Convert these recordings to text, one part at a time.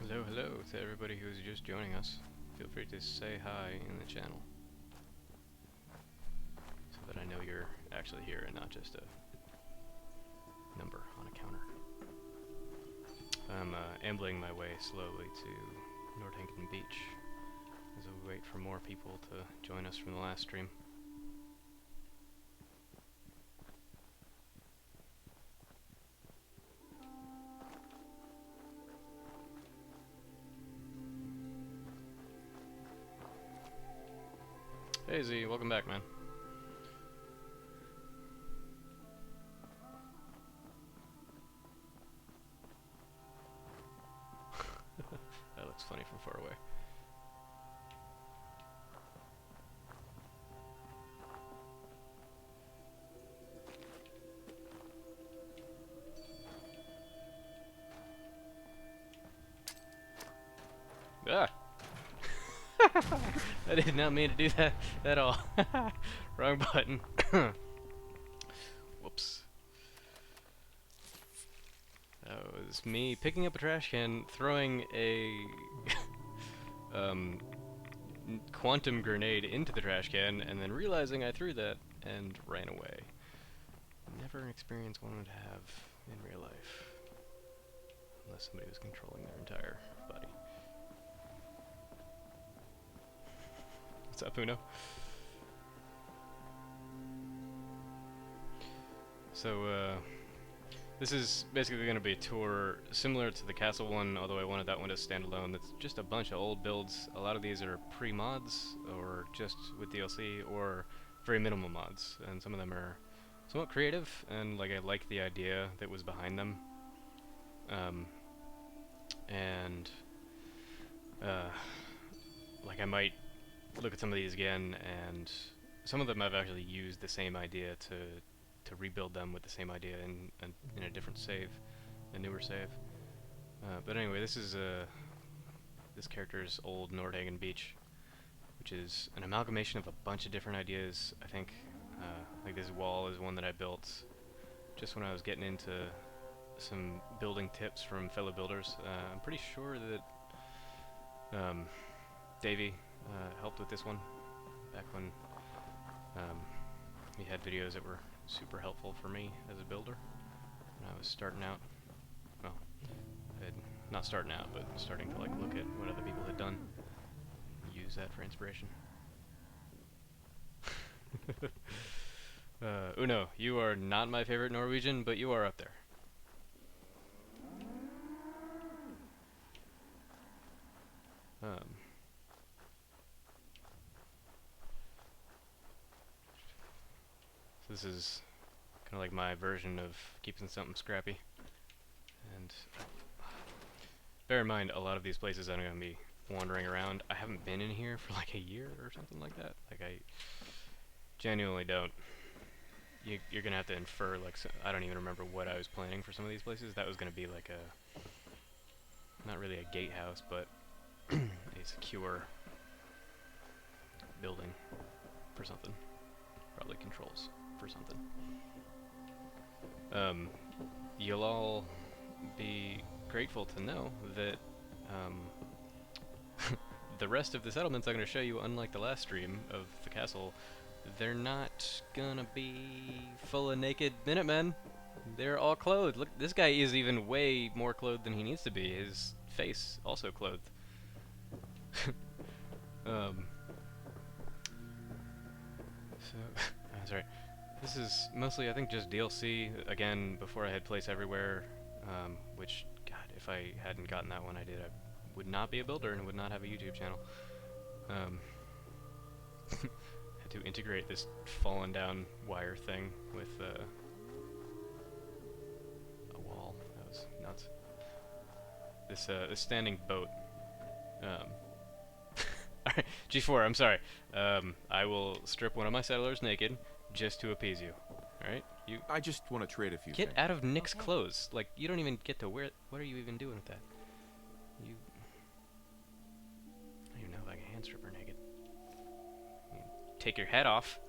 Hello, hello to everybody who's just joining us. Feel free to say hi in the channel so that I know you're actually here and not just a number on a counter. I'm ambling my way slowly to Nordhagen Beach as we wait for more people to join us from the last stream. Hey Z, welcome back, man. That looks funny from far away. Ah! I did not mean to do that at all. Wrong button. Whoops. That was me picking up a trash can, throwing a quantum grenade into the trash can, and then realizing I threw that and ran away. Never an experience one would have in real life. Unless somebody was controlling their entire body. What's up, Uno? So, this is basically going to be a tour similar to the castle one, although I wanted that one to stand alone. It's just a bunch of old builds. A lot of these are pre-mods, or just with DLC, or very minimal mods. And some of them are somewhat creative, and like I like the idea that was behind them. Like I might look at some of these again, and some of them I've actually used the same idea to rebuild them with the same idea in a different save, a newer save. But anyway, this is this character's old Nordhagen Beach, which is an amalgamation of a bunch of different ideas. I think like this wall is one that I built just when I was getting into some building tips from fellow builders. I'm pretty sure that Davey helped with this one back when he had videos that were super helpful for me as a builder when I was starting out. Well, not starting out, but starting to like look at what other people had done, use that for inspiration. Uno, you are not my favorite Norwegian, but you are up there. So this is kind of like my version of keeping something scrappy. And bear in mind, a lot of these places I'm going to be wandering around. I haven't been in here for like a year or something like that. Like I genuinely don't. You're going to have to infer, like, I don't even remember what I was planning for some of these places. That was going to be like a, not really a gatehouse, but a secure building for something. Probably controls for something. You'll all be grateful to know that the rest of the settlements I'm going to show you, unlike the last stream of the castle, they're not gonna be full of naked Minutemen. They're all clothed. Look, this guy is even way more clothed than he needs to be. His face also clothed. Sorry. This is mostly, I think, just DLC. Again, before I had Place Everywhere, which, God, if I hadn't gotten that one, I would not be a builder and would not have a YouTube channel. Had to integrate this fallen down wire thing with a wall. That was nuts. This standing boat. Alright, G4, I'm sorry. I will strip one of my settlers naked just to appease you. Alright? I just want to trade a few Get things. out of Nick's clothes. Like, you don't even get to wear it. What are you even doing with that? I don't even know if I can hand strip her naked. Take your head off.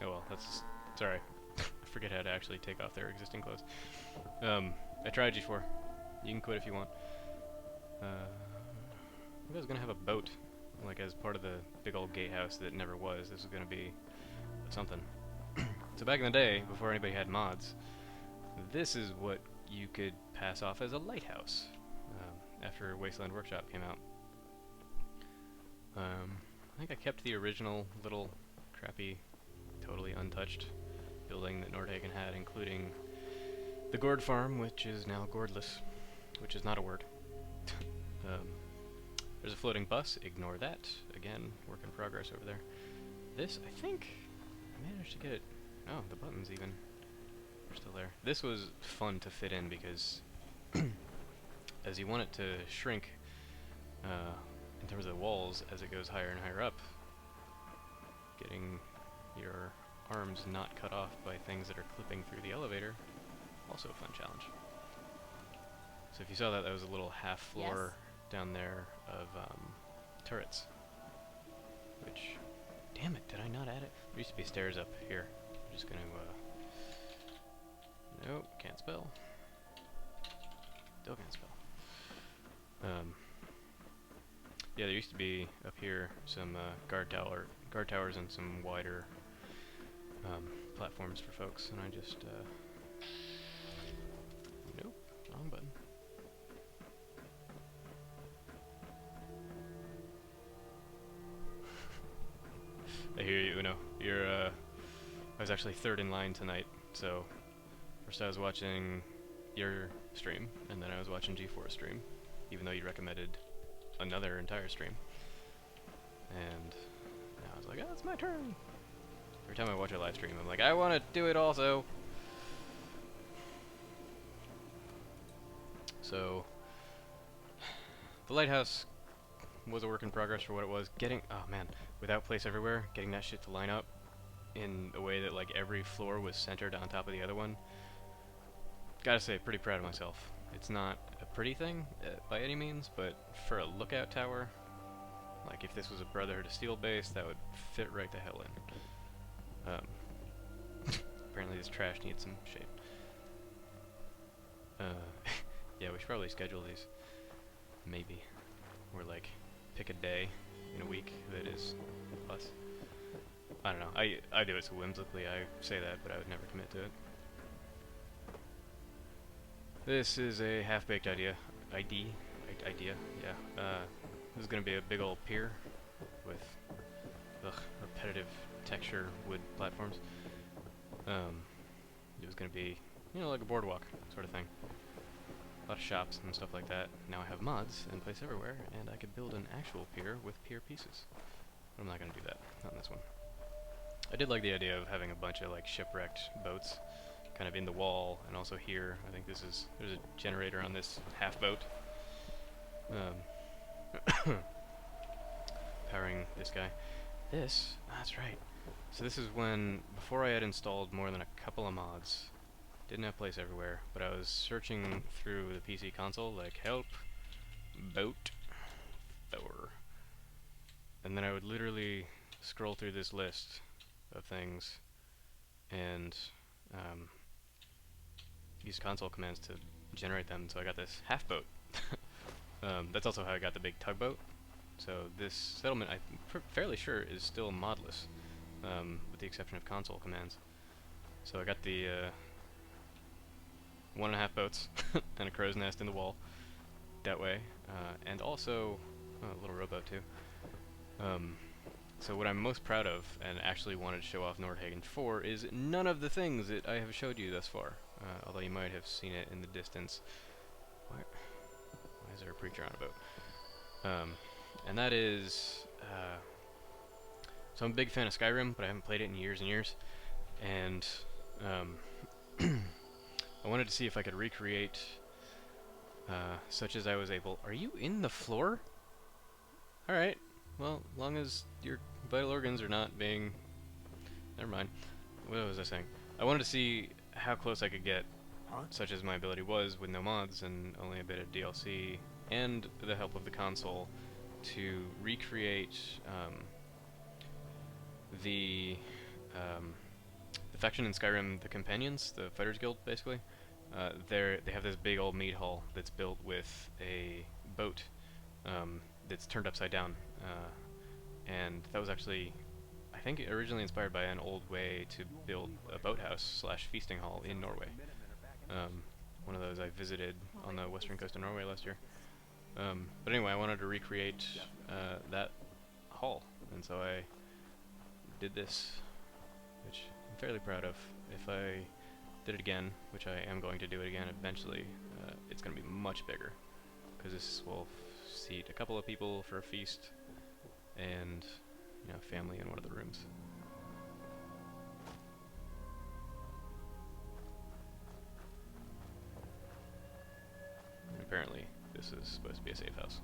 Oh well, that's... Sorry. I forget how to actually take off their existing clothes. I tried G4. You can quit if you want. I was gonna have a boat, like as part of the big old gatehouse that never was. This was gonna be something. So back in the day, before anybody had mods, this is what you could pass off as a lighthouse. After Wasteland Workshop came out. I think I kept the original little crappy, totally untouched building that Nordhagen had, including the gourd farm, which is now gourdless, which is not a word. There's a floating bus, ignore that. Again, work in progress over there. This, I think, I managed to get it. Oh, the buttons even are still there. This was fun to fit in because as you want it to shrink in terms of the walls as it goes higher and higher up, getting your arms not cut off by things that are clipping through the elevator, also a fun challenge. So if you saw that, that was a little half floor down there of turrets. Which, damn it, did I not add it? There used to be stairs up here. I'm just gonna, nope, can't spell. Still can't spell. Yeah, there used to be up here some guard towers and some wider platforms for folks, and I just nope, wrong button. I hear you, Uno. You're I was actually third in line tonight, so first I was watching your stream, and then I was watching G4's stream, even though you recommended another entire stream. And now I was like, oh, it's my turn. Every time I watch a live stream, I'm like, I want to do it also. So, the lighthouse was a work in progress for what it was. Getting, oh man, without place everywhere, getting that shit to line up in a way that like every floor was centered on top of the other one. Gotta say, pretty proud of myself. It's not a pretty thing by any means, but for a lookout tower, like if this was a Brotherhood of Steel base, that would fit right the hell in. Apparently this trash needs some shape. Yeah, we should probably schedule these. Maybe. Or like, pick a day in a week that is us. I don't know. I do it so whimsically. I say that, but I would never commit to it. This is a half-baked idea. Idea, yeah. This is going to be a big old pier with repetitive texture wood platforms. It was going to be, you know, like a boardwalk sort of thing. A lot of shops and stuff like that. Now I have mods in place everywhere, and I could build an actual pier with pier pieces. But I'm not going to do that. Not in this one. I did like the idea of having a bunch of like shipwrecked boats kind of in the wall, and also here. I think there's a generator on this half boat. Powering this guy. That's right. So this is when, before I had installed more than a couple of mods, didn't have place everywhere, but I was searching through the PC console, like help, boat, Thor. And then I would literally scroll through this list of things and use console commands to generate them, so I got this half boat. That's also how I got the big tugboat. So this settlement, I'm fairly sure, is still modless, with the exception of console commands. So I got the 1.5 boats and a crow's nest in the wall that way, and also a little rowboat too. So what I'm most proud of, and actually wanted to show off Nordhagen for, is none of the things that I have showed you thus far, although you might have seen it in the distance. Why is there a preacher on a boat? And that is, so I'm a big fan of Skyrim, but I haven't played it in years and years, and I wanted to see if I could recreate such as I was able. Are you in the floor? Alright, well, long as your vital organs are not being... Never mind. What was I saying? I wanted to see how close I could get, such as my ability was with no mods and only a bit of DLC, and the help of the console, to recreate the the faction in Skyrim, the Companions, the Fighters Guild, basically. They have this big old meat hall that's built with a boat that's turned upside down, and that was actually, I think, originally inspired by an old way to build a boathouse slash feasting hall in Norway. One of those I visited on the western coast of Norway last year. But anyway, I wanted to recreate that hall, and so I did this, which I'm fairly proud of. If I did it again, which I am going to do it again eventually, it's going to be much bigger, because this will seat a couple of people for a feast, and family in one of the rooms. And apparently, this is supposed to be a safe house.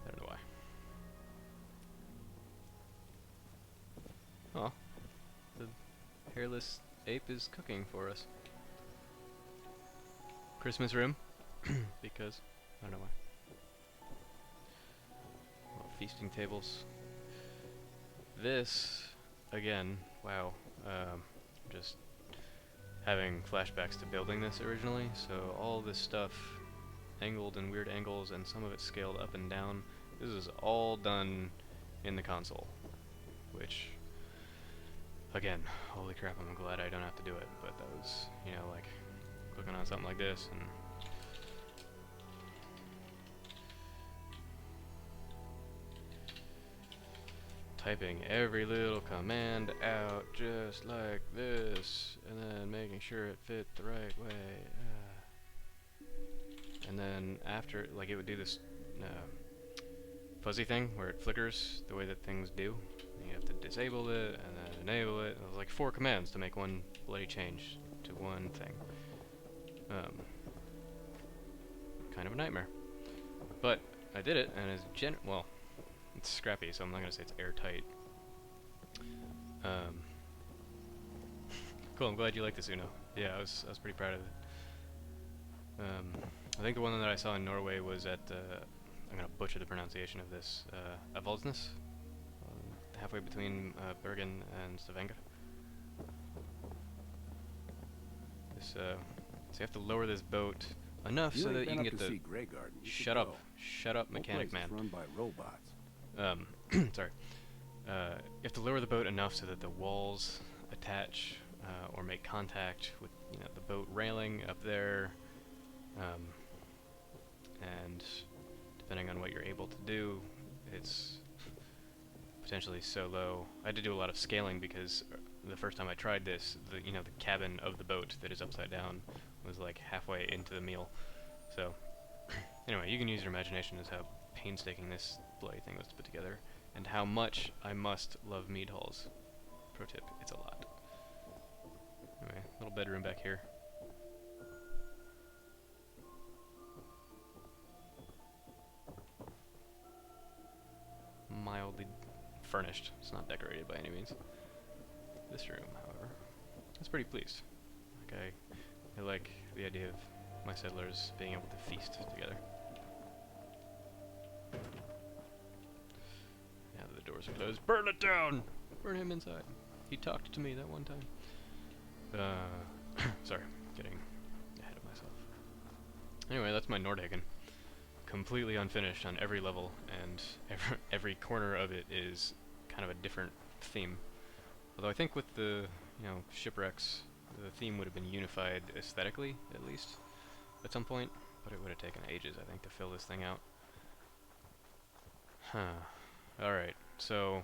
I don't know why. Oh, the hairless ape is cooking for us. Christmas room, because I don't know why. Well, feasting tables. This, again, wow, just having flashbacks to building this originally, so all this stuff angled in weird angles, and some of it scaled up and down. This is all done in the console, which, again, holy crap, I'm glad I don't have to do it, but that was, like, looking on something like this, and typing every little command out just like this, and then making sure it fit the right way. And then after, like, it would do this fuzzy thing where it flickers the way that things do. You have to disable it and then enable it. It was like 4 commands to make one bloody change to one thing. Kind of a nightmare. But I did it, and it's well, it's scrappy, so I'm not gonna say it's airtight. Cool. I'm glad you like this, Uno. Yeah, I was pretty proud of it. I think the one that I saw in Norway was at I'm gonna butcher the pronunciation of this, Avaldsnes, halfway between Bergen and Stavanger. This so you have to lower this boat enough so that you can get the shut up, mechanic man. Run by robots. Sorry. You have to lower the boat enough so that the walls attach or make contact with the boat railing up there, and depending on what you're able to do, it's potentially so low. I had to do a lot of scaling because the first time I tried this, the cabin of the boat that is upside down was like halfway into the meal. So anyway, you can use your imagination as how painstaking this bloody thing was to put together, and how much I must love mead halls. Pro tip, it's a lot. Anyway, little bedroom back here. Mildly furnished. It's not decorated by any means. This room, however, I was pretty pleased. Like I like the idea of my settlers being able to feast together. Now that the doors are closed, burn it down! Burn him inside. He talked to me that one time. Sorry, getting ahead of myself. Anyway, that's my Nordhagen. Completely unfinished on every level, and every corner of it is kind of a different theme. Although I think with the shipwrecks, the theme would have been unified aesthetically, at least, at some point, but it would have taken ages, I think, to fill this thing out. Huh. Alright, so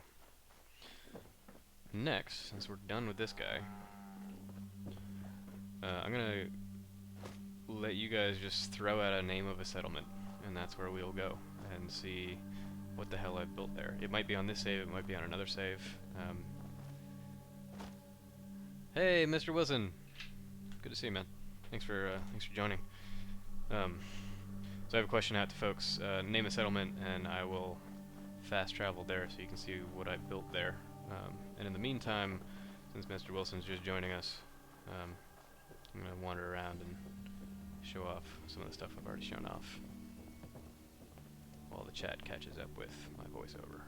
next, since we're done with this guy, I'm gonna let you guys just throw out a name of a settlement, and that's where we'll go and see what the hell I've built there. It might be on this save, it might be on another save. Hey, Mr. Wilson! Good to see you, man. Thanks for joining. So I have a question out to folks. Name a settlement, and I will fast travel there so you can see what I built there. And in the meantime, since Mr. Wilson's just joining us, I'm going to wander around and show off some of the stuff I've already shown off while the chat catches up with my voiceover.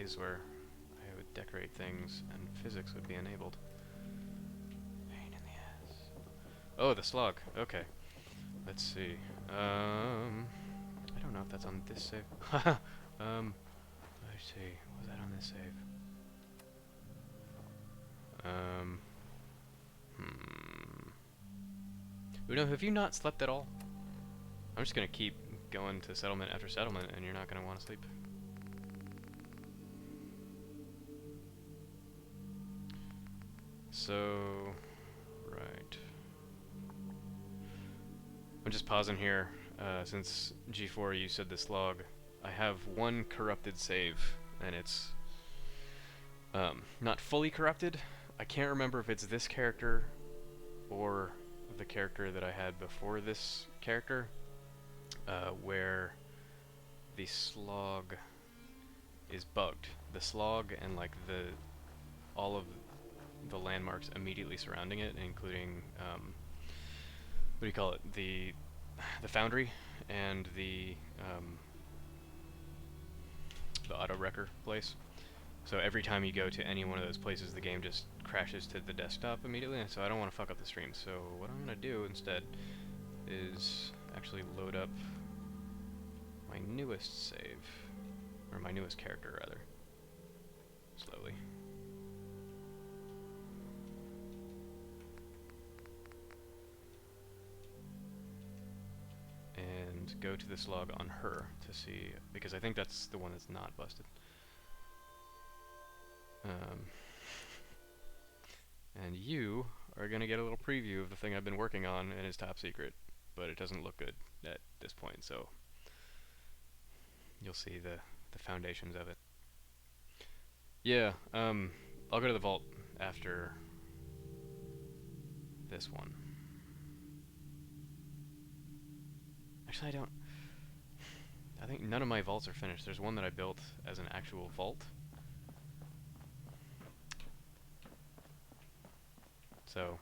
days where I would decorate things and physics would be enabled. Pain in the ass. Oh, the slog. Okay. Let's see. I don't know if that's on this save. Let's see. Was that on this save? Uno, have you not slept at all? I'm just gonna keep going to settlement after settlement, and you're not gonna want to sleep. So, right. I'm just pausing here, since G4 you said this log. I have one corrupted save, and it's not fully corrupted. I can't remember if it's this character or the character that I had before this character, where the slog is bugged. The slog and like all of the landmarks immediately surrounding it, including what do you call it? The foundry and the auto wrecker place. So every time you go to any one of those places, the game just crashes to the desktop immediately, and so I don't want to fuck up the stream. So what I'm going to do instead is actually load up my newest save, or my newest character rather, slowly. And go to this log on her to see, because I think that's the one that's not busted. And you are going to get a little preview of the thing I've been working on, and it's top secret, but it doesn't look good at this point, so you'll see the foundations of it. Yeah, I'll go to the vault after this one. Actually, I think none of my vaults are finished. There's one that I built as an actual vault. So,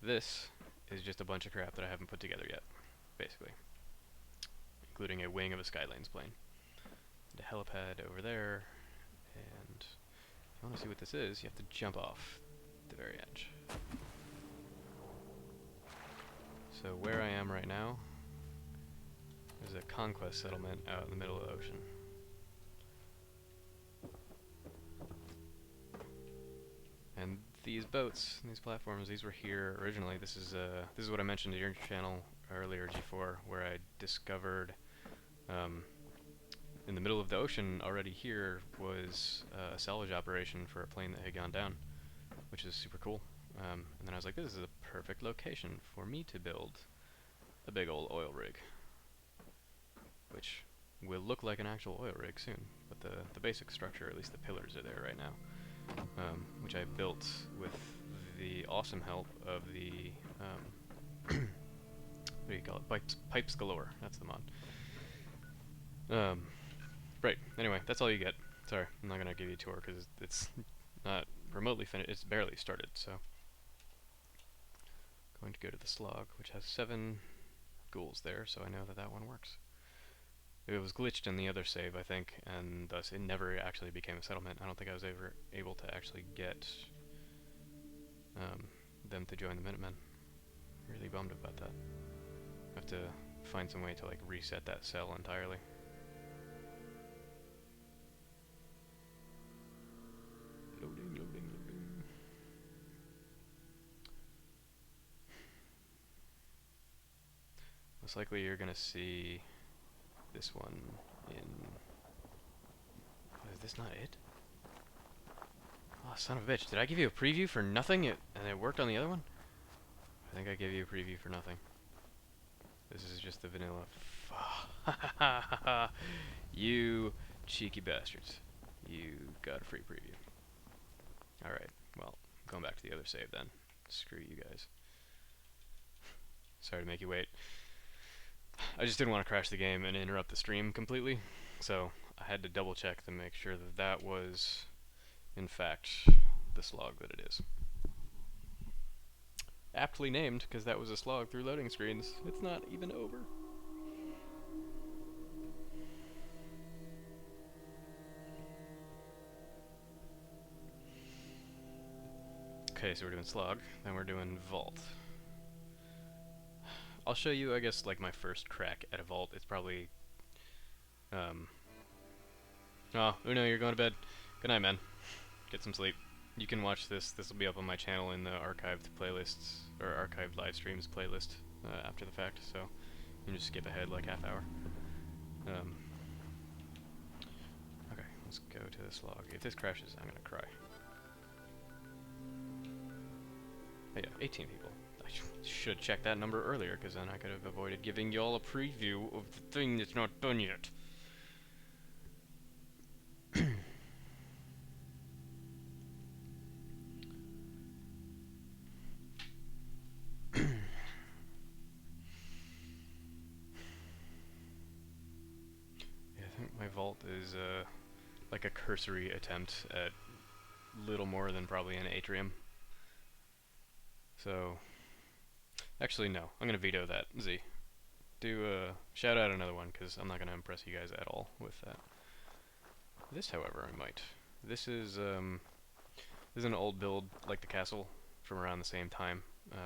this is just a bunch of crap that I haven't put together yet, basically. Including a wing of a Skylanes plane. And a helipad over there, and if you want to see what this is, you have to jump off the very edge. So where I am right now is a conquest settlement out in the middle of the ocean. And these boats, these platforms, these were here originally. This is what I mentioned to your channel earlier, G4, where I discovered in the middle of the ocean already here was a salvage operation for a plane that had gone down, which is super cool. And then I was like, this is a perfect location for me to build a big old oil rig, which will look like an actual oil rig soon, but the basic structure, at least the pillars, are there right now. Which I built with the awesome help of the, what do you call it? Pipes galore. That's the mod. Right. Anyway, that's all you get. Sorry, I'm not gonna give you a tour because it's not remotely finished. It's barely started. So, going to go to the slog, which has 7 ghouls there, so I know that that one works. It was glitched in the other save, I think, and thus it never actually became a settlement. I don't think I was ever able to actually get them to join the Minutemen. Really bummed about that. I have to find some way to like reset that cell entirely. Loading, loading, loading. Most likely you're gonna see this one in... Oh, is this not it? Oh, son of a bitch. Did I give you a preview for nothing and it worked on the other one? I think I gave you a preview for nothing. This is just the vanilla. You cheeky bastards. You got a free preview. Alright, well, going back to the other save then. Screw you guys. Sorry to make you wait. I just didn't want to crash the game and interrupt the stream completely, so I had to double check to make sure that that was, in fact, the slog that it is. Aptly named, because that was a slog through loading screens. It's not even over. Okay, so we're doing Slog, then we're doing Vault. I'll show you, I guess, like my first crack at a Vault. It's probably, oh, Uno, you're going to bed. Good night, man. Get some sleep. You can watch this. This will be up on my channel in the archived playlists, or archived live streams playlist after the fact, so you can just skip ahead like half hour. Okay, let's go to this log. If this crashes, I'm gonna cry. Oh yeah, 18 people. I should have checked that number earlier, because then I could have avoided giving y'all a preview of the thing that's not done yet. I think my vault is like a cursory attempt at little more than probably an atrium. So, actually no, I'm gonna veto that. Z, shout out another one, because I'm not gonna impress you guys at all with that. This, however, I might. This is an old build like the castle from around the same time.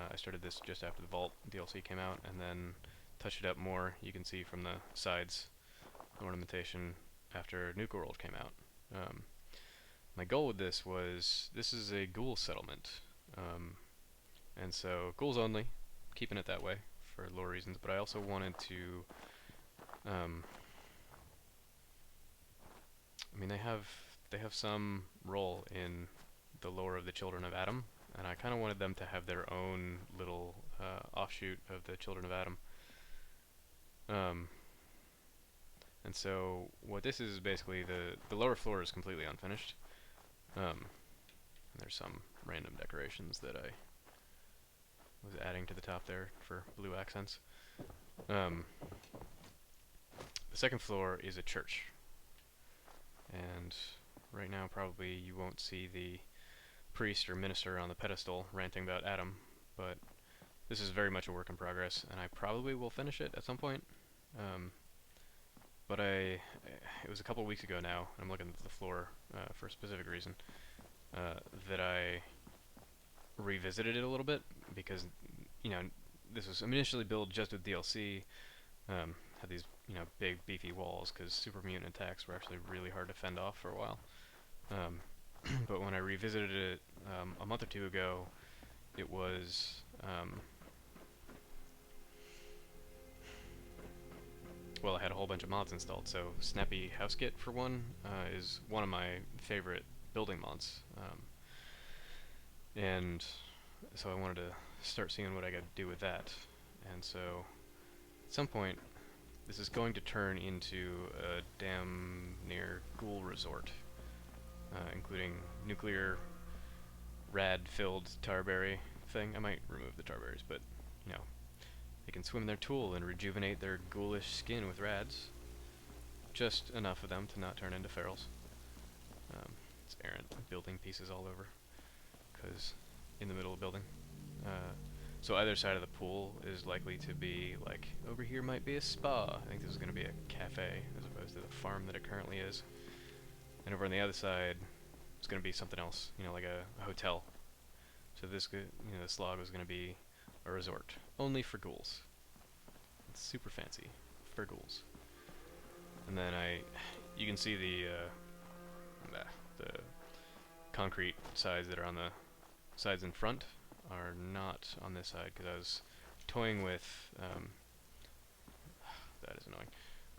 I started this just after the Vault DLC came out, and then touched it up more. You can see from the sides ornamentation after Nuka World came out. My goal with this is a Ghoul settlement, and so Ghouls only, keeping it that way for lore reasons, but I also wanted to, I mean, they have some role in the lore of the Children of Adam, and I kind of wanted them to have their own little offshoot of the Children of Adam. And so what this is basically, the lower floor is completely unfinished. And there's some random decorations that I was adding to the top there for blue accents. The second floor is a church, and right now probably you won't see the priest or minister on the pedestal ranting about Adam, but this is very much a work in progress, and I probably will finish it at some point. But it was a couple weeks ago now, I'm looking at the floor for a specific reason, that I revisited it a little bit, because, you know, this was initially built just with DLC, had these, you know, big beefy walls, because super mutant attacks were actually really hard to fend off for a while. But when I revisited it a month or two ago, it was well, I had a whole bunch of mods installed. So Snappy House Kit, for one, is one of my favorite building mods, and so I wanted to start seeing what I could do with that. And so at some point, this is going to turn into a damn near ghoul resort, including nuclear rad-filled tarberry thing. I might remove the tarberries, but, you know, they can swim in their tool and rejuvenate their ghoulish skin with rads. Just enough of them to not turn into ferals. It's errant building pieces all over, because in the middle of building. So either side of the pool is likely to be, like, over here might be a spa. I think this is going to be a cafe as opposed to the farm that it currently is. And over on the other side, it's going to be something else, you know, like a hotel. So this, you know, this log was going to be a resort, only for ghouls. It's super fancy for ghouls. And then you can see the concrete sides that are on the sides in front are not on this side, because I was toying with, that is annoying.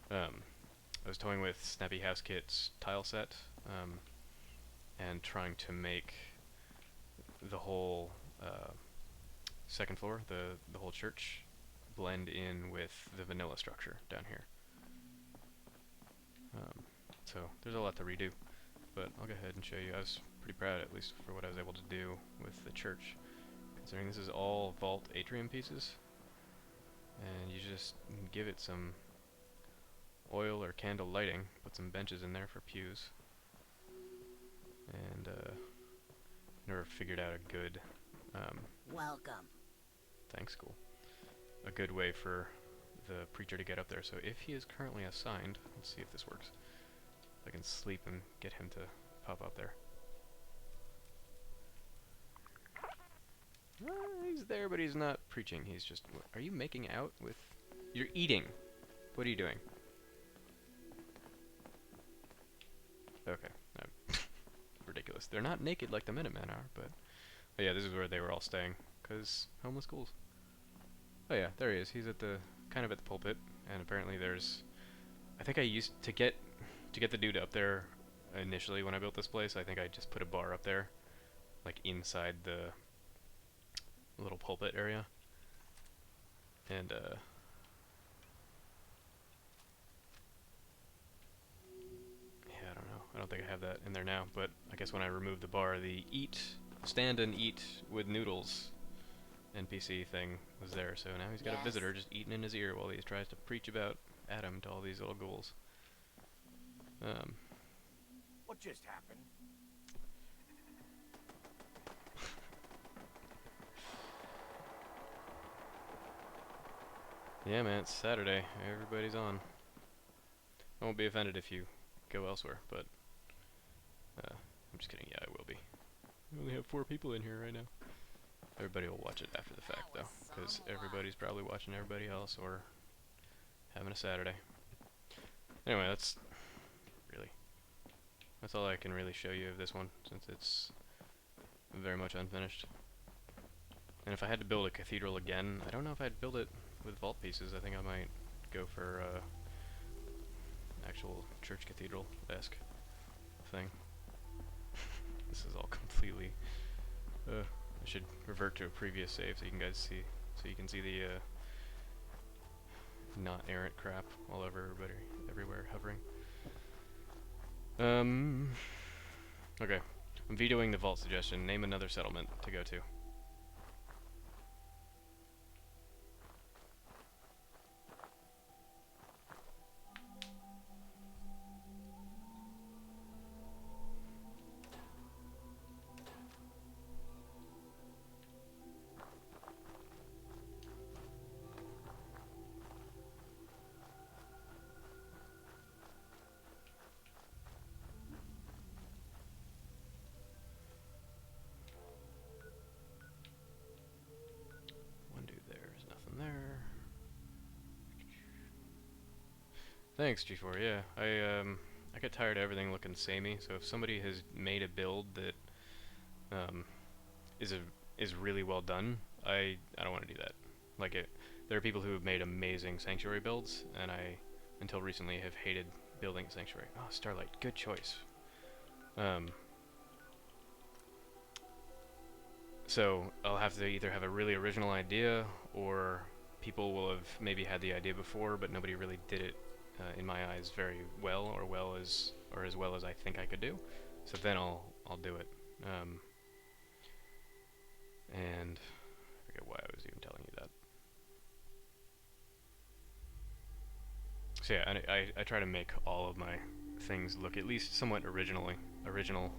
I was toying with Snappy House Kit's tile set, and trying to make the whole second floor, the whole church, blend in with the vanilla structure down here. So there's a lot to redo, but I'll go ahead and show you. I was pretty proud, at least for what I was able to do with the church, considering this is all vault atrium pieces, and you just give it some oil or candle lighting, put some benches in there for pews, and never figured out a good welcome. Thanks, Ghoul. A good way for the preacher to get up there. So if he is currently assigned, let's see if this works. I can sleep and get him to pop up there. He's there, but he's not preaching. He's just... Are you making out with... You're eating. What are you doing? Okay. No. Ridiculous. They're not naked like the Minutemen are, but yeah, this is where they were all staying, because homeless ghouls. Oh yeah, there he is. He's at the... kind of at the pulpit, and apparently there's... I think I used to get the dude up there initially when I built this place. I think I just put a bar up there, like inside the little pulpit area, and yeah, I don't know. I don't think I have that in there now, but I guess when I remove the bar, the stand and eat with noodles NPC thing was there. So now he's got a visitor just eating in his ear while he tries to preach about Adam to all these little ghouls. What just happened? Yeah, man, it's Saturday. Everybody's on. I won't be offended if you go elsewhere, but I'm just kidding. Yeah, I will be. We only have 4 people in here right now. Everybody will watch it after the fact, though, because everybody's probably watching everybody else or having a Saturday. Anyway, that's all I can really show you of this one, since it's very much unfinished. And if I had to build a cathedral again, I don't know if I'd build it with vault pieces. I think I might go for actual church cathedral-esque thing. This is all completely... I should revert to a previous save so you can see the not errant crap all over everybody, everywhere, hovering. Okay. I'm vetoing the vault suggestion. Name another settlement to go to. Thanks, G4. Yeah, I get tired of everything looking samey. So if somebody has made a build that is really well done, I don't want to do that. Like there are people who have made amazing sanctuary builds, and I until recently have hated building a sanctuary. Oh, Starlight, good choice. So I'll have to either have a really original idea, or people will have maybe had the idea before, but nobody really did it. In my eyes, very well, or as well as I think I could do. So then I'll do it. And I forget why I was even telling you that. So yeah, I try to make all of my things look at least somewhat original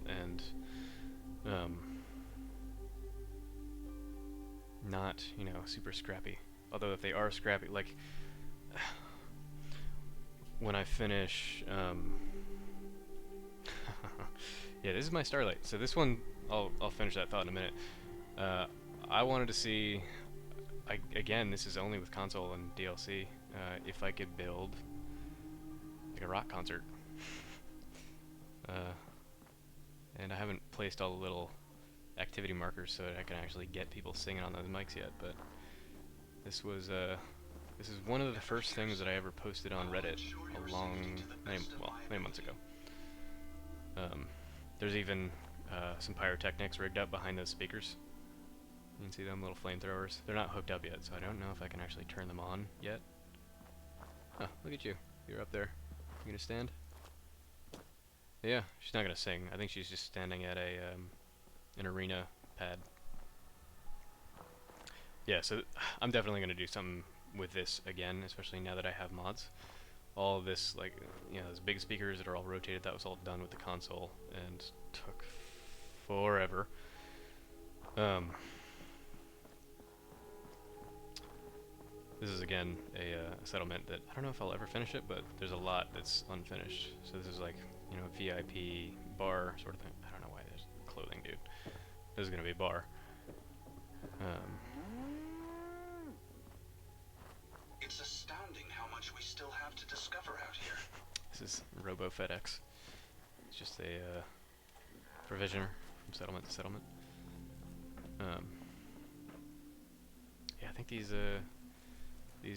and not, you know, super scrappy. Although if they are scrappy, like when I finish, yeah, this is my Starlight. So this one, I'll finish that thought in a minute. I wanted to see, again, this is only with console and DLC, if I could build like a rock concert. And I haven't placed all the little activity markers so that I can actually get people singing on those mics yet, but this was this is one of the first things that I ever posted on Reddit many months ago. There's even some pyrotechnics rigged up behind those speakers. You can see them little flamethrowers. They're not hooked up yet, so I don't know if I can actually turn them on yet. Oh, look at you. You're up there. You gonna stand? Yeah, she's not gonna sing. I think she's just standing at an arena pad. Yeah, so I'm definitely gonna do something with this again, especially now that I have mods. All of this, like, you know, those big speakers that are all rotated, that was all done with the console and took forever. This is again a settlement that I don't know if I'll ever finish it, but there's a lot that's unfinished. So this is like, you know, VIP bar sort of thing. I don't know why there's clothing, dude. This is gonna be a bar. It's astounding how much we still have to discover out here. This is Robo FedEx. It's just a provisioner from settlement to settlement. Yeah, I think these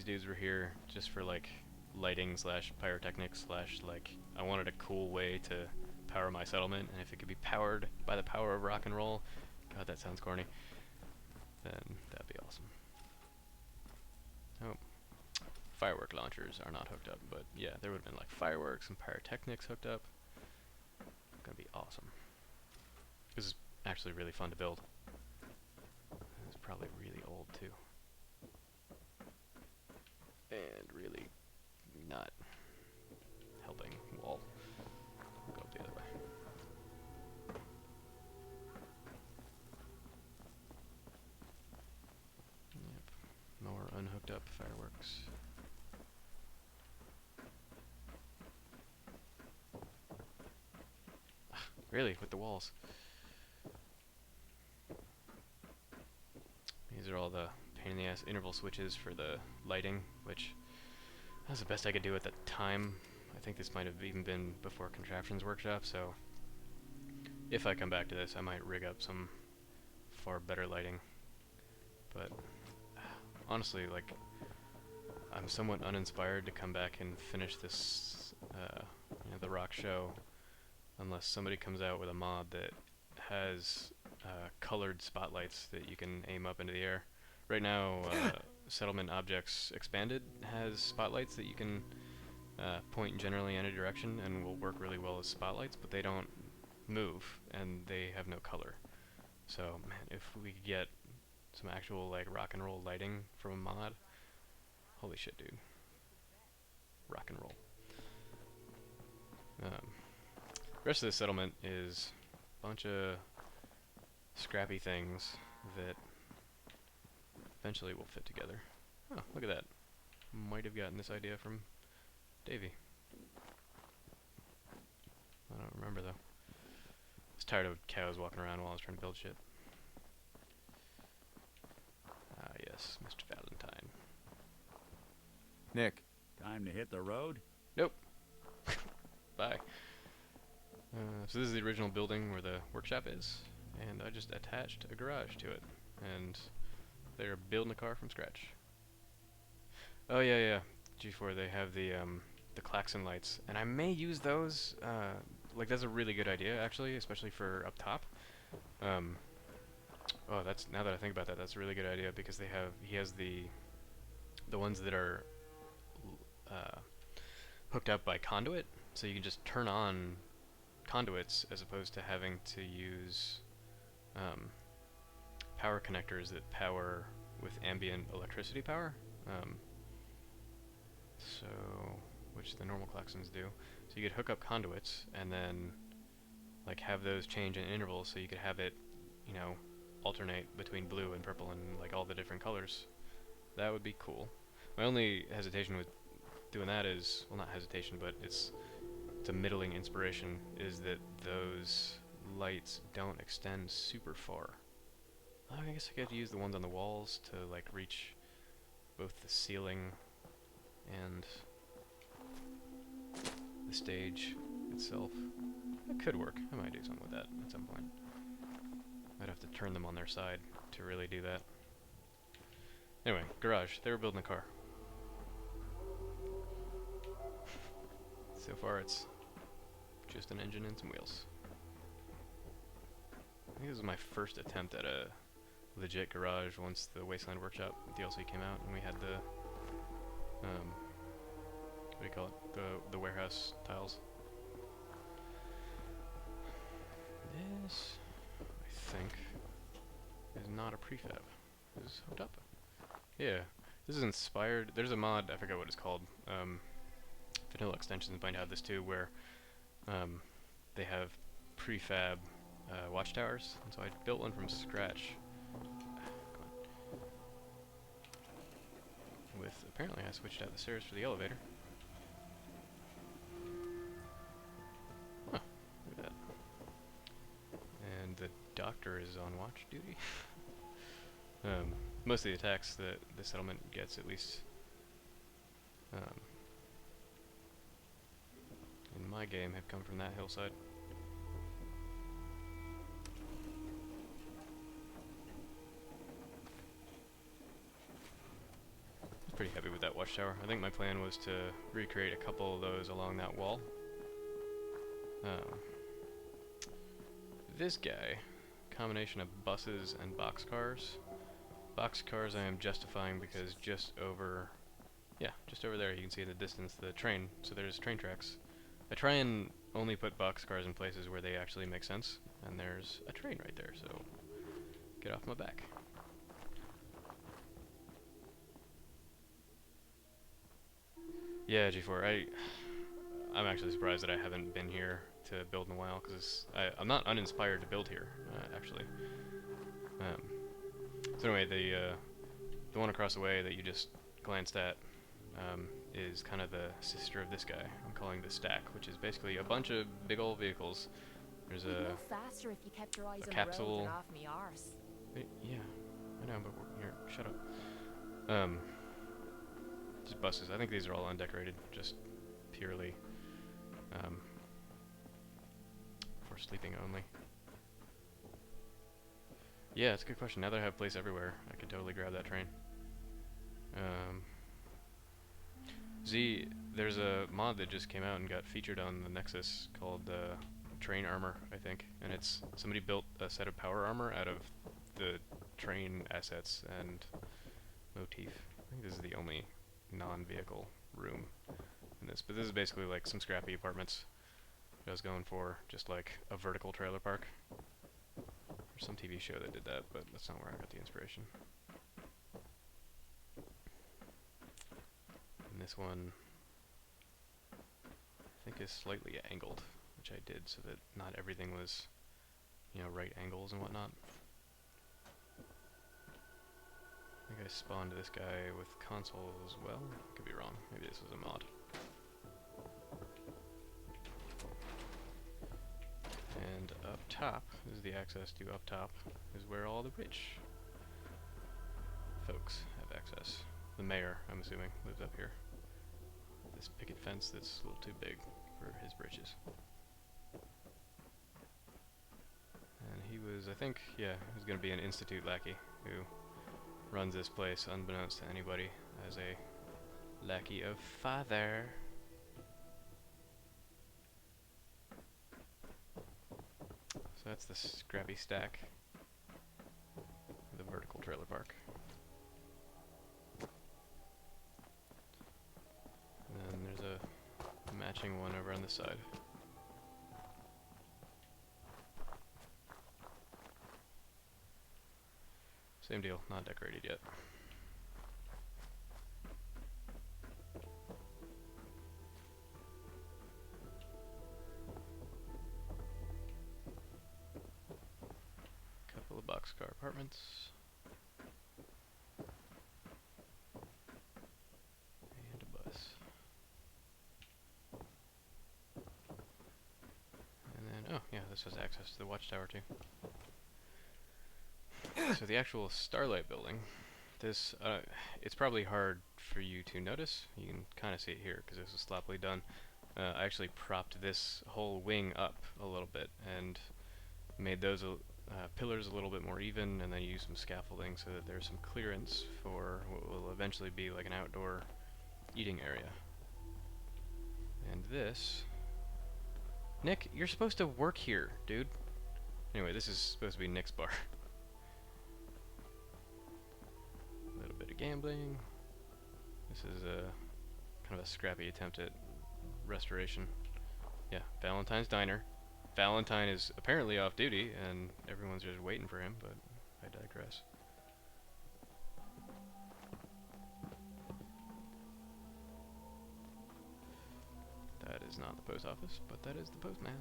dudes were here just for like lighting slash pyrotechnics slash like I wanted a cool way to power my settlement, and if it could be powered by the power of rock and roll, God, that sounds corny, then that'd be awesome. Oh, firework launchers are not hooked up, but yeah, there would have been like fireworks and pyrotechnics hooked up. Gonna be awesome. This is actually really fun to build. It's probably really old too. And really not helping wall. We'll go the other way. Yep. More unhooked up fireworks. Really, with the walls. These are all the pain in the ass interval switches for the lighting, which that's the best I could do at the time. I think this might have even been before Contraptions Workshop, so if I come back to this, I might rig up some far better lighting. But honestly, like, I'm somewhat uninspired to come back and finish this, you know, the rock show, unless somebody comes out with a mod that has colored spotlights that you can aim up into the air. Right now, Settlement Objects Expanded has spotlights that you can point in generally any direction and will work really well as spotlights, but they don't move and they have no color. So, man, if we could get some actual like rock and roll lighting from a mod, holy shit, dude. Rock and roll. The rest of the settlement is a bunch of scrappy things that eventually will fit together. Oh, look at that. Might have gotten this idea from Davey. I don't remember though. I was tired of cows walking around while I was trying to build shit. Ah yes, Mr. Valentine. Nick, Time to hit the road? Nope. Bye. So this is the original building where the workshop is, and I just attached a garage to it, and they're building a car from scratch. Oh yeah, yeah. G4, they have the klaxon lights, and I may use those. Like that's a really good idea, actually, especially for up top. Oh, that's, now that I think about that, that's a really good idea because he has the ones that are hooked up by conduit, so you can just turn on conduits as opposed to having to use power connectors that power with ambient electricity power. So, which the normal klaxons do. So you could hook up conduits and then like have those change in intervals, so you could have it, you know, alternate between blue and purple and like all the different colors. That would be cool. My only hesitation with doing that is, well, not hesitation, but it's a middling inspiration, is that those lights don't extend super far. I guess I could use the ones on the walls to like reach both the ceiling and the stage itself. That could work. I might do something with that at some point. I'd have to turn them on their side to really do that. Anyway, garage. They were building a car. So far it's just an engine and some wheels. I think this was my first attempt at a legit garage once the Wasteland Workshop DLC came out and we had the what do you call it? The warehouse tiles. This, I think, is not a prefab. This is hooked up. Yeah, this is inspired. There's a mod, I forgot what it's called. Vanilla Extensions might have this too, where they have prefab watchtowers. And so I built one from scratch. Come on. With, apparently I switched out the stairs for the elevator. Huh, look at that. And the doctor is on watch duty. Most of the attacks that the settlement gets, at least in my game, have come from that hillside. I was pretty happy with that watchtower. I think my plan was to recreate a couple of those along that wall. This guy, combination of buses and boxcars. Boxcars I am justifying because just over there you can see in the distance the train, so there's train tracks. I try and only put boxcars in places where they actually make sense, and there's a train right there, so get off my back. Yeah, G4, I'm actually surprised that I haven't been here to build in a while, because I'm not uninspired to build here, actually. So anyway, the one across the way that you just glanced at is kind of the sister of this guy. I'm calling the stack, which is basically a bunch of big old vehicles. There's You'd go faster if you kept your eyes on the capsule. road and off me arse. Yeah, I know, but here, shut up. Just buses. I think these are all undecorated, just purely for sleeping only. Yeah, it's a good question. Now that I have place everywhere, I could totally grab that train. There's a mod that just came out and got featured on the Nexus called Train Armor, I think, and it's somebody built a set of power armor out of the train assets and motif. I think this is the only non-vehicle room in this, but this is basically like some scrappy apartments I was going for, just like a vertical trailer park. There's some TV show that did that, but that's not where I got the inspiration. And this one, I think, is slightly angled, which I did so that not everything was, you know, right angles and whatnot. I think I spawned this guy with console as well. Could be wrong. Maybe this was a mod. And up top, this is the access to up top, is where all the rich folks have access. The mayor, I'm assuming, lives up here. This picket fence that's a little too big for his britches. And he was, I think, yeah, he was going to be an institute lackey who runs this place unbeknownst to anybody as a lackey of father. So that's the scrappy stack, the vertical trailer park. And then there's a matching one over on this side. Same deal, not decorated yet. Couple of boxcar apartments. And a bus. And then, oh yeah, this has access to the watchtower too. So the actual Starlight building, this, it's probably hard for you to notice. You can kind of see it here because this is sloppily done. I actually propped this whole wing up a little bit and made those pillars a little bit more even, and then used some scaffolding so that there's some clearance for what will eventually be like an outdoor eating area. And this... Nick, you're supposed to work here, dude. Anyway, this is supposed to be Nick's bar. A little bit of gambling. This is a kind of a scrappy attempt at restoration. Yeah, Valentine's Diner. Valentine is apparently off duty, and everyone's just waiting for him, but I digress. That is not the post office, but that is the postman.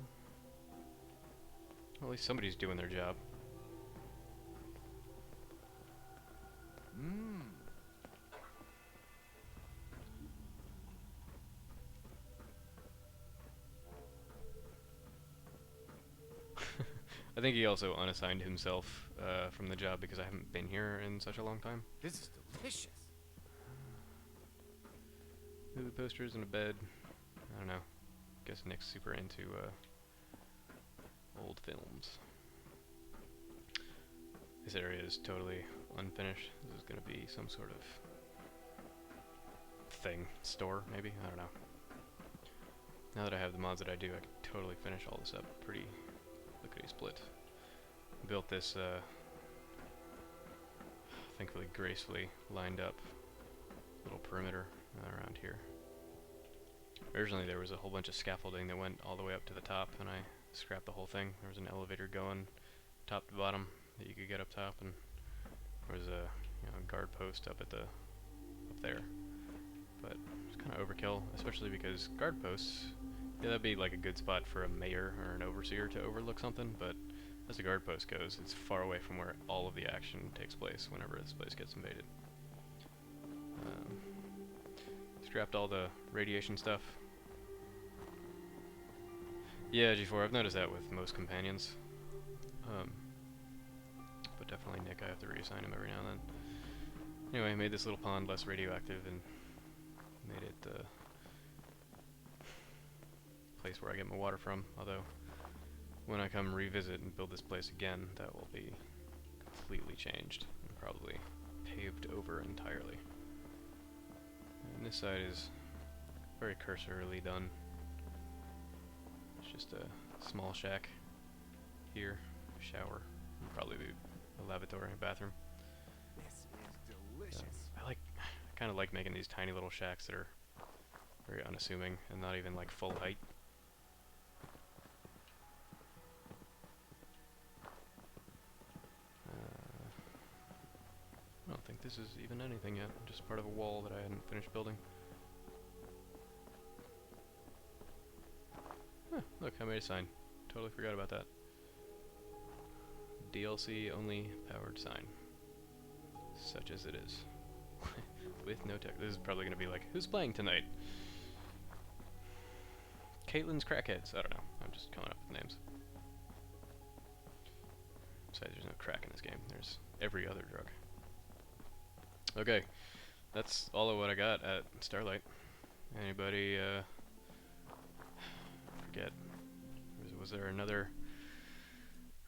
Well, at least somebody's doing their job. I think he also unassigned himself from the job because I haven't been here in such a long time. This is delicious. Movie posters and a bed. I don't know. Guess Nick's super into old films. This area is totally unfinished. This is gonna be some sort of thing. Store, maybe? I don't know. Now that I have the mods that I do, I can totally finish all this up pretty lickety-split. Built this, thankfully gracefully lined up little perimeter around here. Originally there was a whole bunch of scaffolding that went all the way up to the top, and I scrapped the whole thing. There was an elevator going top to bottom that you could get up top, and there was a guard post up there. But it's kind of overkill, especially because guard posts, yeah, that'd be like a good spot for a mayor or an overseer to overlook something, but as a guard post goes, it's far away from where all of the action takes place whenever this place gets invaded. Scrapped all the radiation stuff. Yeah, G4, I've noticed that with most companions. But definitely Nick, I have to reassign him every now and then. Anyway, I made this little pond less radioactive and made it the place where I get my water from, although when I come revisit and build this place again, that will be completely changed and probably paved over entirely. And this side is very cursorily done. It's just a small shack here, shower, and probably a lavatory and bathroom. This is delicious. I kind of like making these tiny little shacks that are very unassuming and not even like full height. I don't think this is even anything yet, just part of a wall that I hadn't finished building. Huh, look, I made a sign. Totally forgot about that. DLC only powered sign. Such as it is. With no tech. This is probably going to be like, who's playing tonight? Caitlin's Crackheads. I don't know. I'm just coming up with names. Besides, there's no crack in this game. There's every other drug. Okay. That's all of what I got at Starlight. Anybody, forget. Was there another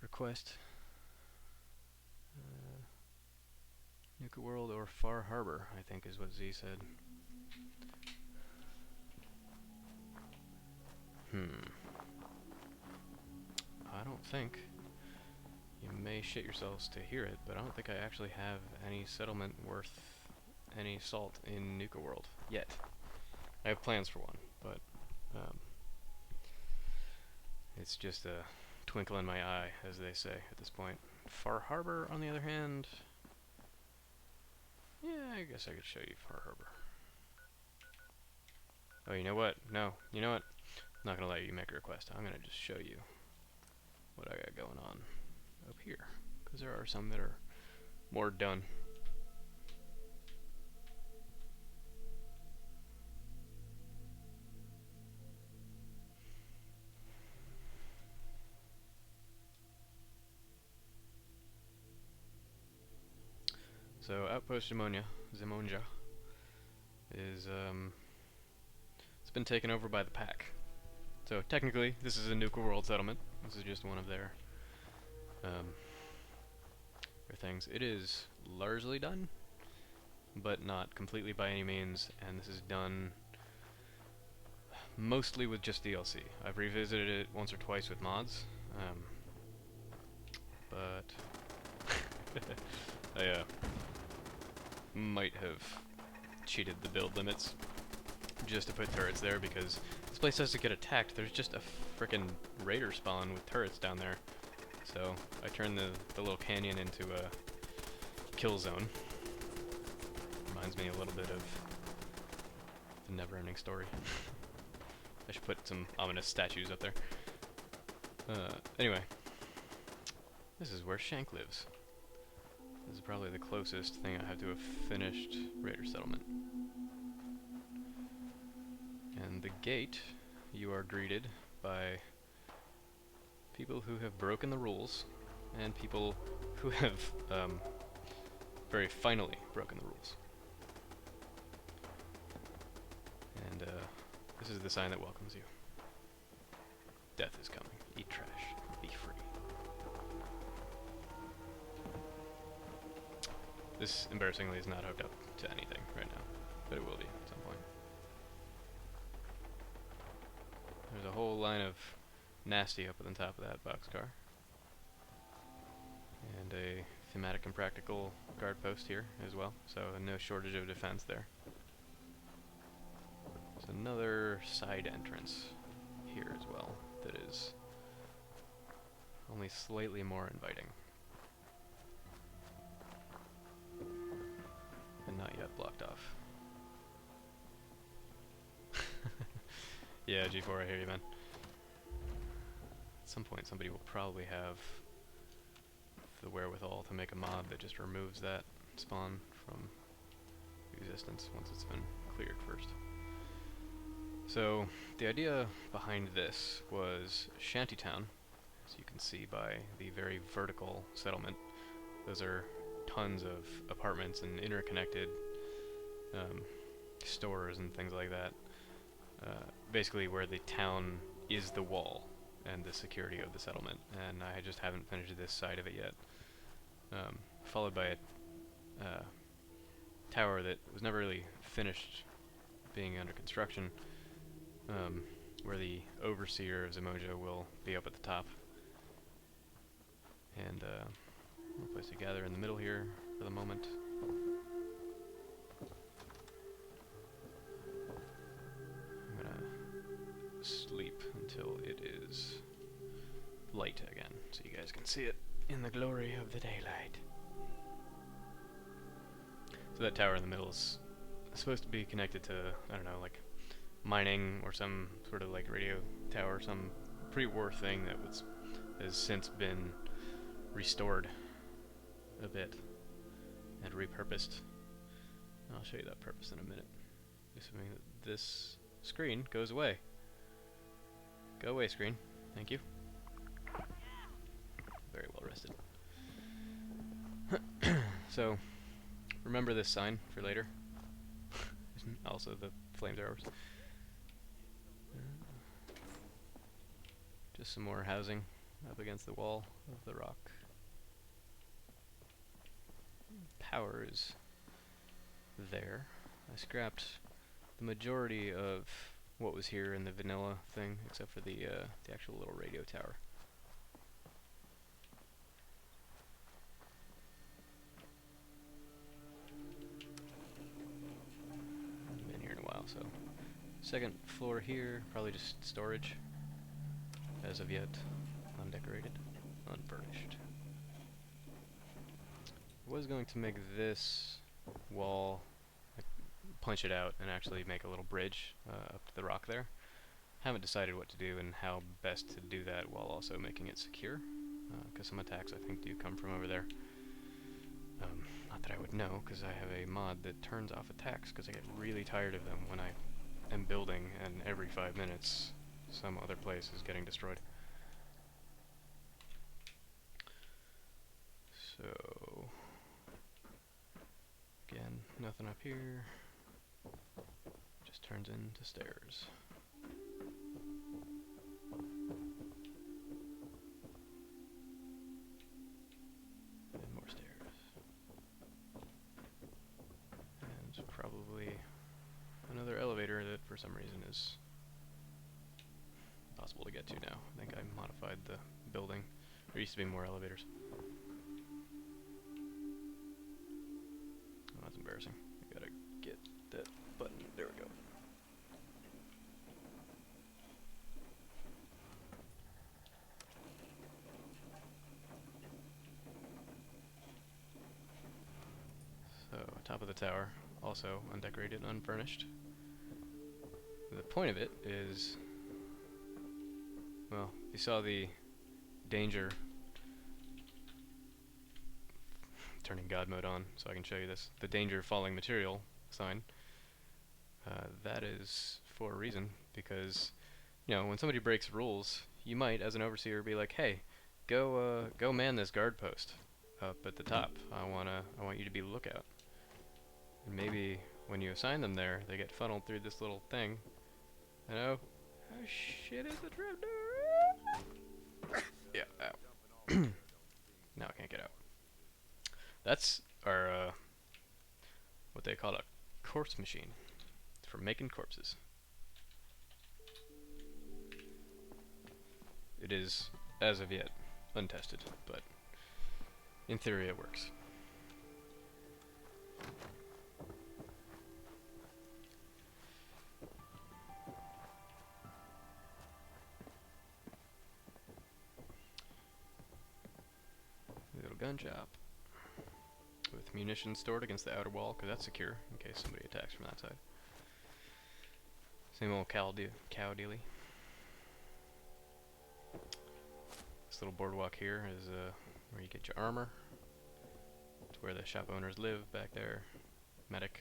request? Nuka World or Far Harbor, I think is what Z said. I don't think. You may shit yourselves to hear it, but I don't think I actually have any settlement worth any salt in Nuka World yet. I have plans for one, but it's just a twinkle in my eye, as they say at this point. Far Harbor, on the other hand, yeah, I guess I could show you Far Harbor. Oh, you know what? No, you know what? I'm not gonna let you make a request. I'm gonna just show you what I got going on up here, because there are some that are more done. So Outpost Zimonja is it's been taken over by the pack. So technically this is a Nuka World settlement. This is just one of their things. It is largely done, but not completely by any means, and this is done mostly with just DLC. I've revisited it once or twice with mods, but I might have cheated the build limits just to put turrets there, because this place has to get attacked. There's just a frickin' raider spawn with turrets down there. So I turned the little canyon into a kill zone. Reminds me a little bit of the Never-Ending Story. I should put some ominous statues up there. Anyway, this is where Shank lives. This is probably the closest thing I have to a finished raider settlement. And the gate, you are greeted by people who have broken the rules, and people who have very finally broken the rules. And this is the sign that welcomes you. Death is coming. Eat trash. Be free. This, embarrassingly, is not hooked up to anything right now, but it will be at some point. There's a whole line of nasty up at the top of that boxcar. And a thematic and practical guard post here as well, so no shortage of defense there. There's another side entrance here as well that is only slightly more inviting. And not yet blocked off. Yeah, G4, I hear you, man. At some point somebody will probably have the wherewithal to make a mod that just removes that spawn from existence once it's been cleared first. So the idea behind this was shantytown, as you can see by the very vertical settlement. Those are tons of apartments and interconnected stores and things like that. Basically where the town is the wall and the security of the settlement, and I just haven't finished this side of it yet. Followed by a tower that was never really finished being under construction, where the overseer of Zimonja will be up at the top. And a place to gather in the middle here for the moment. I'm gonna sleep until it is light again, so you guys can see it in the glory of the daylight. So that tower in the middle is supposed to be connected to, I don't know, like mining or some sort of like radio tower, some pre-war thing that has since been restored a bit and repurposed. And I'll show you that purpose in a minute, assuming that this screen goes away. Go away, screen. Thank you. Very well rested. So, remember this sign for later. Also the flamethrowers. Just some more housing up against the wall of the rock. Power is there. I scrapped the majority of what was here in the vanilla thing, except for the actual little radio tower. Been here in a while, so second floor here, probably just storage. As of yet, undecorated, unfurnished. I was going to make this wall, like, punch it out and actually make a little bridge up to the rock there. Haven't decided what to do and how best to do that while also making it secure, because some attacks I think do come from over there. Not that I would know, because I have a mod that turns off attacks, because I get really tired of them when I am building and every 5 minutes some other place is getting destroyed. So, again, nothing up here. Just turns into stairs. And more stairs. And probably another elevator that for some reason is possible to get to now. I think I modified the building. There used to be more elevators. Oh, that's embarrassing. I gotta get that button. There we go. So, top of the tower, also undecorated, unfurnished. The point of it is, well, you saw the danger, turning God mode on so I can show you this, the danger falling material sign. That is for a reason, because, you know, when somebody breaks rules, you might, as an overseer, be like, hey, go man this guard post up at the top. I want you to be the lookout. And maybe when you assign them there, they get funneled through this little thing. And oh shit, is the trapdoor? Yeah, out. Now I can't get out. That's our, what they call a corpse machine. It's for making corpses. It is, as of yet, untested, but in theory it works. Little gun shop with munitions stored against the outer wall, because that's secure in case somebody attacks from that side. Same old cow dealy. This little boardwalk here is where you get your armor. It's where the shop owners live back there. Medic,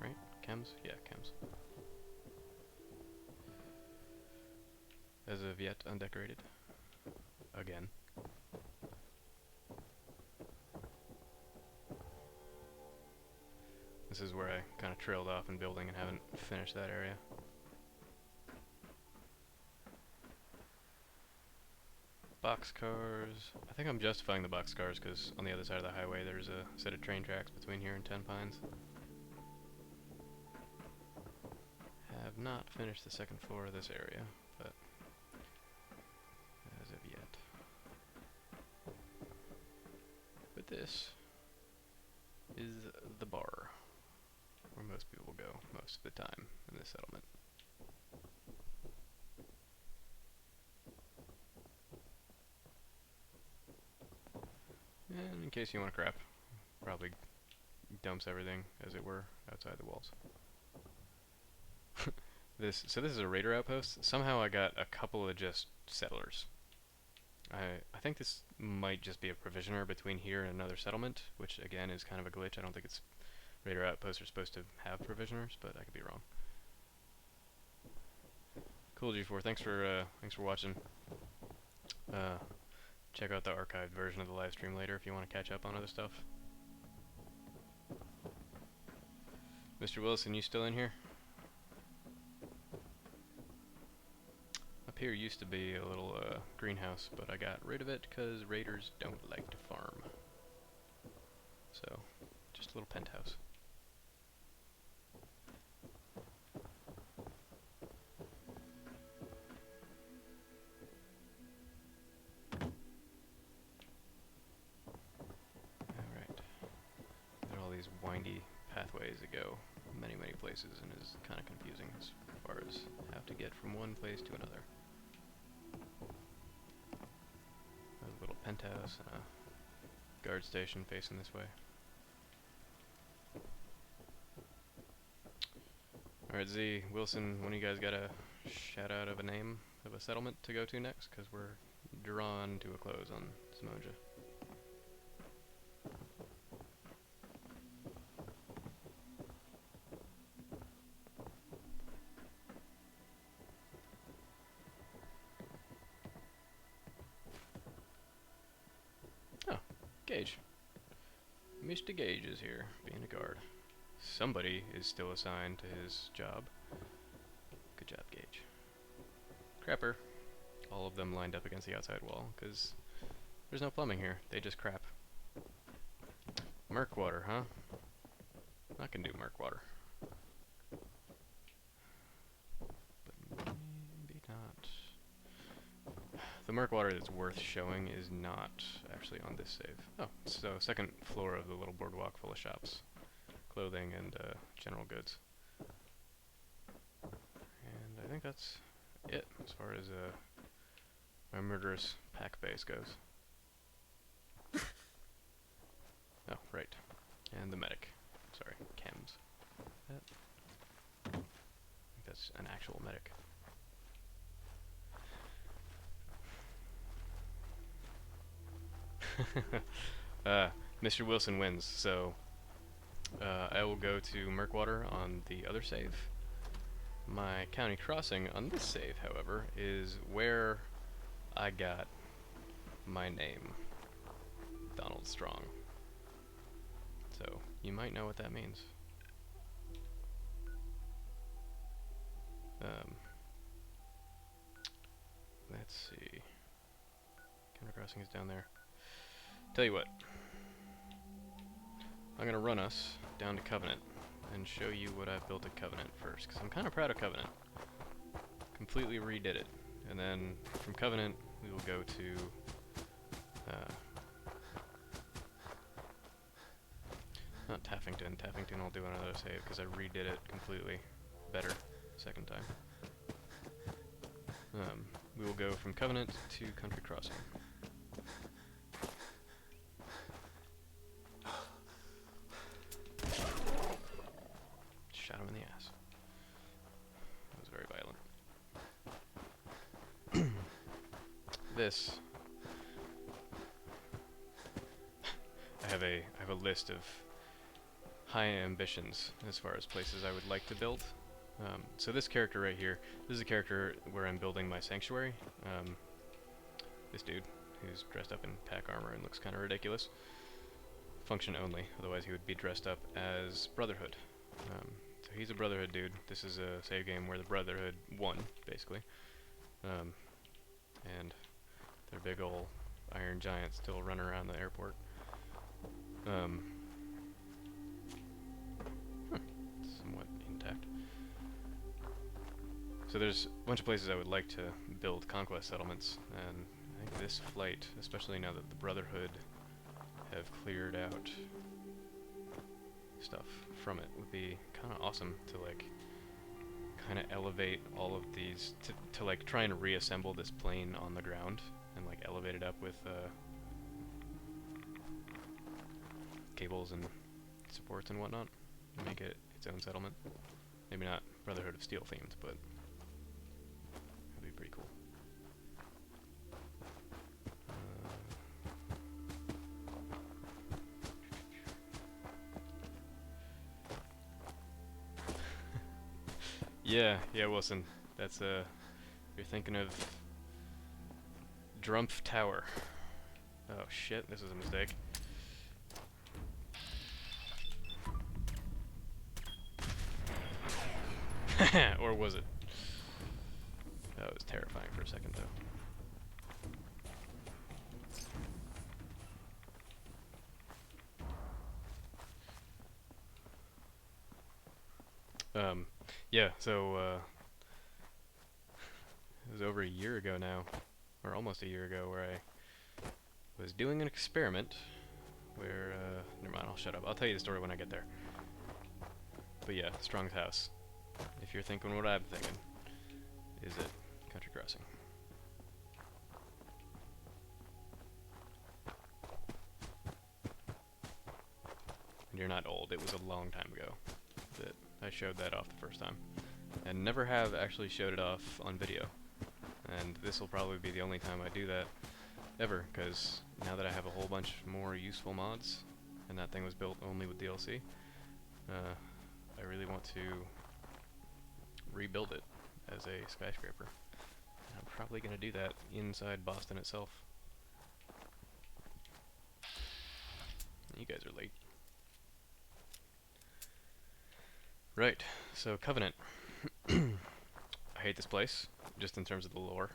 right? Chems? Yeah, chems. As of yet, undecorated. Again. This is where I kind of trailed off in building and haven't finished that area. Boxcars. I think I'm justifying the boxcars because on the other side of the highway there's a set of train tracks between here and Ten Pines. Have not finished the second floor of this area, but as of yet. But this is the bar, where most people go most of the time in this settlement. And in case you want to crap, probably dumps everything, as it were, outside the walls. So this is a raider outpost. Somehow I got a couple of just settlers. I think this might just be a provisioner between here and another settlement, which again is kind of a glitch. I don't think it's raider outposts are supposed to have provisioners, but I could be wrong. Cool, G4. Thanks for watching. Check out the archived version of the live stream later if you want to catch up on other stuff. Mr. Wilson, you still in here? Up here used to be a little greenhouse, but I got rid of it because raiders don't like to farm. So, just a little penthouse. Alright. There are all these windy pathways that go many places and is kind of confusing as far as how to get from one place to another. There's a little penthouse and a guard station facing this way. Alright, Z, Wilson, one of you guys got a shout out of a name of a settlement to go to next? Because we're drawn to a close on Zimonja. Oh, Gage. Mr. Gage is here, being a guard. Somebody is still assigned to his job. Good job, Gage. Crapper. All of them lined up against the outside wall, because there's no plumbing here. They just crap. Murkwater, huh? I can do Murkwater. But maybe not. The Murkwater that's worth showing is not actually on this save. Oh, so second floor of the little boardwalk full of shops. Clothing and general goods. And I think that's it as far as my murderous pack base goes. Oh, right. And the medic. Sorry, chems. I think that's an actual medic. Mr. Wilson wins, so I will go to Murkwater on the other save, My county crossing on this save, however, is where I got my name, Donald Strong. So, you might know what that means. Let's see. County crossing is down there. Tell you what. I'm gonna run us down to Covenant and show you what I've built at Covenant first, because I'm kind of proud of Covenant. Completely redid it. And then from Covenant, we will go to not Taffington. Taffington I'll do another save because I redid it completely better second time. We will go from Covenant to Country Crossing. Shot him in the ass. That was very violent. This I have a list of high ambitions as far as places I would like to build. So this character right here, this is a character where I'm building my sanctuary. This dude, who's dressed up in pack armor and looks kind of ridiculous. Function only, otherwise he would be dressed up as Brotherhood. So he's a Brotherhood dude. This is a save game where the Brotherhood won, basically. And their big ol' iron giants still run around the airport. Somewhat intact. So there's a bunch of places I would like to build conquest settlements, and I think this flight, especially now that the Brotherhood have cleared out stuff from it, would be kind of awesome to like kind of elevate all of these, to like try and reassemble this plane on the ground and like elevate it up with cables and supports and whatnot, and make it its own settlement. Maybe not Brotherhood of Steel themed, but that'd be pretty cool. Yeah, Wilson. That's you're thinking of Drumpf Tower. Oh shit, this is a mistake. Or was it? That was terrifying for a second, though. Yeah, so, it was over a year ago now, or almost a year ago, where I was doing an experiment where, never mind, I'll shut up. I'll tell you the story when I get there. But yeah, Strong's house. If you're thinking what I'm thinking, is it Country Crossing? And you're not old, it was a long time ago that I showed that off the first time. And never have actually showed it off on video. And this will probably be the only time I do that ever, because now that I have a whole bunch more useful mods, and that thing was built only with DLC, I really want to rebuild it as a skyscraper. And I'm probably going to do that inside Boston itself. You guys are late. Right, so Covenant. I hate this place, just in terms of the lore.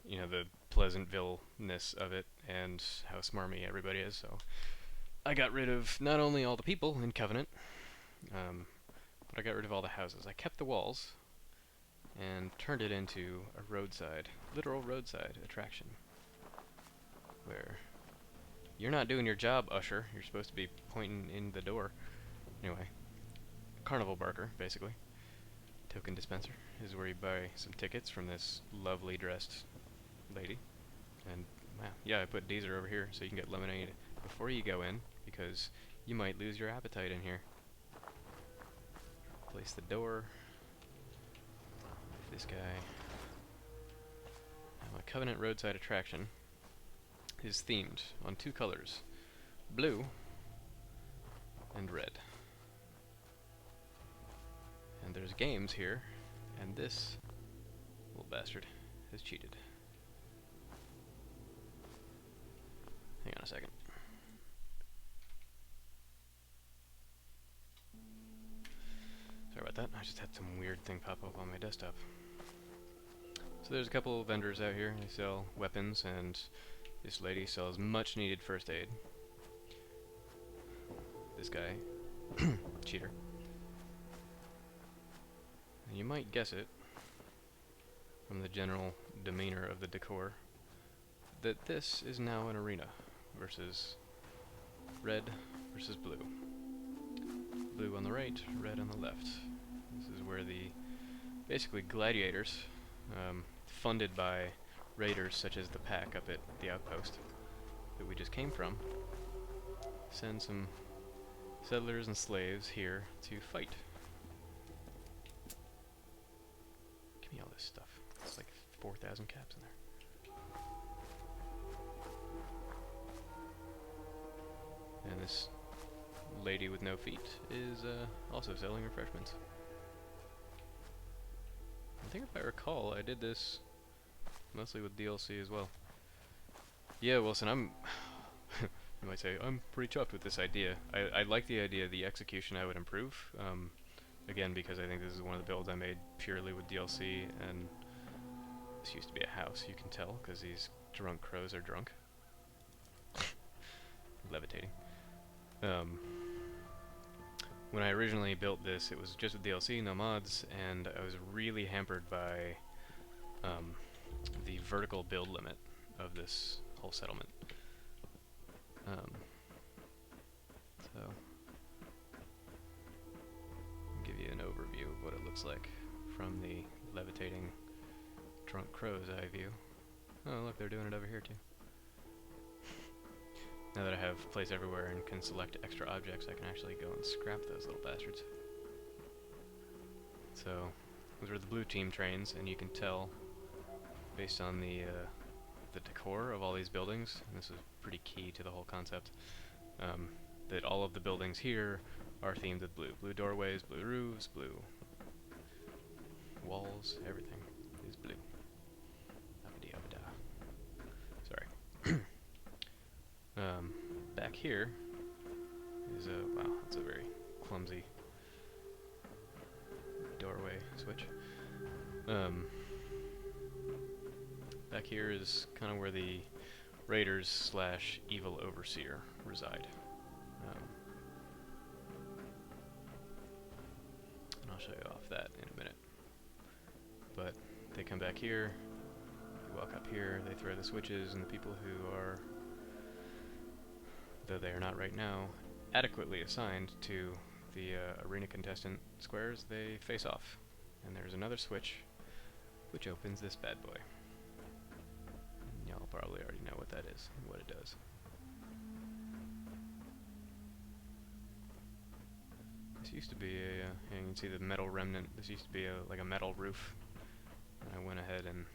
You know, the Pleasantville-ness of it, and how smarmy everybody is, so I got rid of not only all the people in Covenant, but I got rid of all the houses. I kept the walls, and turned it into a roadside, literal roadside attraction, where you're not doing your job, usher. You're supposed to be pointing in the door. Anyway, carnival barker, basically. Token dispenser is where you buy some tickets from this lovely dressed lady. And wow, yeah, I put Deezer over here so you can get lemonade before you go in, because you might lose your appetite in here. Place the door. This guy. Now, my Covenant roadside attraction is themed on two colors, blue and red. And there's games here, and this little bastard has cheated. Hang on a second. Sorry about that, I just had some weird thing pop up on my desktop. So there's a couple of vendors out here. They sell weapons, and this lady sells much needed first aid. This guy, cheater. And you might guess it, from the general demeanor of the decor, that this is now an arena versus red versus blue. Blue on the right, red on the left. This is where the basically gladiators, funded by raiders such as the pack up at the Outpost that we just came from, send some settlers and slaves here to fight. Give me all this stuff. It's like 4,000 caps in there. And this lady with no feet is also selling refreshments. I think if I recall, I did this mostly with DLC as well. Yeah, Wilson, you might say, I'm pretty chuffed with this idea. I like the idea. The execution I would improve. Again, because I think this is one of the builds I made purely with DLC, and this used to be a house, you can tell, because these drunk crows are drunk. Levitating. When I originally built this, it was just with DLC, no mods, and I was really hampered by the vertical build limit of this whole settlement. So, I'll give you an overview of what it looks like from the levitating drunk crow's eye view. Oh, look, they're doing it over here too. Now that I have place everywhere and can select extra objects, I can actually go and scrap those little bastards. So, those are the blue team trains, and you can tell, based on the decor of all these buildings, and this is pretty key to the whole concept, that all of the buildings here are themed with blue. Blue doorways, blue roofs, blue walls, everything is blue. Sorry. Back here is a, wow, that's a very clumsy doorway switch. Back here is kind of where the raiders slash evil overseer reside. And I'll show you off that in a minute. But they come back here, you walk up here, they throw the switches, and the people who are, though they are not right now, adequately assigned to the arena contestant squares, they face off. And there's another switch, which opens this bad boy. Y'all probably already know what that is and what it does. This used to be a, you can see the metal remnant, this used to be like a metal roof. And I went ahead and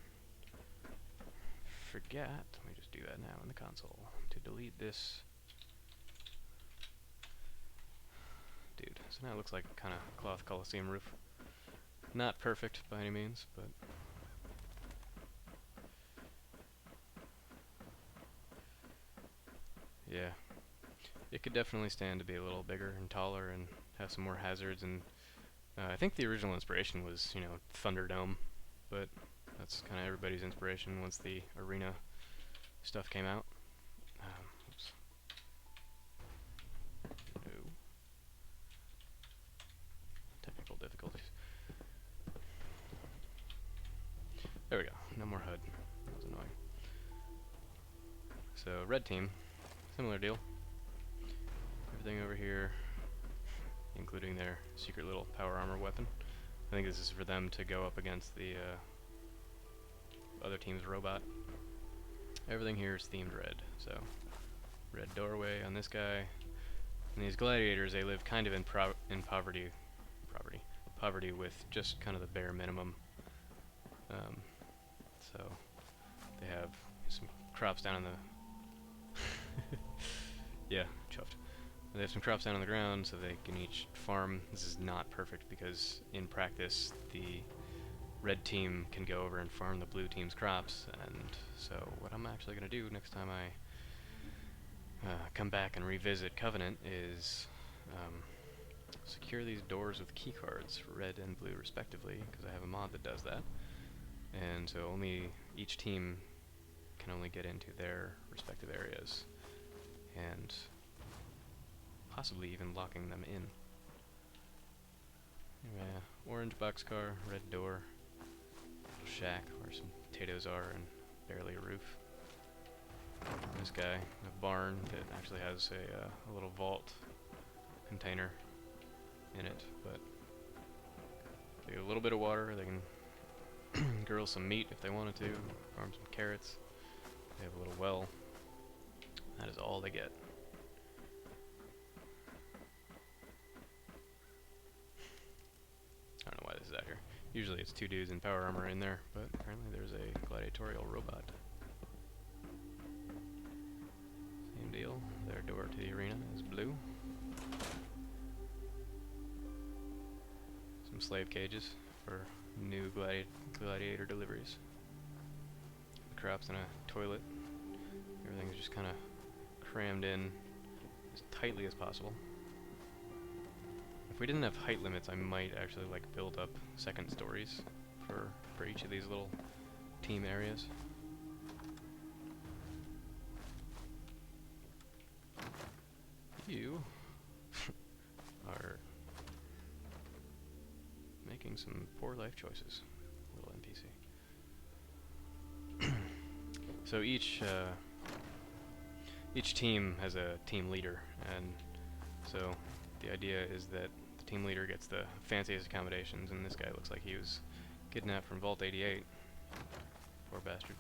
forgot, let me just do that now in the console, to delete this. Dude, so now it looks like kind of cloth Coliseum roof. Not perfect by any means, but yeah, it could definitely stand to be a little bigger and taller and have some more hazards. And I think the original inspiration was, you know, Thunderdome, but that's kind of everybody's inspiration once the arena stuff came out. Oops. No. Technical difficulties. There we go. No more HUD. That was annoying. So red team, similar deal. Everything over here, including their secret little power armor weapon. I think this is for them to go up against the other team's robot. Everything here is themed red. So red doorway on this guy. And these gladiators, they live kind of in poverty with just kind of the bare minimum. So they have some crops down in the yeah, chuffed. They have some crops down on the ground, so they can each farm. This is not perfect because in practice the red team can go over and farm the blue team's crops, and so what I'm actually going to do next time I come back and revisit Covenant is secure these doors with key cards, red and blue respectively, because I have a mod that does that. And so only each team can only get into their respective areas, and possibly even locking them in. Yeah, orange boxcar, red door, little shack where some potatoes are and barely a roof. This guy, a barn that actually has a little vault container in it, but they get a little bit of water. They can grill some meat if they wanted to, farm some carrots. They have a little well. That is all they get. I don't know why this is out here. Usually it's two dudes in power armor in there, but apparently there's a gladiatorial robot. Same deal. Their door to the arena is blue. Some slave cages for new gladiator deliveries. The crops in a toilet. Everything's just kind of crammed in as tightly as possible. If we didn't have height limits, I might actually like build up second stories for each of these little team areas. You are making some poor life choices, little NPC. So each team has a team leader, and so the idea is that the team leader gets the fanciest accommodations, and this guy looks like he was kidnapped from Vault 88. Poor bastard.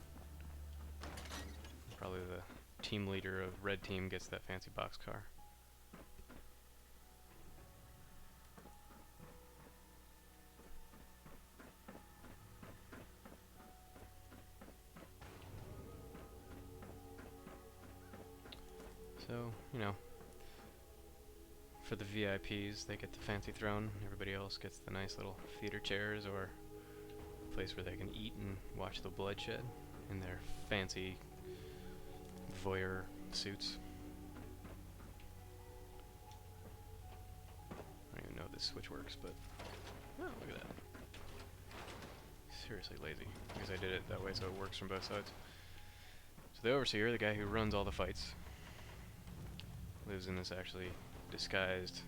Probably the team leader of red team gets that fancy boxcar. So, you know, for the VIPs, they get the fancy throne. Everybody else gets the nice little theater chairs or a place where they can eat and watch the bloodshed in their fancy voyeur suits. I don't even know if this switch works, but oh, look at that. Seriously lazy, because I did it that way so it works from both sides. So the overseer, the guy who runs all the fights, lives in this actually disguised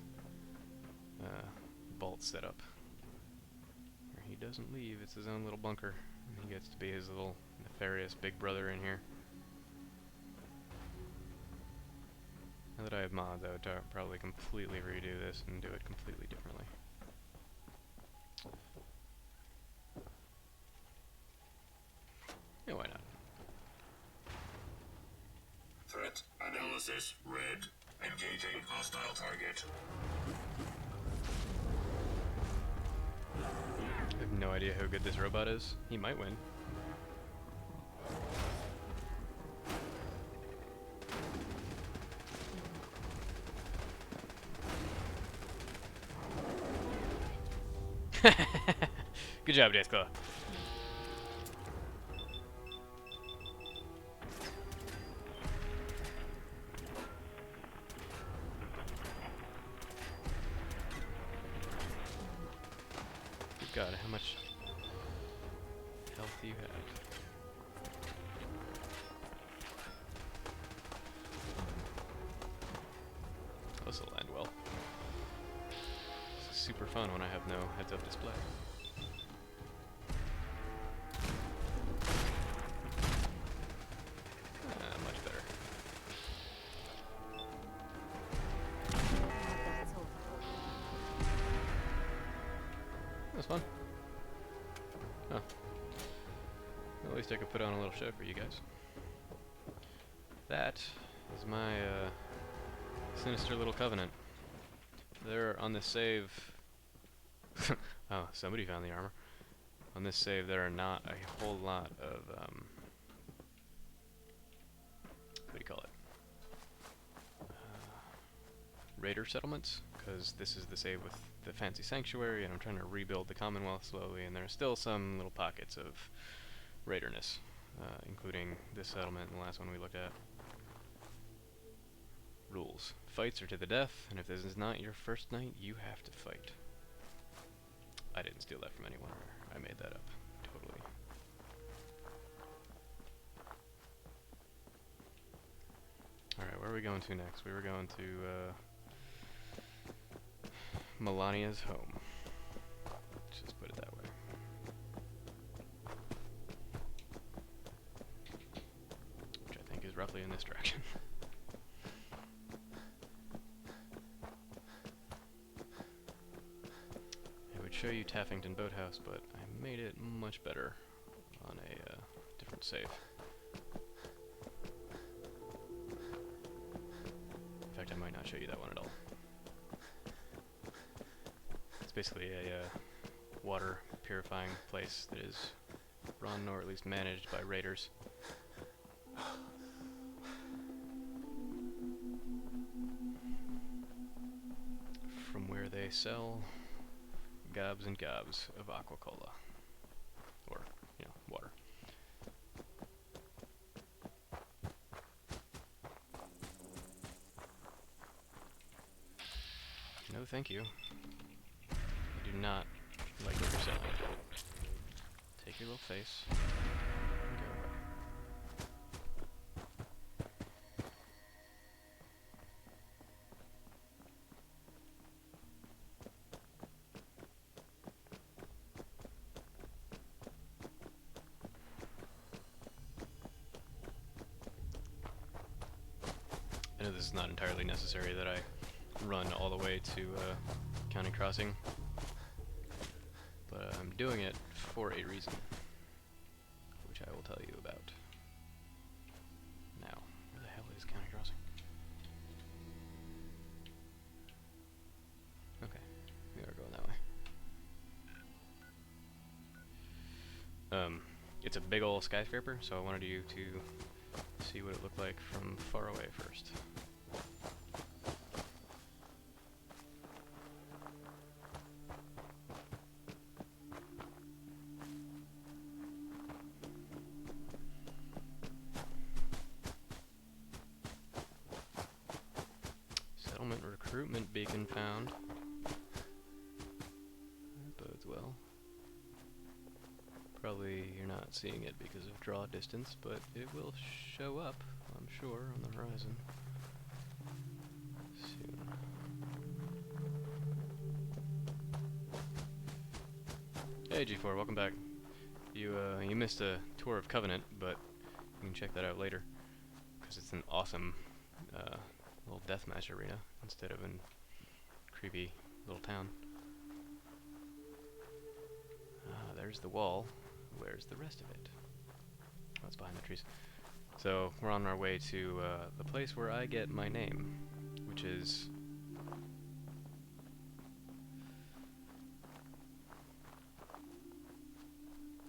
vault setup where he doesn't leave. It's his own little bunker, and he gets to be his little nefarious big brother in here. Now that I have mods, I would probably completely redo this and do it completely differently. Yeah, why not? Threat analysis red. Engaging hostile target. I have no idea how good this robot is. He might win. Good job, Deathclaw. God, how much health do you have? This will end well. This is super fun when I have no heads-up display. Much better. That's fun. Oh. Well, at least I could put on a little show for you guys. That is my sinister little covenant. There on this save. Oh, somebody found the armor. On this save, there are not a whole lot of what do you call it? raider settlements, because this is the save with the fancy sanctuary, and I'm trying to rebuild the Commonwealth slowly, and there are still some little pockets of raiderness, including this settlement and the last one we looked at. Rules. Fights are to the death, and if this is not your first night, you have to fight. I didn't steal that from anyone. I made that up. Totally. Alright, where are we going to next? We were going to, Melania's home. Let's just put it that way. Which I think is roughly in this direction. I would show you Taffington Boathouse, but I made it much better on a different save. In fact, I might not show you that one at all. It's basically a water purifying place that is run, or at least managed, by raiders. From where they sell gobs and gobs of aquacola. Or, you know, water. No, thank you. I do not like what you're selling. Take your little face and go away. I know this is not entirely necessary that I run all the way to County Crossing, but I'm doing it for a reason, which I will tell you about now. Where the hell is County Crossing? Okay, we are going that way. It's a big old skyscraper, so I wanted you to see what it looked like from far away first. Settlement recruitment beacon found. That bodes well. Probably you're not seeing it because of draw distance, but it will show up, I'm sure, on the horizon soon. Hey G4, welcome back. You missed a tour of Covenant, but you can check that out later, because it's an awesome little deathmatch arena instead of a creepy little town. There's the wall. Where's the rest of it? Oh, it's behind the trees. So we're on our way to the place where I get my name, which is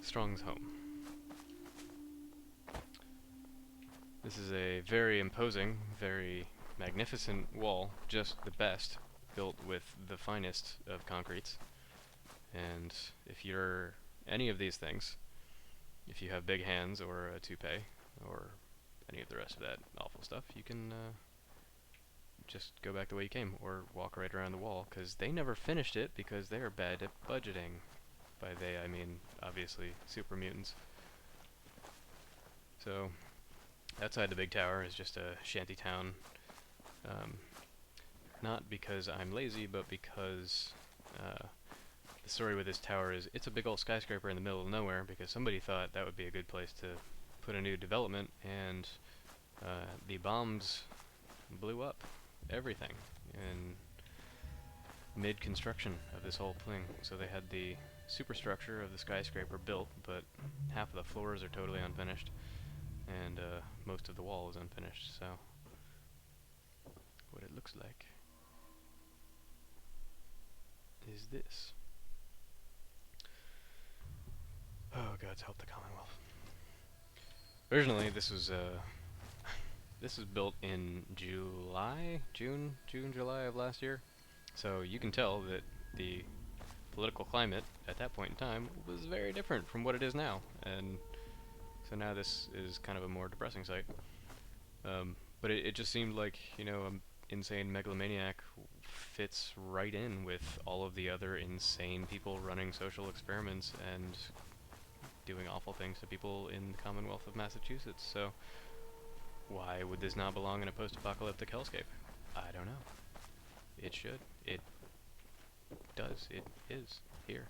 Strong's home. This is a very imposing, very magnificent wall, just the best, built with the finest of concretes. And if you're any of these things, if you have big hands or a toupee or any of the rest of that awful stuff, you can just go back the way you came or walk right around the wall, because they never finished it because they are bad at budgeting. By they, I mean obviously super mutants. So outside the big tower is just a shanty town. Not because I'm lazy, but because the story with this tower is it's a big old skyscraper in the middle of nowhere, because somebody thought that would be a good place to put a new development, and the bombs blew up everything in mid-construction of this whole thing. So they had the superstructure of the skyscraper built, but half of the floors are totally unfinished, and most of the wall is unfinished. So what it looks like is this. Oh, God's help the Commonwealth. Originally, this was this was built in July of last year. So you can tell that the political climate at that point in time was very different from what it is now. And so now this is kind of a more depressing sight. But it just seemed like, you know, an insane megalomaniac fits right in with all of the other insane people running social experiments and doing awful things to people in the Commonwealth of Massachusetts. So why would this not belong in a post-apocalyptic hellscape? I don't know. It should. It does. It is here.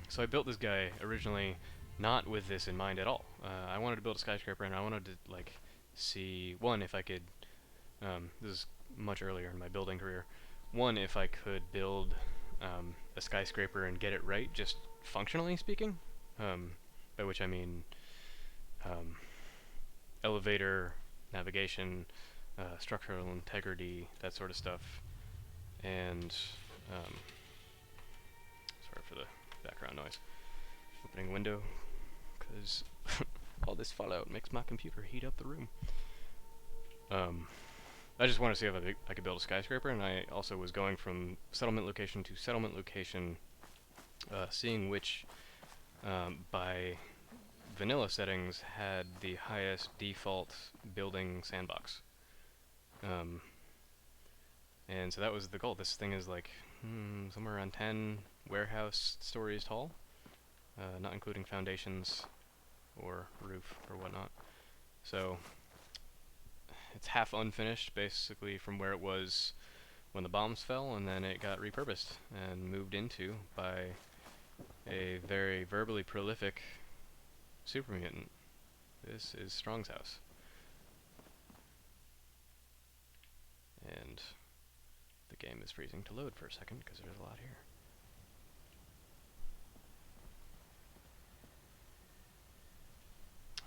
So I built this guy originally not with this in mind at all. I wanted to build a skyscraper, and I wanted to like see one if I could. This is much earlier in my building career. One, if I could build a skyscraper and get it right, just functionally speaking. By which I mean elevator, navigation, structural integrity, that sort of stuff. And sorry for the background noise. Opening a window, because all this fallout makes my computer heat up the room. I just wanted to see if I could build a skyscraper, and I also was going from settlement location to settlement location, seeing which, by vanilla settings, had the highest default building sandbox. And so that was the goal. This thing is like somewhere around 10 warehouse stories tall, not including foundations or roof or whatnot. So it's half unfinished, basically, from where it was when the bombs fell, and then it got repurposed and moved into by a very verbally prolific super mutant. This is Strong's house. And the game is freezing to load for a second because there's a lot here.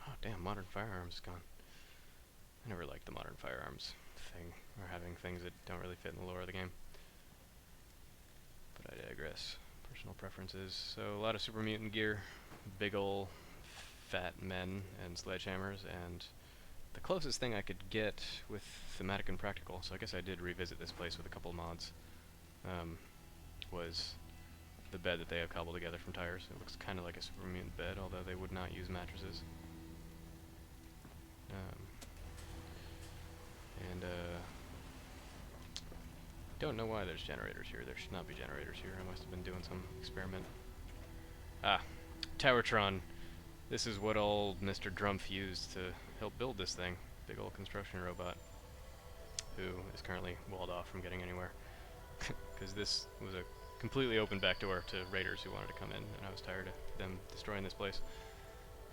Oh damn, modern firearms is gone. I never liked the modern firearms thing, or having things that don't really fit in the lore of the game. But I digress. Personal preferences. So a lot of super mutant gear, big ol' fat men and sledgehammers, and the closest thing I could get with thematic and practical, so I guess I did revisit this place with a couple mods, was the bed that they have cobbled together from tires. It looks kind of like a super mutant bed, although they would not use mattresses. Don't know why there's generators here. There should not be generators here. I must have been doing some experiment. Ah, Towertron. This is what old Mr. Drumpf used to help build this thing. Big old construction robot, who is currently walled off from getting anywhere. Because this was a completely open back door to raiders who wanted to come in, and I was tired of them destroying this place.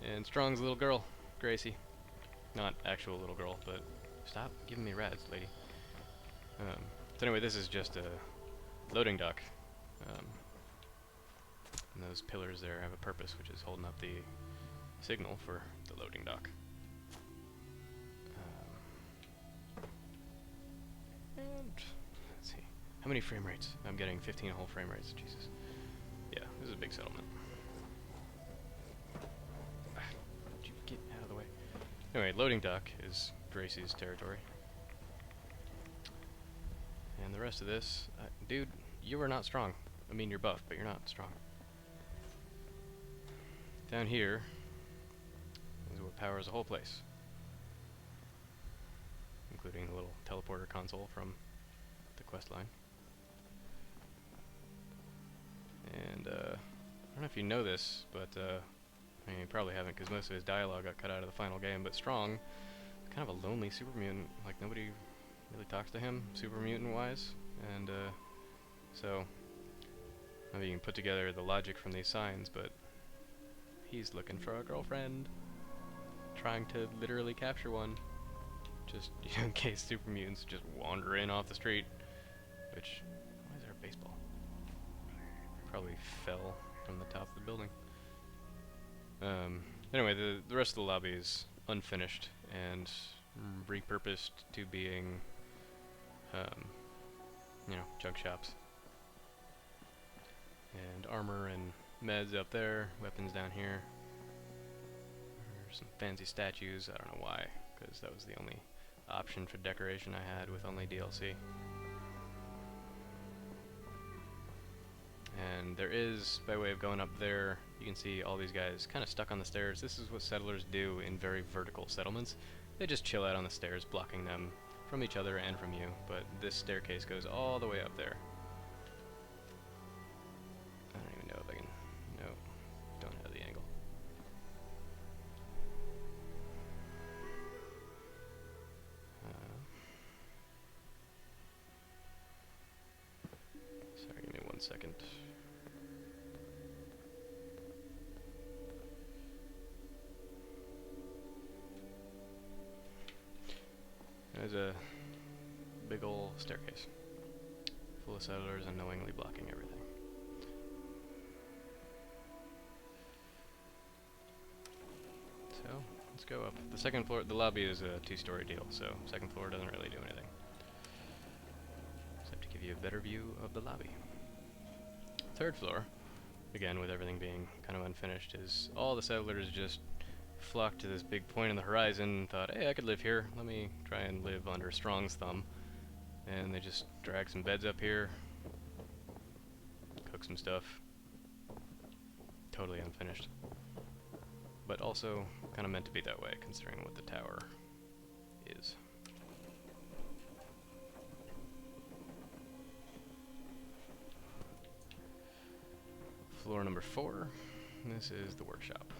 And Strong's little girl, Gracie. Not actual little girl, but stop giving me rads, lady. So anyway, this is just a loading dock. And those pillars there have a purpose, which is holding up the signal for the loading dock. And let's see. How many frame rates? I'm getting 15 whole frame rates. Jesus. Yeah, this is a big settlement. Would you get out of the way? Anyway, loading dock is Gracie's territory. And the rest of this, dude, you are not strong. I mean, you're buff, but you're not strong. Down here is what powers the whole place, including the little teleporter console from the quest line. And I don't know if you know this, but I mean, you probably haven't, because most of his dialogue got cut out of the final game. But Strong, kind of a lonely super mutant. Like, nobody really talks to him, super mutant wise, and so maybe you can put together the logic from these signs, but he's looking for a girlfriend, trying to literally capture one, just in case super mutants just wander in off the street. Which, why is there a baseball? Probably fell from the top of the building. Anyway, the rest of the lobby is unfinished and repurposed to being you know, junk shops. And armor and meds up there, weapons down here. for some fancy statues. I don't know why, because that was the only option for decoration I had with only DLC. And there is, by way of going up there, you can see all these guys kind of stuck on the stairs. This is what settlers do in very vertical settlements. They just chill out on the stairs, blocking them from each other and from you. But this staircase goes all the way up there. I don't even know if I can... No, don't have the angle. Sorry, give me 1 second. There's a big ol' staircase full of settlers unknowingly blocking everything. So, let's go up. The second floor, the lobby is a 2-story deal, so second floor doesn't really do anything. Except to give you a better view of the lobby. Third floor, again with everything being kind of unfinished, is all the settlers just flocked to this big point in the horizon, thought, hey, I could live here, let me try and live under Strong's thumb. And they just drag some beds up here, cook some stuff. Totally unfinished. But also kind of meant to be that way, considering what the tower is. Floor number 4, this is the workshop.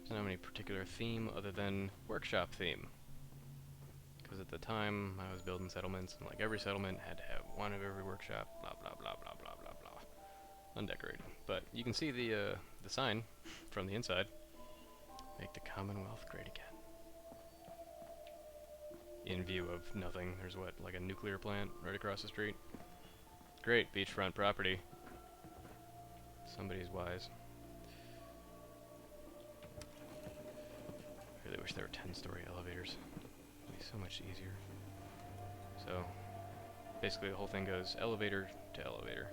There's not any particular theme other than workshop theme. Because at the time I was building settlements, and like every settlement had to have one of every workshop, blah blah blah blah blah blah blah. Undecorated. But you can see the sign from the inside. Make the Commonwealth great again. In view of nothing. There's what, like a nuclear plant right across the street? Great beachfront property. Somebody's wise. I really wish there were 10-story elevators. It'd be so much easier. So, basically the whole thing goes elevator to elevator.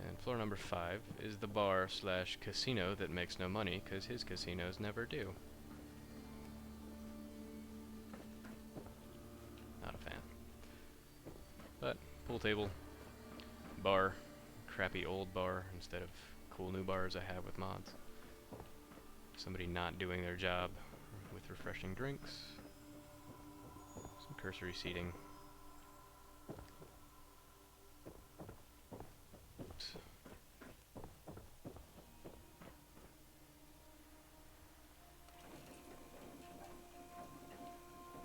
And floor number 5 is the bar slash casino that makes no money, because his casinos never do. Not a fan. But, pool table, bar, crappy old bar instead of cool new bars I have with mods. Somebody not doing their job with refreshing drinks. Some cursory seating. Oops.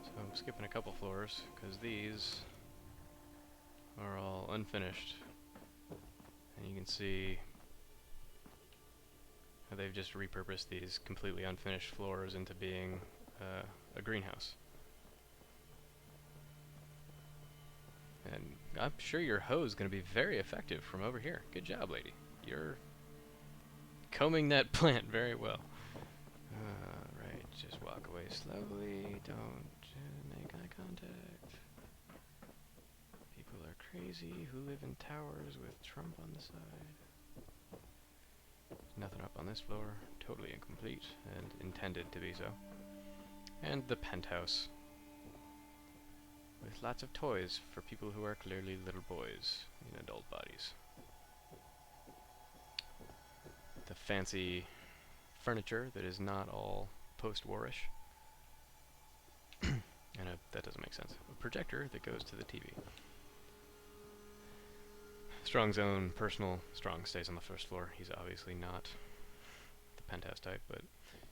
So I'm skipping a couple floors because these are all unfinished. And you can see how they've just repurposed these completely unfinished floors into being a greenhouse. And I'm sure your hoe is going to be very effective from over here. Good job, lady. You're combing that plant very well. Right, just walk away slowly. Don't make eye contact. People are crazy who live in towers with Trump on the side. Nothing up on this floor, totally incomplete, and intended to be so. And the penthouse, with lots of toys for people who are clearly little boys in adult bodies. The fancy furniture that is not all post-warish. And that doesn't make sense. A projector that goes to the TV. Strong's own personal... Strong stays on the first floor. He's obviously not the penthouse type, but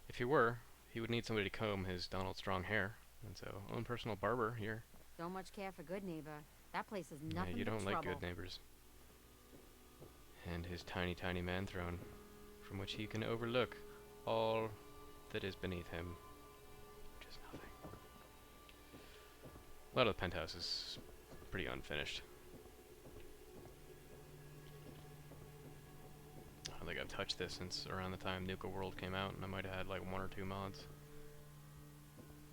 if he were, he would need somebody to comb his Donald Strong hair, and so own personal barber here. Don't much care for good neighbor. That place is Yeah, nothing you but don't trouble. like good neighbors. And his tiny, tiny man throne, from which he can overlook all that is beneath him, which is nothing. A lot of the penthouse is pretty unfinished. I don't think I've touched this since around the time Nuka World came out, and I might have had like 1 or 2 mods.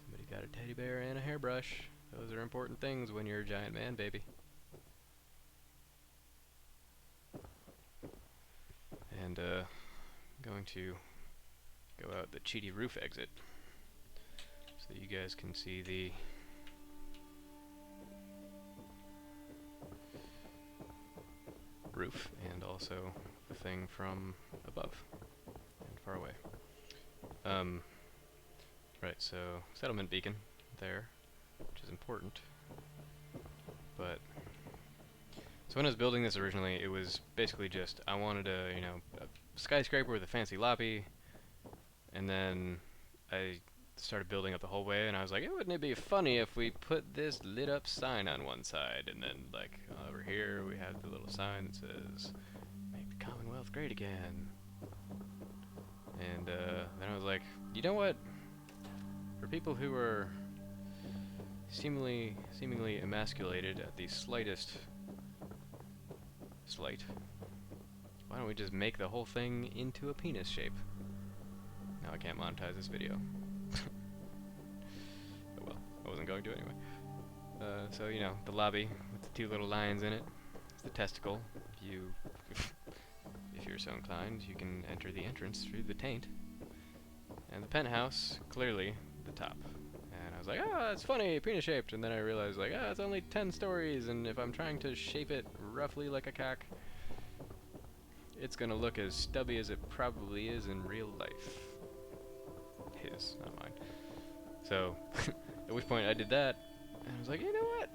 Somebody's got a teddy bear and a hairbrush. Those are important things when you're a giant man, baby. And going to go out the cheaty roof exit so that you guys can see the roof and also the thing from above and far away. Right, so settlement beacon there, which is important. But so when I was building this originally, it was basically just I wanted a skyscraper with a fancy lobby, and then I started building up the whole way, and I was like, wouldn't it be funny if we put this lit up sign on one side, and then like over here we have the little sign that says "Make the Commonwealth Great Again." And then I was like, you know what? For people who are seemingly emasculated at the slightest slight, why don't we just make the whole thing into a penis shape? Now I can't monetize this video. Oh well, I wasn't going to anyway. So you know, the lobby with the two little lions in it. It's the testicle. If you're so inclined, you can enter the entrance through the taint. And the penthouse, clearly the top. And I was like, that's funny, penis shaped. And then I realized, like, it's only 10 stories, and if I'm trying to shape it roughly like a cock, it's gonna look as stubby as it probably is in real life. His, not mine. So, at which point I did that, and I was like, you know what?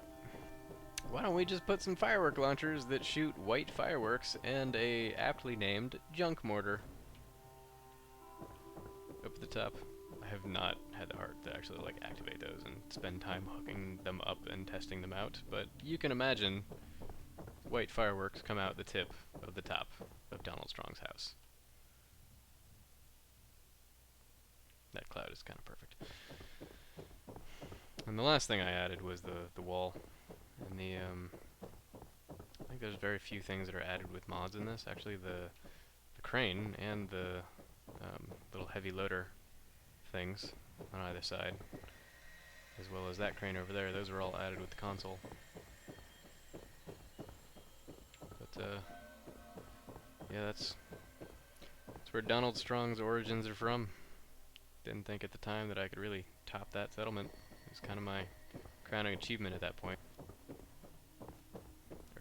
Why don't we just put some firework launchers that shoot white fireworks and a aptly named junk mortar up at the top. I have not had the heart to actually like activate those and spend time hooking them up and testing them out, but you can imagine white fireworks come out the tip of the top of Donald Strong's house. That cloud is kind of perfect. And the last thing I added was the wall. And I think there's very few things that are added with mods in this. Actually, the crane and the little heavy loader things on either side, as well as that crane over there, those are all added with the console. But yeah, that's where Donald Strong's origins are from. Didn't think at the time that I could really top that settlement. It was kind of my crowning achievement at that point,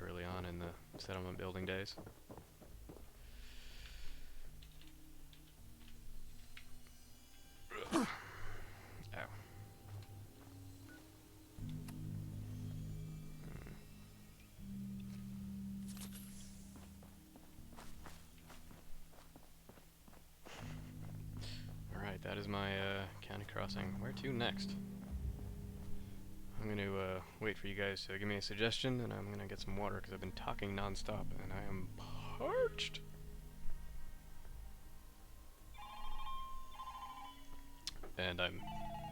early on in the settlement building days. Ow. Alright, that is my county crossing. Where to next? I'm going to wait for you guys to give me a suggestion, and I'm going to get some water because I've been talking non-stop and I am parched. And I'm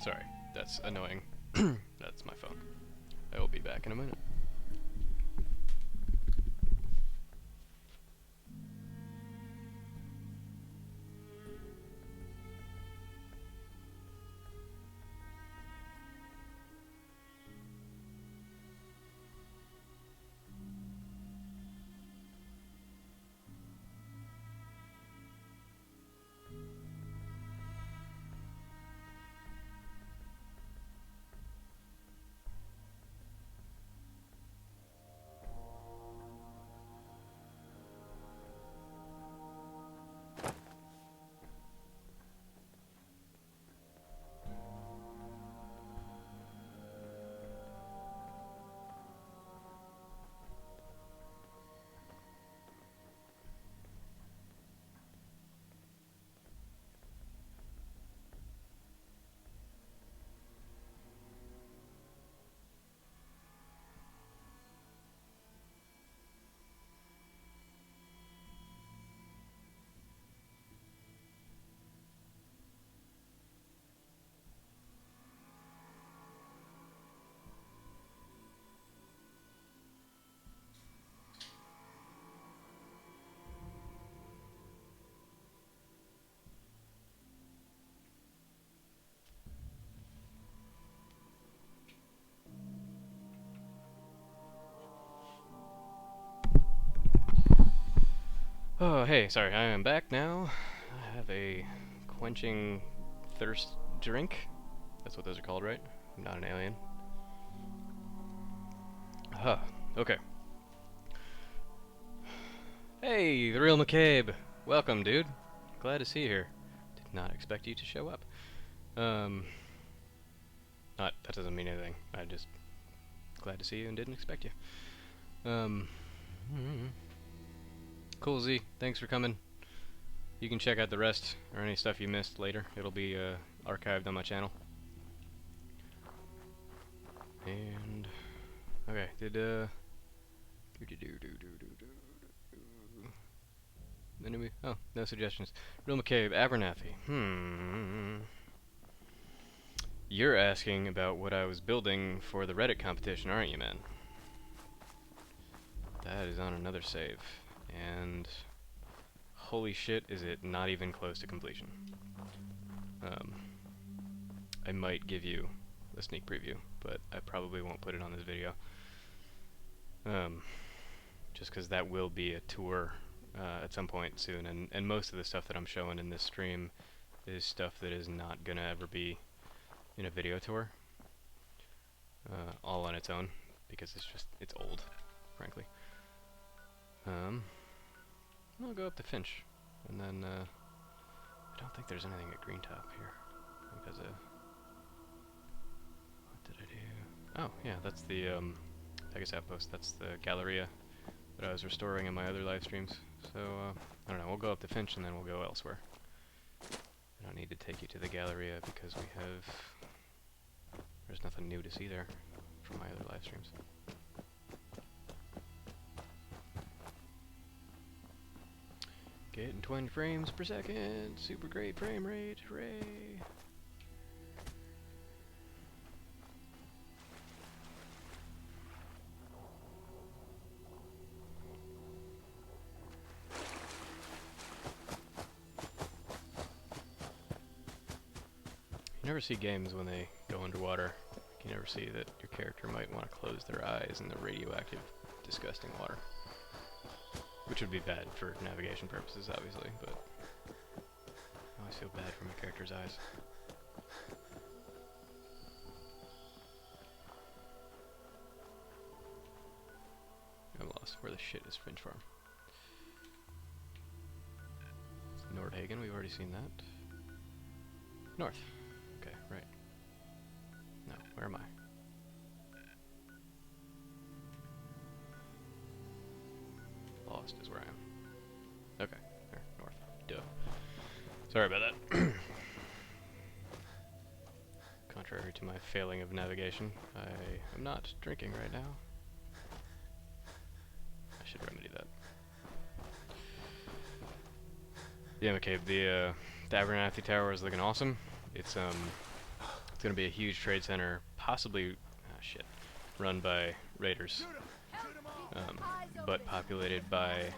sorry, that's annoying. That's my phone. I will be back in a minute. Oh, hey, sorry, I am back now. have a quenching thirst drink. That's what those are called, right? I'm not an alien. Huh. Okay. Hey, the real McCabe. Welcome, dude. Glad to see you here. Did not expect you to show up. That doesn't mean anything. I just glad to see you and didn't expect you. Cool, Z. Thanks for coming. You can check out the rest or any stuff you missed later. It'll be archived on my channel. And okay, oh, no suggestions. Real McCabe, Abernathy. You're asking about what I was building for the Reddit competition, aren't you, man? That is on another save, and holy shit, is it not even close to completion. I might give you a sneak preview, but I probably won't put it on this video. Just because that will be a tour at some point soon, and most of the stuff that I'm showing in this stream is stuff that is not gonna ever be in a video tour, all on its own, because it's old, frankly. I'll go up to Finch, and then I don't think there's anything at Green Top here. I think there's a... What did I do? Oh, yeah, that's the Pegasus Outpost. That's the Galleria that I was restoring in my other live streams. So, I don't know, we'll go up to Finch and then we'll go elsewhere. I don't need to take you to the Galleria because there's nothing new to see there from my other live streams. Getting 20 frames per second, super great frame rate, hooray! You never see games when they go underwater. You never see that your character might want to close their eyes in the radioactive, disgusting water. Which would be bad for navigation purposes, obviously, but I always feel bad for my character's eyes. I'm lost. Where the shit is Finch Farm? It's Nordhagen, we've already seen that. North. Okay, right. No, where am I? Lost is where I am. Okay, there, north. Duh. Sorry about that. Contrary to my failing of navigation, I am not drinking right now. I should remedy that. Yeah, McCabe, the Abernathy Tower is looking awesome. It's gonna be a huge trade center, possibly, run by raiders. But populated by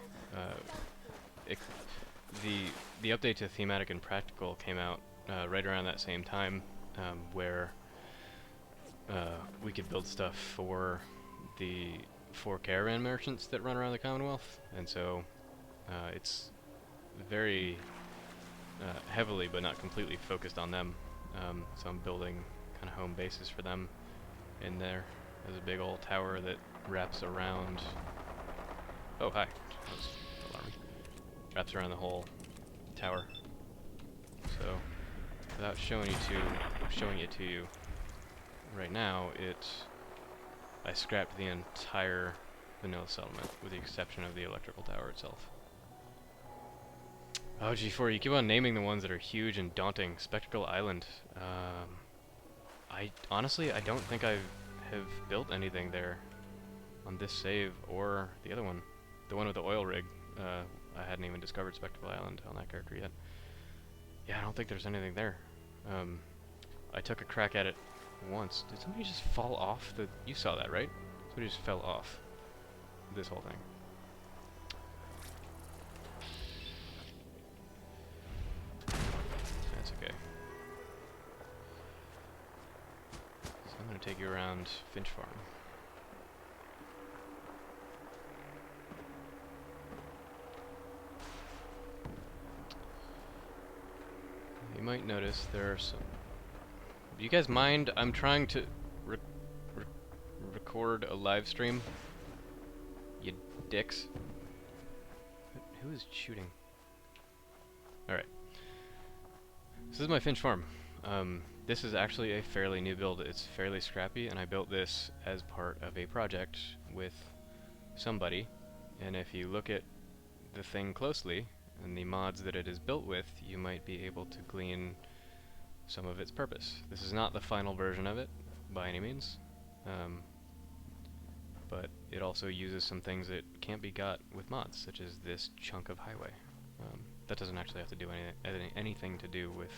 the update to thematic and practical came out right around that same time, where we could build stuff for the 4 caravan merchants that run around the Commonwealth, and so it's very heavily but not completely focused on them. So I'm building kind of home bases for them in there. There's a big old tower that wraps around... Oh, hi. That was alarming. Wraps around the whole tower. So, without showing it to you right now, I scrapped the entire vanilla settlement, with the exception of the electrical tower itself. Oh, G4, you keep on naming the ones that are huge and daunting. Spectacle Island. Honestly, I don't think I have built anything there on this save or the other one. The one with the oil rig. I hadn't even discovered Spectacle Island on that character yet. Yeah, I don't think there's anything there. I took a crack at it once. Did somebody just fall off the... You saw that, right? Somebody just fell off this whole thing. That's okay. So I'm gonna take you around Finch Farm. might notice there are some... Do you guys mind? I'm trying to record a live stream. You dicks. Who is shooting? Alright. This is my Finch farm. This is actually a fairly new build. It's fairly scrappy, and I built this as part of a project with somebody. And if you look at the thing closely, and the mods that it is built with, you might be able to glean some of its purpose. This is not the final version of it, by any means. But it also uses some things that can't be got with mods, such as this chunk of highway. That doesn't actually have to do anything to do with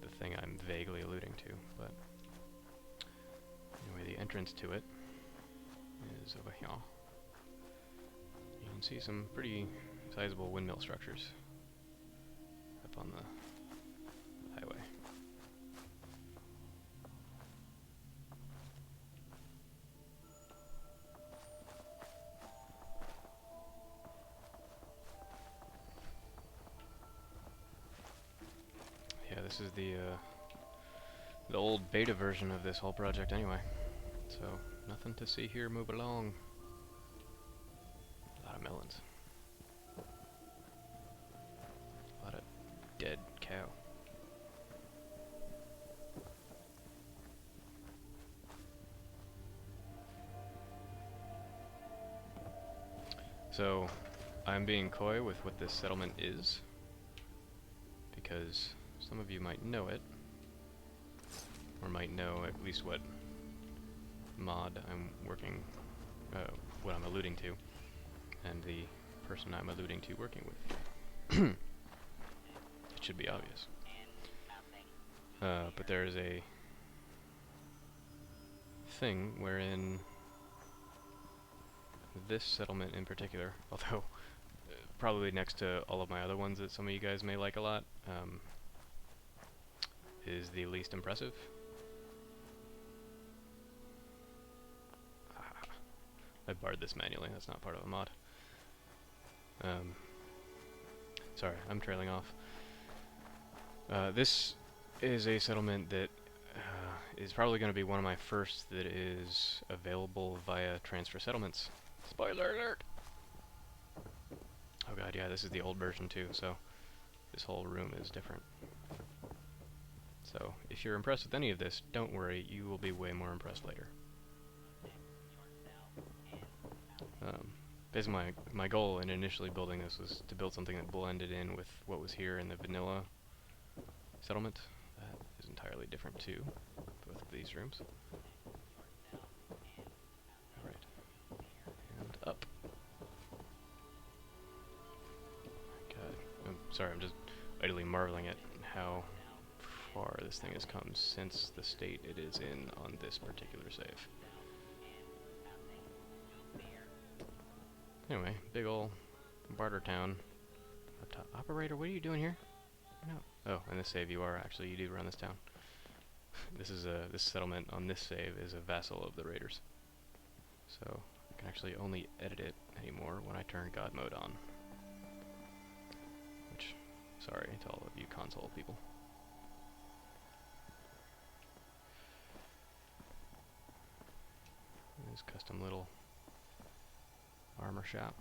the thing I'm vaguely alluding to, but anyway, the entrance to it is over here. You can see some pretty sizable windmill structures up on the highway. Yeah, this is the old beta version of this whole project anyway. So, nothing to see here, move along. A lot of melons. A lot of dead cow. So, I'm being coy with what this settlement is, because some of you might know it, or might know at least what mod I'm working, what I'm alluding to, and the person I'm alluding to working with. It should be obvious. But there is a thing wherein this settlement in particular, although probably next to all of my other ones that some of you guys may like a lot, is the least impressive. I barred this manually, that's not part of a mod. Sorry, I'm trailing off. This is a settlement that is probably going to be one of my first that is available via transfer settlements. Spoiler alert! Oh god, yeah, this is the old version too, so this whole room is different. So, if you're impressed with any of this, don't worry, you will be way more impressed later. Basically, my goal in initially building this was to build something that blended in with what was here in the vanilla settlement. That is entirely different too, both of these rooms. Alright, and up. God, I'm sorry, I'm just idly marveling at how far this thing has come since the state it is in on this particular save. Anyway, big ol' barter town. Up top. Operator, what are you doing here? No. Oh, in this save you do run this town. This settlement on this save is a vassal of the raiders. So I can actually only edit it anymore when I turn God mode on. Which, sorry to all of you console people. This custom little armor shop.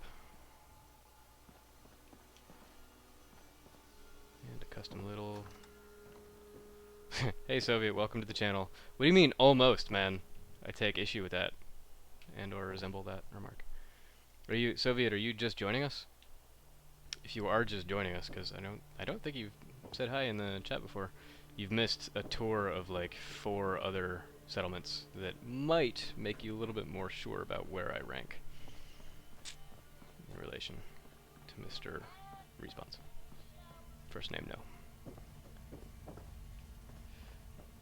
And a custom little... Hey Soviet, welcome to the channel. What do you mean, almost, man? I take issue with that. And or resemble that remark. Are you, Soviet, are you just joining us? If you are just joining us, because I don't think you've said hi in the chat before. You've missed a tour of like 4 other settlements that might make you a little bit more sure about where I rank in relation to Mr. Response. First name, no.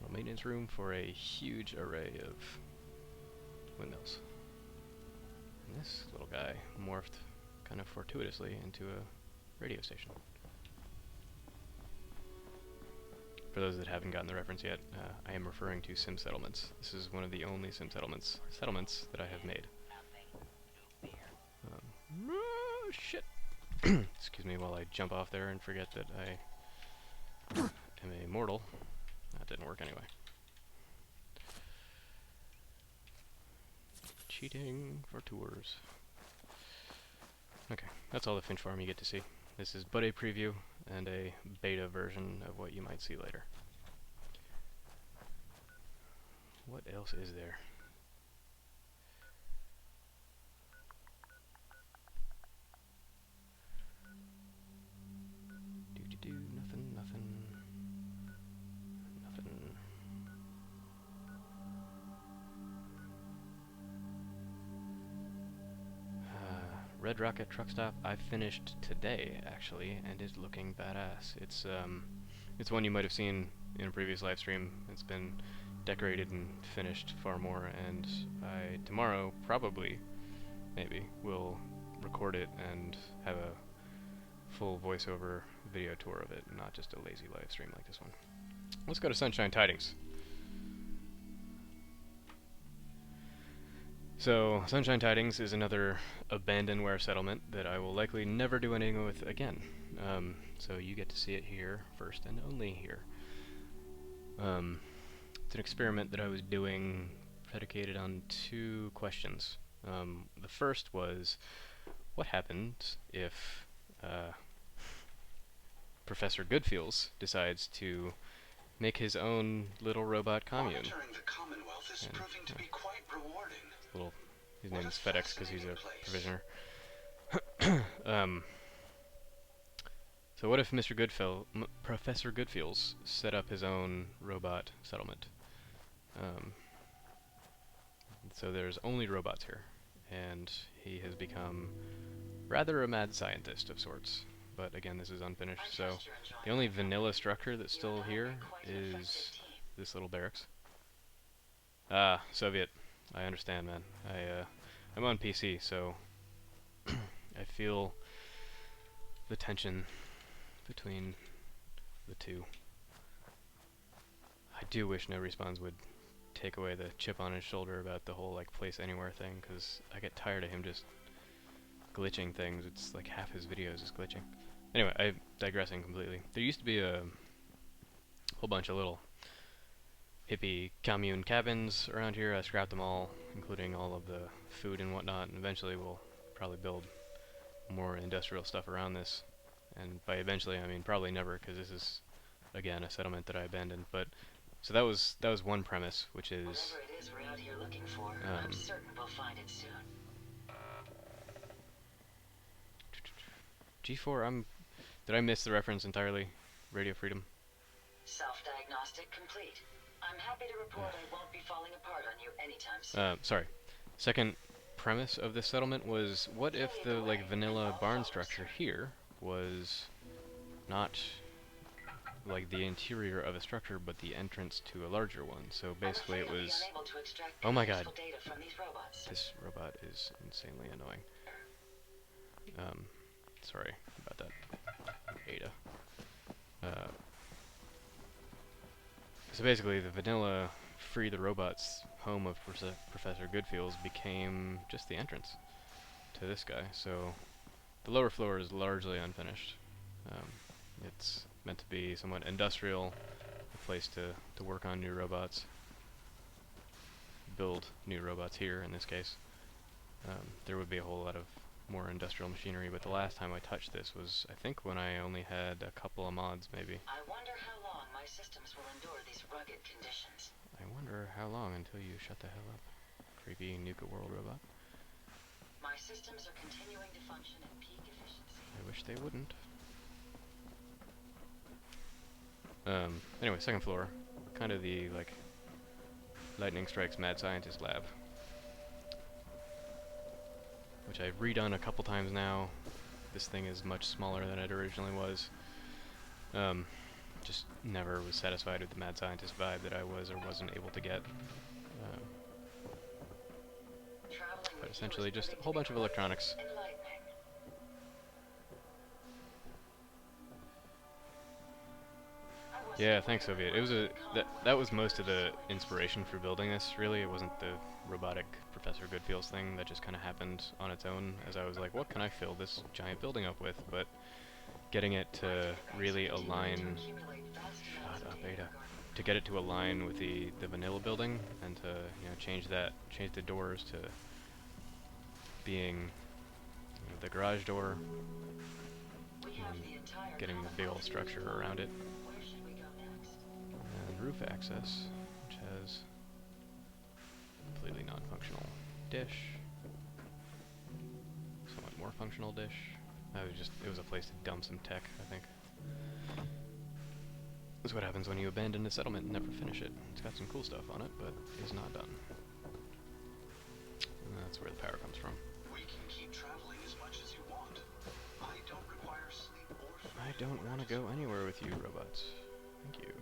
Little maintenance room for a huge array of windmills. And this little guy morphed kind of fortuitously into a radio station. For those that haven't gotten the reference yet, I am referring to sim settlements. This is one of the only sim settlements that I have made. Shit! Excuse me while I jump off there and forget that am a mortal. That didn't work anyway. Cheating for tours. Okay, that's all the Finch farm you get to see. This is but a preview and a beta version of what you might see later. What else is there? Nothing, nothing. Red Rocket Truck Stop I finished today, actually, and is looking badass. It's one you might have seen in a previous live stream. It's been decorated and finished far more, and I tomorrow probably, maybe, will record it and have a full voiceover video tour of it, not just a lazy live stream like this one. Let's go to Sunshine Tidings. So, Sunshine Tidings is another abandonware settlement that I will likely never do anything with again. So you get to see it here first and only here. It's an experiment that I was doing predicated on two questions. The first was, what happens if Professor Goodfeels decides to make his own little robot commune? Monitoring the Commonwealth is proving to be quite rewarding. His name is FedEx because he's a provisioner. So what if Professor Goodfeels set up his own robot settlement? So there's only robots here, and he has become rather a mad scientist of sorts. But again, this is unfinished, so the only vanilla structure that's still here is this little barracks. Ah, Soviet. I understand, man. I'm on PC, so I feel the tension between the two. I do wish No Respawns would take away the chip on his shoulder about the whole like place anywhere thing, because I get tired of him just glitching things. It's like half his videos is glitching. Anyway, I'm digressing completely. There used to be a whole bunch of little hippie commune cabins around here. I scrapped them all, including all of the food and whatnot, and eventually we'll probably build more industrial stuff around this. And by eventually, I mean probably never, because this is, again, a settlement that I abandoned. But so that was one premise, which is Whatever it is we're out here looking for, I'm certain we'll find it soon. G4. Did I miss the reference entirely? Radio Freedom. Self-diagnostic complete. I'm happy to report I won't be falling apart on you anytime soon. Sorry. Second premise of this settlement was, what if the like vanilla barn structure here was not like the interior of a structure, but the entrance to a larger one? So basically it was... Oh my god. This robot is insanely annoying. Sorry about that, Ada. So basically the vanilla Free the Robots home of Professor Goodfeels became just the entrance to this guy. So the lower floor is largely unfinished. It's meant to be somewhat industrial, a place to work on new robots, build new robots here in this case. There would be a whole lot of more industrial machinery, but the last time I touched this was, I think, when I only had a couple of mods, maybe. I wonder how long my systems will endure these rugged conditions. I wonder how long until you shut the hell up, creepy Nuka World robot. My systems are continuing to function at peak efficiency. I wish they wouldn't. Anyway, second floor, kind of the, like, Lightning Strikes Mad Scientist lab, which I've redone a couple times now. This thing is much smaller than it originally was. Just never was satisfied with the mad scientist vibe that I was or wasn't able to get. But essentially just a whole bunch of electronics. Yeah, thanks, Soviet. It was that was most of the inspiration for building this, really. It wasn't the robotic Professor Goodfeels thing that just kind of happened on its own, as I was like, what can I fill this giant building up with? But getting it to really align... beta, to get it to align with the vanilla building, and to change the doors to being the garage door, and getting the big old structure around it, Where should we go next? and roof access, which has completely non-functional dish, somewhat more functional dish. It was a place to dump some tech, I think. That's what happens when you abandon a settlement and never finish it. It's got some cool stuff on it, but is not done. And that's where the power comes from. We can keep traveling as much as you want. I don't require sleep or food. I don't want to go anywhere with you, robots. Thank you.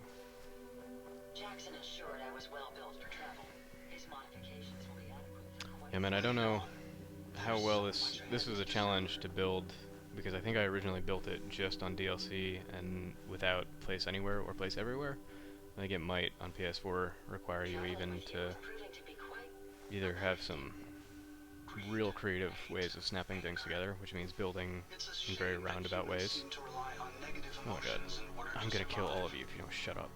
Jackson assured I was well built for travel. His modifications will be adequate for quite Yeah, man, I don't know how well this was a challenge to build, because I think I originally built it just on DLC and without Place Anywhere or Place Everywhere. I think it might on PS4 require you even to proving to be quite either have some real creative ways of snapping things together, which means building in very roundabout ways. Oh my god, I'm gonna kill all of you if you don't shut up.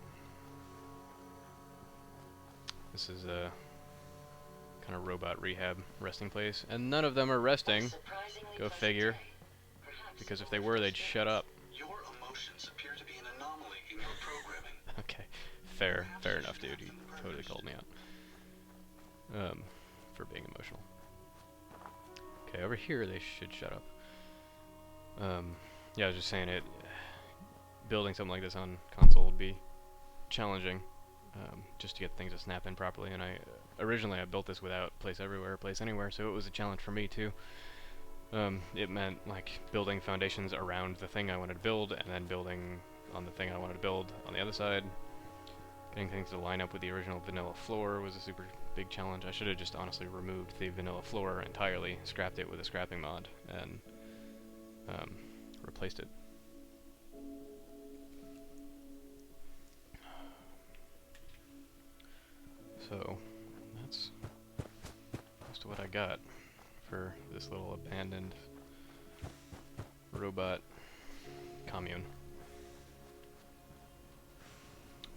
This is a kind of robot rehab resting place, and none of them are resting. surprisingly Go pleasant figure. day. Perhaps Because if they were, they'd shut up. Your emotions appear to be an anomaly in your programming. Okay, fair enough, dude. You totally called me out. For being emotional. Okay, over here they should shut up. Yeah, I was just saying building something like this on console would be challenging, just to get things to snap in properly. And originally I built this without Place Everywhere, Place Anywhere, so it was a challenge for me too. It meant like building foundations around the thing I wanted to build, and then building on the thing I wanted to build on the other side. Getting things to line up with the original vanilla floor was a super big challenge. I should have just honestly removed the vanilla floor entirely, scrapped it with a scrapping mod, and replaced it. So that's most of what I got for this little abandoned robot commune.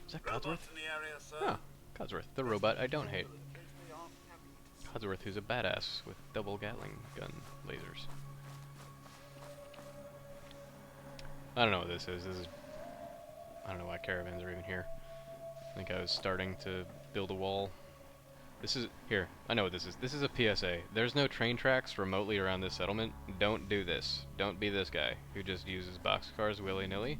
Is that Codsworth? Robots in the area, sir. Oh, Codsworth, the robot I don't hate. Codsworth, who's a badass with double Gatling gun lasers. I don't know what this is. I don't know why caravans are even here. I think I was starting to build a wall. This is... Here, I know what this is. This is a PSA. There's no train tracks remotely around this settlement. Don't do this. Don't be this guy who just uses boxcars willy-nilly.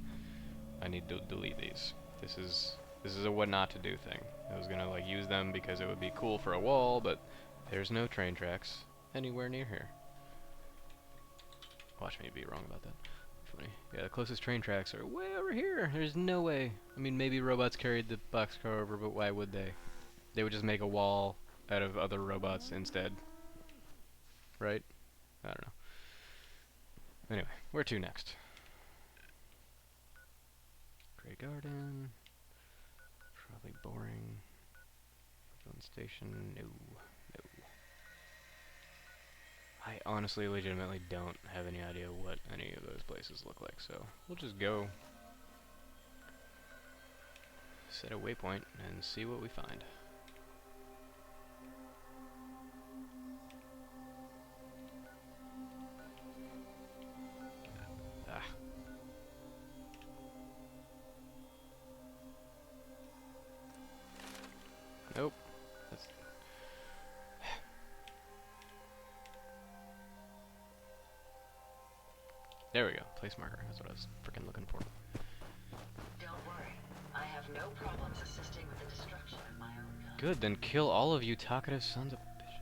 I need to delete these. This is a what not to do thing. I was gonna like use them because it would be cool for a wall, but there's no train tracks anywhere near here. Watch me be wrong about that. Funny. Yeah, the closest train tracks are way over here. There's no way. I mean, maybe robots carried the boxcar over, but why would they? They would just make a wall out of other robots instead. Right? I don't know. Anyway, where to next? Grey Garden. Probably boring. Phone station. No. I honestly, legitimately don't have any idea what any of those places look like, so we'll just go set a waypoint and see what we find. Ah. Nope. That's there we go. Place marker. That's what I was freaking looking for. Don't worry. I have no problems assisting with the destruction of my own kind. Good, then kill all of you talkative sons of bitch.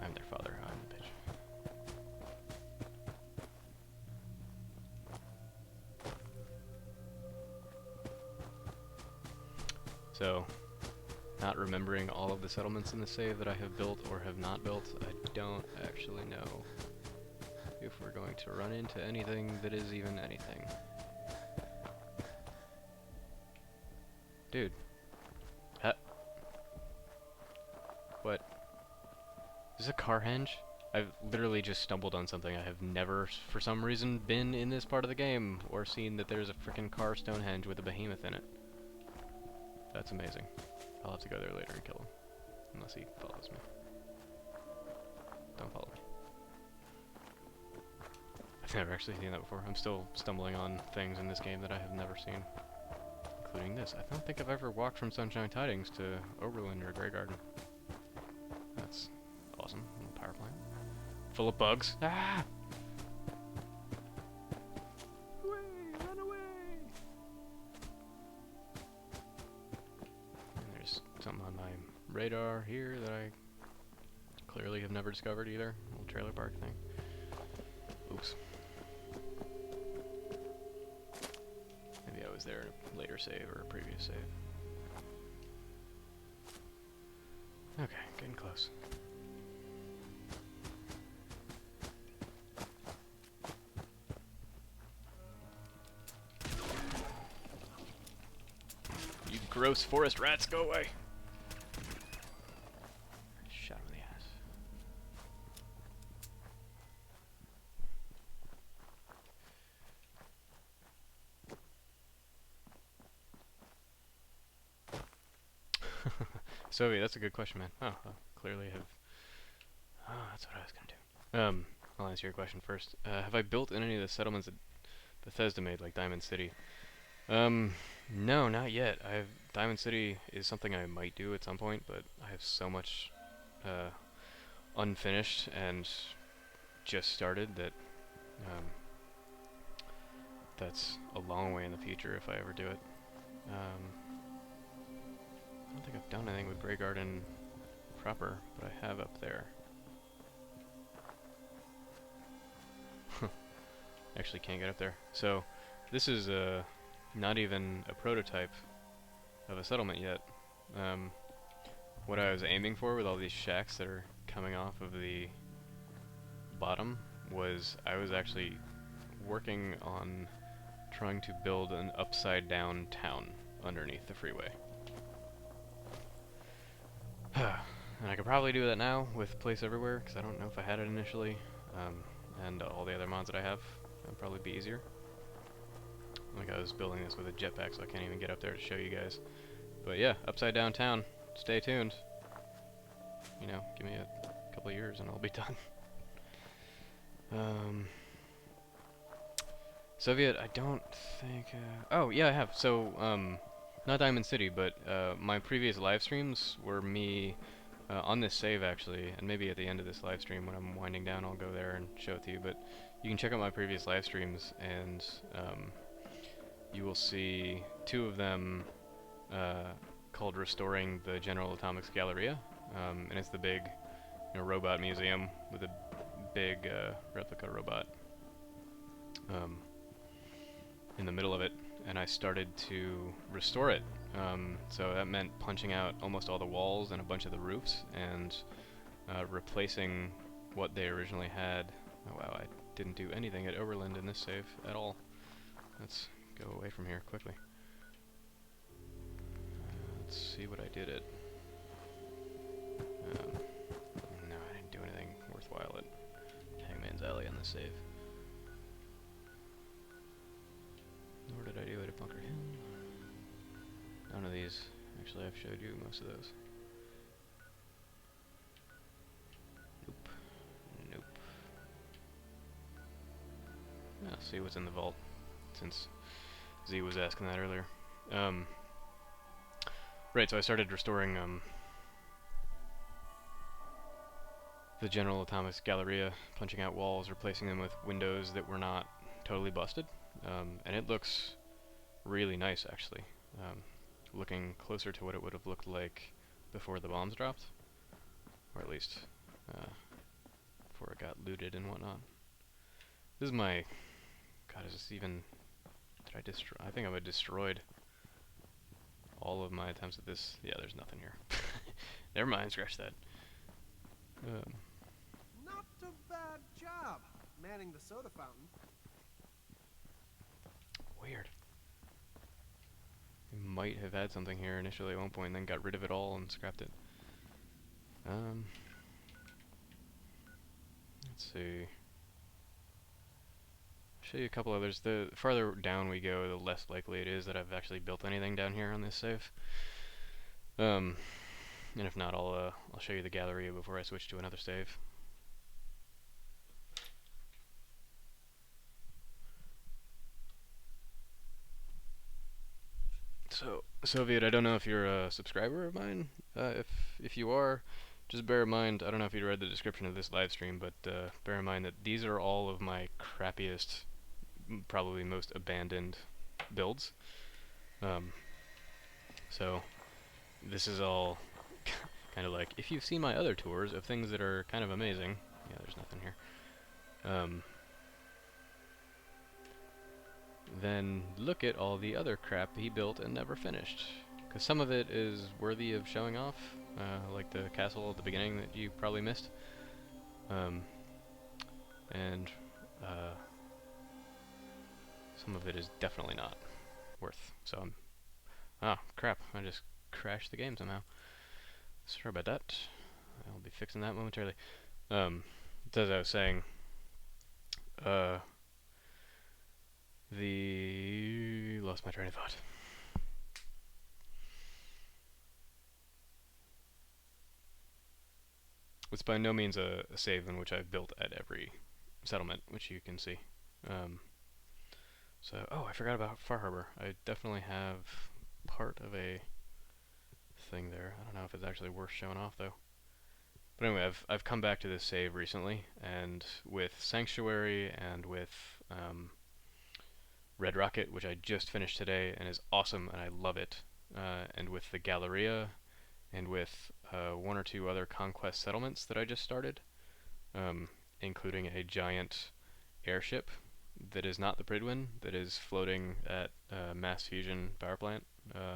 I'm their father. I'm the bitch. So, not remembering all of the settlements in the save that I have built or have not built, I don't actually know if we're going to run into anything that is even anything. Dude. What? Is this a car henge? I've literally just stumbled on something. I have never, for some reason, been in this part of the game or seen that there's a freaking car Stonehenge with a behemoth in it. That's amazing. I'll have to go there later and kill him. Unless he follows me. Don't follow me. I've never actually seen that before. I'm still stumbling on things in this game that I have never seen. Including this. I don't think I've ever walked from Sunshine Tidings to Oberlin or Grey Garden. That's awesome. Little power plant. Full of bugs. Ah! Away! Run away! And there's something on my radar here that I clearly have never discovered either. Little trailer park thing. Oops. Maybe I was there in a later save or a previous save. Okay, getting close. You gross forest rats, go away! Shot him in the ass. So that's a good question, man. Oh, clearly have. Oh, that's what I was gonna do. I'll answer your question first. Have I built in any of the settlements that Bethesda made, like Diamond City? No, not yet. Diamond City is something I might do at some point, but I have so much unfinished and just started that that's a long way in the future if I ever do it. I don't think I've done anything with Grey Garden proper, but I have up there. Actually can't get up there. So this is not even a prototype of a settlement yet. What I was aiming for with all these shacks that are coming off of the bottom was I was actually working on trying to build an upside down town underneath the freeway. And I could probably do that now with Place Everywhere, because I don't know if I had it initially, and all the other mods that I have. That'd probably be easier. Like I was building this with a jetpack, so I can't even get up there to show you guys. But yeah, upside down town. Stay tuned. You know, give me a couple of years and I'll be done. Soviet, I don't think... oh, yeah, I have. So, not Diamond City, but my previous live streams were me on this save, actually, and maybe at the end of this live stream when I'm winding down, I'll go there and show it to you. But you can check out my previous live streams, and you will see two of them called Restoring the General Atomics Galleria, and it's the big, robot museum with a big replica robot in the middle of it, and I started to restore it. So that meant punching out almost all the walls and a bunch of the roofs and replacing what they originally had. Oh wow, I didn't do anything at Overland in this save at all. Let's go away from here quickly. Let's see what I did at... no, I didn't do anything worthwhile at Hangman's Alley on this save. Nor did I do it at Bunker Hill. None of these. Actually, I've showed you most of those. Nope. Nope. I'll see what's in the vault, since Z was asking that earlier. Right, so I started restoring the General Atomics Galleria, punching out walls, replacing them with windows that were not totally busted. And it looks really nice, actually. Looking closer to what it would have looked like before the bombs dropped. Or at least before it got looted and whatnot. This is my... God, is this even... Did I destroy... I think I would destroyed all of my attempts at this. Yeah, there's nothing here. Never mind, scratch that. Not a bad job manning the soda fountain. Weird. We might have had something here initially at one point and then got rid of it all and scrapped it. Let's see. Show you a couple others. The farther down we go, the less likely it is that I've actually built anything down here on this save. And if not, I'll show you the Galleria before I switch to another save. So, Soviet, I don't know if you're a subscriber of mine. If you are, just bear in mind, I don't know if you read the description of this live stream, but bear in mind that these are all of my crappiest, probably most abandoned builds. So this is all kind of like, if you've seen my other tours of things that are kind of amazing. Yeah, there's nothing here. Then look at all the other crap he built and never finished. Because some of it is worthy of showing off, like the castle at the beginning that you probably missed. And some of it is definitely not worth. So oh crap, I just crashed the game somehow. Sorry about that. I'll be fixing that momentarily. As I was saying, lost my train of thought. It's by no means a save in which I've built at every settlement, which you can see. So, oh, I forgot about Far Harbor. I definitely have part of a thing there. I don't know if it's actually worth showing off though. But anyway, I've come back to this save recently, and with Sanctuary and with Red Rocket, which I just finished today and is awesome and I love it, and with the Galleria, and with one or two other conquest settlements that I just started, including a giant airship that is not the Pridwin, that is floating at mass fusion power plant,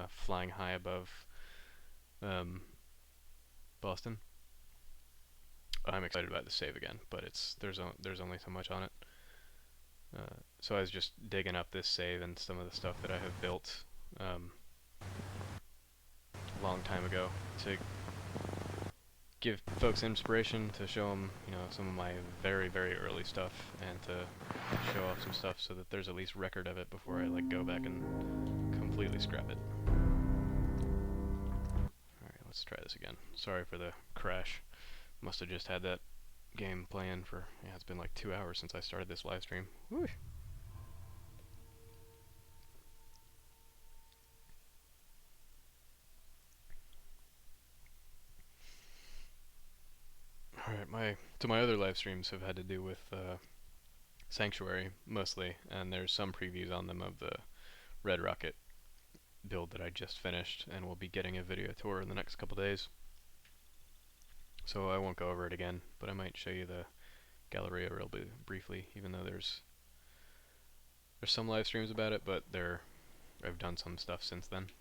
flying high above Boston. I'm excited about the save again, but there's only so much on it. So I was just digging up this save and some of the stuff that I have built a long time ago to give folks inspiration, to show them, some of my very, very early stuff, and to show off some stuff so that there's at least record of it before I go back and completely scrap it. Alright, let's try this again. Sorry for the crash. Must have just had that game playing for, it's been like 2 hours since I started this live stream. Woo. Alright, my other live streams have had to do with Sanctuary mostly, and there's some previews on them of the Red Rocket build that I just finished, and we'll be getting a video tour in the next couple days. So I won't go over it again, but I might show you the Galleria real briefly, even though there's some live streams about it, but I've done some stuff since then,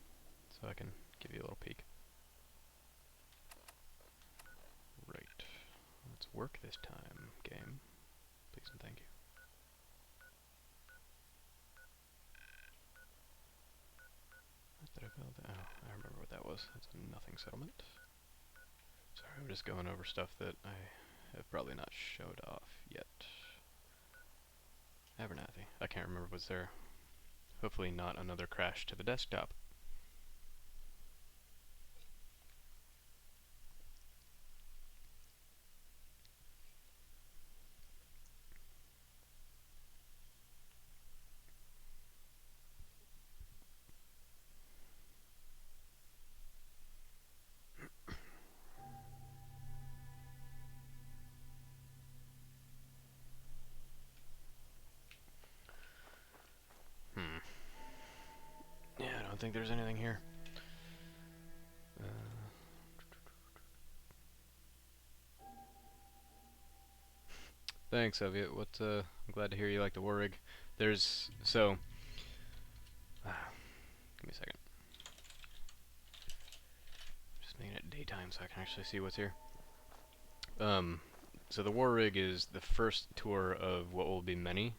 so I can give you a little peek. Right, let's work this time, game. Please and thank you. What did I build? Oh, I remember what that was. That's a nothing settlement. Sorry, I'm just going over stuff that I have probably not showed off yet. Abernathy. I can't remember what's there. Hopefully not another crash to the desktop. Yeah, I don't think there's anything here. Thanks, Soviet. I'm glad to hear you like the war rig. Give me a second. Just making it daytime so I can actually see what's here. So the war rig is the first tour of what will be many.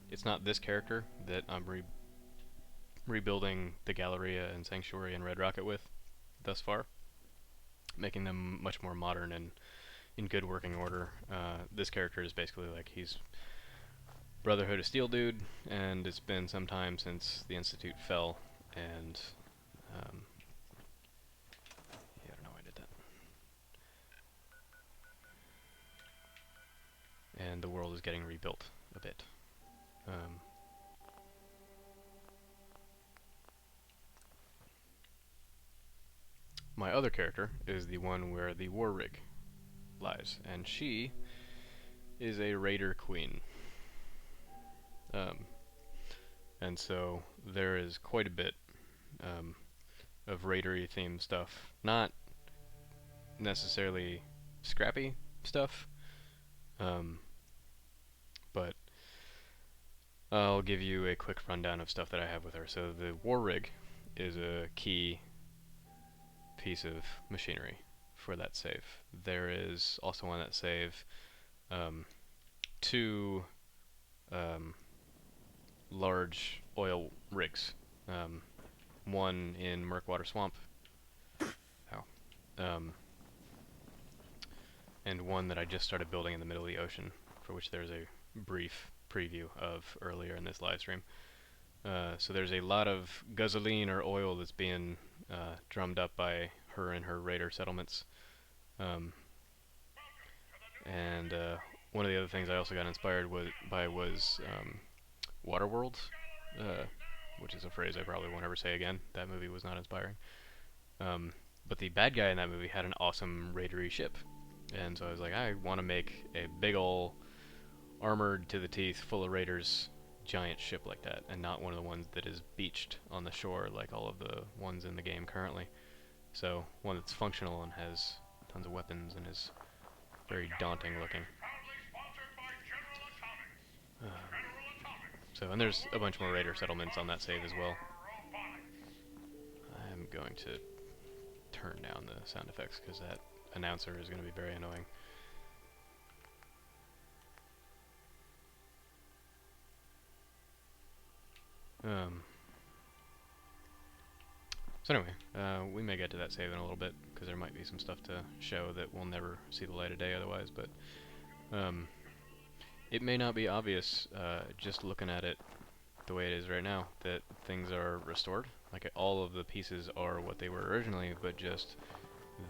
It's not this character that I'm rebuilding the Galleria and Sanctuary and Red Rocket with thus far, making them much more modern and in good working order. This character is basically like he's Brotherhood of Steel dude, and it's been some time since the Institute fell, and yeah, I don't know why I did that. And the world is getting rebuilt a bit. My other character is the one where the war rig lies, and she is a raider queen. And so there is quite a bit of raidery themed stuff. Not necessarily scrappy stuff, but I'll give you a quick rundown of stuff that I have with her. So the war rig is a key piece of machinery for that save. There is also on that save two large oil rigs. One in Murkwater Swamp, and one that I just started building in the middle of the ocean, for which there's a brief preview of earlier in this live stream. So there's a lot of gasoline or oil that's being drummed up by her and her raider settlements. And one of the other things I also got inspired by was Waterworld, which is a phrase I probably won't ever say again. That movie was not inspiring. But the bad guy in that movie had an awesome raidery ship. And so I was like, I want to make a big ol' armored to the teeth, full of raiders, giant ship like that, and not one of the ones that is beached on the shore like all of the ones in the game currently. So one that's functional and has tons of weapons and is very daunting looking. And there's a bunch more raider settlements on that save as well. I'm going to turn down the sound effects because that announcer is going to be very annoying. So anyway, we may get to that save in a little bit because there might be some stuff to show that we'll never see the light of day otherwise, but it may not be obvious just looking at it the way it is right now that things are restored. Like all of the pieces are what they were originally, but just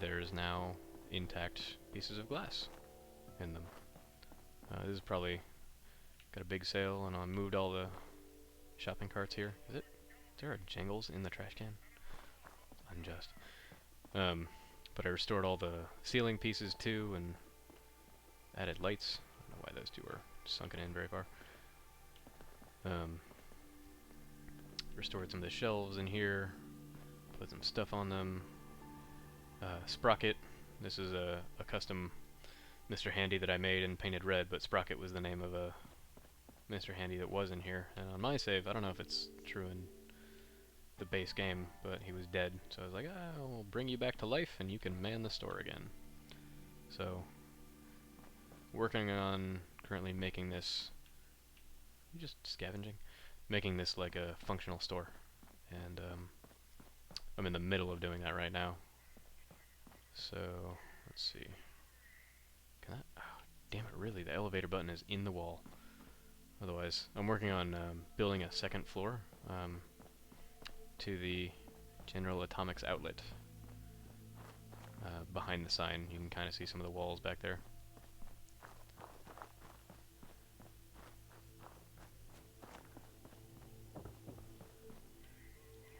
there's now intact pieces of glass in them. This is probably got a big sale, and I moved all the shopping carts here. Is there a Jingles in the trash can? Unjust. But I restored all the ceiling pieces too, and added lights. I don't know why those two are sunken in very far. Restored some of the shelves in here, put some stuff on them. Sprocket. This is a custom Mr. Handy that I made and painted red, but Sprocket was the name of a Mr. Handy that was in here. And on my save, I don't know if it's true in the base game, but he was dead. So I was like, I'll bring you back to life and you can man the store again. So, working on currently making this, just scavenging, making this like a functional store. And I'm in the middle of doing that right now. So, let's see. Can that? Oh, damn it, really? The elevator button is in the wall. Otherwise, I'm working on building a second floor to the General Atomics outlet. Behind the sign, you can kind of see some of the walls back there.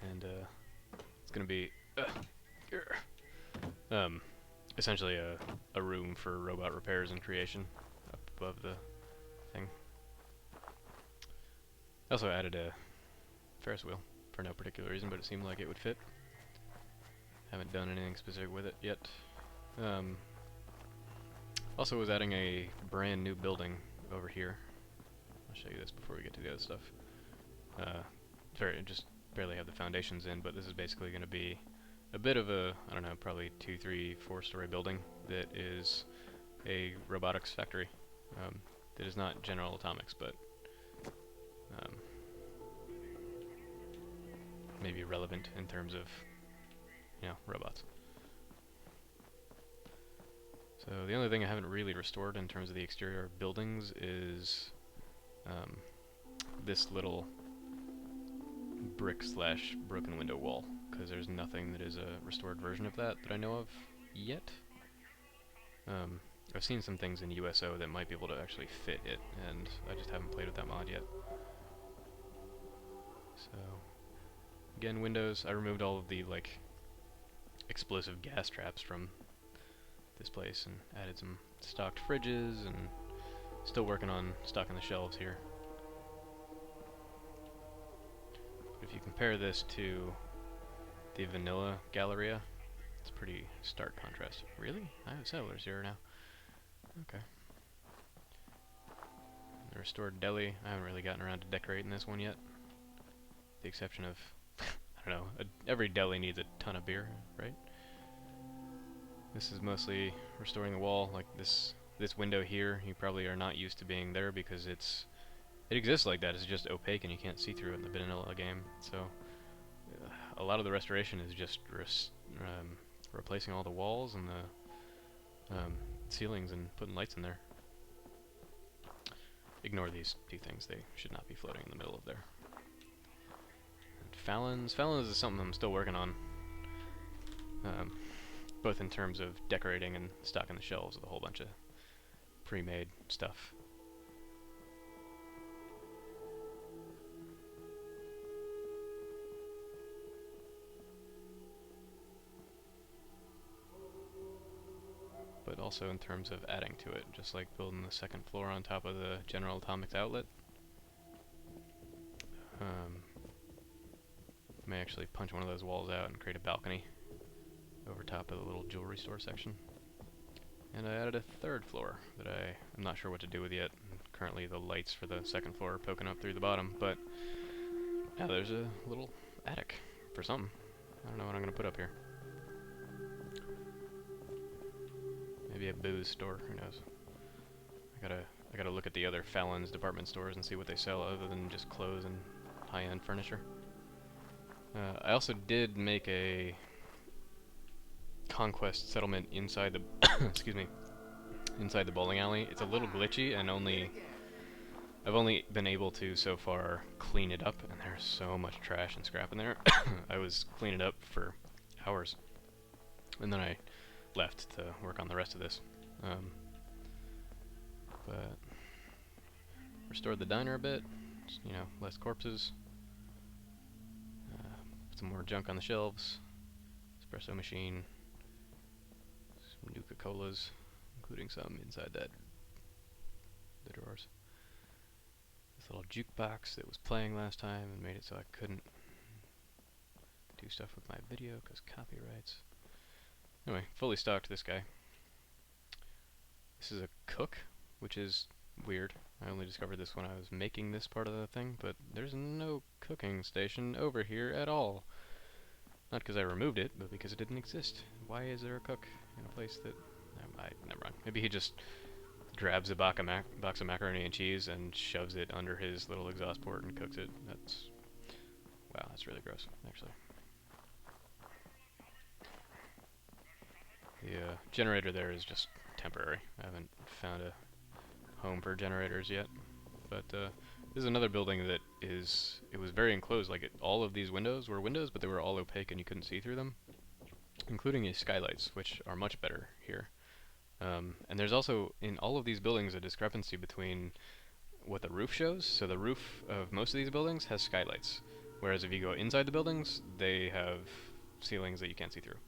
And it's going to be essentially a room for robot repairs and creation up above the thing. I also added a Ferris wheel for no particular reason, but it seemed like it would fit. Haven't done anything specific with it yet. Also was adding a brand new building over here. I'll show you this before we get to the other stuff. Just barely have the foundations in, but this is basically going to be a bit of a, I don't know, probably 2, 3, 4-story building that is a robotics factory. That is not General Atomics, but maybe relevant in terms of, you know, robots. So the only thing I haven't really restored in terms of the exterior buildings is this little brick slash broken window wall, because there's nothing that is a restored version of that I know of yet. I've seen some things in USO that might be able to actually fit it, and I just haven't played with that mod yet. So, again, windows. I removed all of the, like, explosive gas traps from this place and added some stocked fridges, and still working on stocking the shelves here. But if you compare this to the vanilla Galleria, it's pretty stark contrast. Really? I have settlers here now. Okay. The restored deli. I haven't really gotten around to decorating this one yet. The exception of, I don't know, every deli needs a ton of beer, right? This is mostly restoring the wall. Like this window here, you probably are not used to being there because it exists like that. It's just opaque and you can't see through it in the vanilla game. So a lot of the restoration is just replacing all the walls and the ceilings and putting lights in there. Ignore these two things. They should not be floating in the middle of there. And Fallons. Fallons is something I'm still working on. Both in terms of decorating and stocking the shelves with a whole bunch of pre-made stuff. But also in terms of adding to it, just like building the second floor on top of the General Atomics outlet. May actually punch one of those walls out and create a balcony over top of the little jewelry store section. And I added a third floor that I'm not sure what to do with yet. Currently the lights for the second floor are poking up through the bottom, but now there's a little attic for something. I don't know what I'm going to put up here. Maybe a booze store, who knows. I gotta look at the other Fallon's department stores and see what they sell other than just clothes and high-end furniture. I also did make a conquest settlement inside the excuse me, inside the bowling alley. It's a little glitchy, and I've only been able to so far clean it up, and there's so much trash and scrap in there. I was cleaning it up for hours, and then I left to work on the rest of this. But restored the diner a bit, just, you know, less corpses. Put some more junk on the shelves. Espresso machine. Some Nuka-Colas, including some inside the drawers. This little jukebox that was playing last time and made it so I couldn't do stuff with my video because copyrights. Anyway, fully stocked this guy. This is a cook, which is weird. I only discovered this when I was making this part of the thing, but there's no cooking station over here at all. Not because I removed it, but because it didn't exist. Why is there a cook in a place that... never mind. Maybe he just grabs a box of macaroni and cheese and shoves it under his little exhaust port and cooks it. That's... wow, that's really gross, actually. The generator there is just temporary. I haven't found a home for generators yet. But this is another building that is... it was very enclosed. Like, all of these windows were windows, but they were all opaque and you couldn't see through them. Including these skylights, which are much better here. And there's also, in all of these buildings, a discrepancy between what the roof shows. So the roof of most of these buildings has skylights. Whereas if you go inside the buildings, they have ceilings that you can't see through.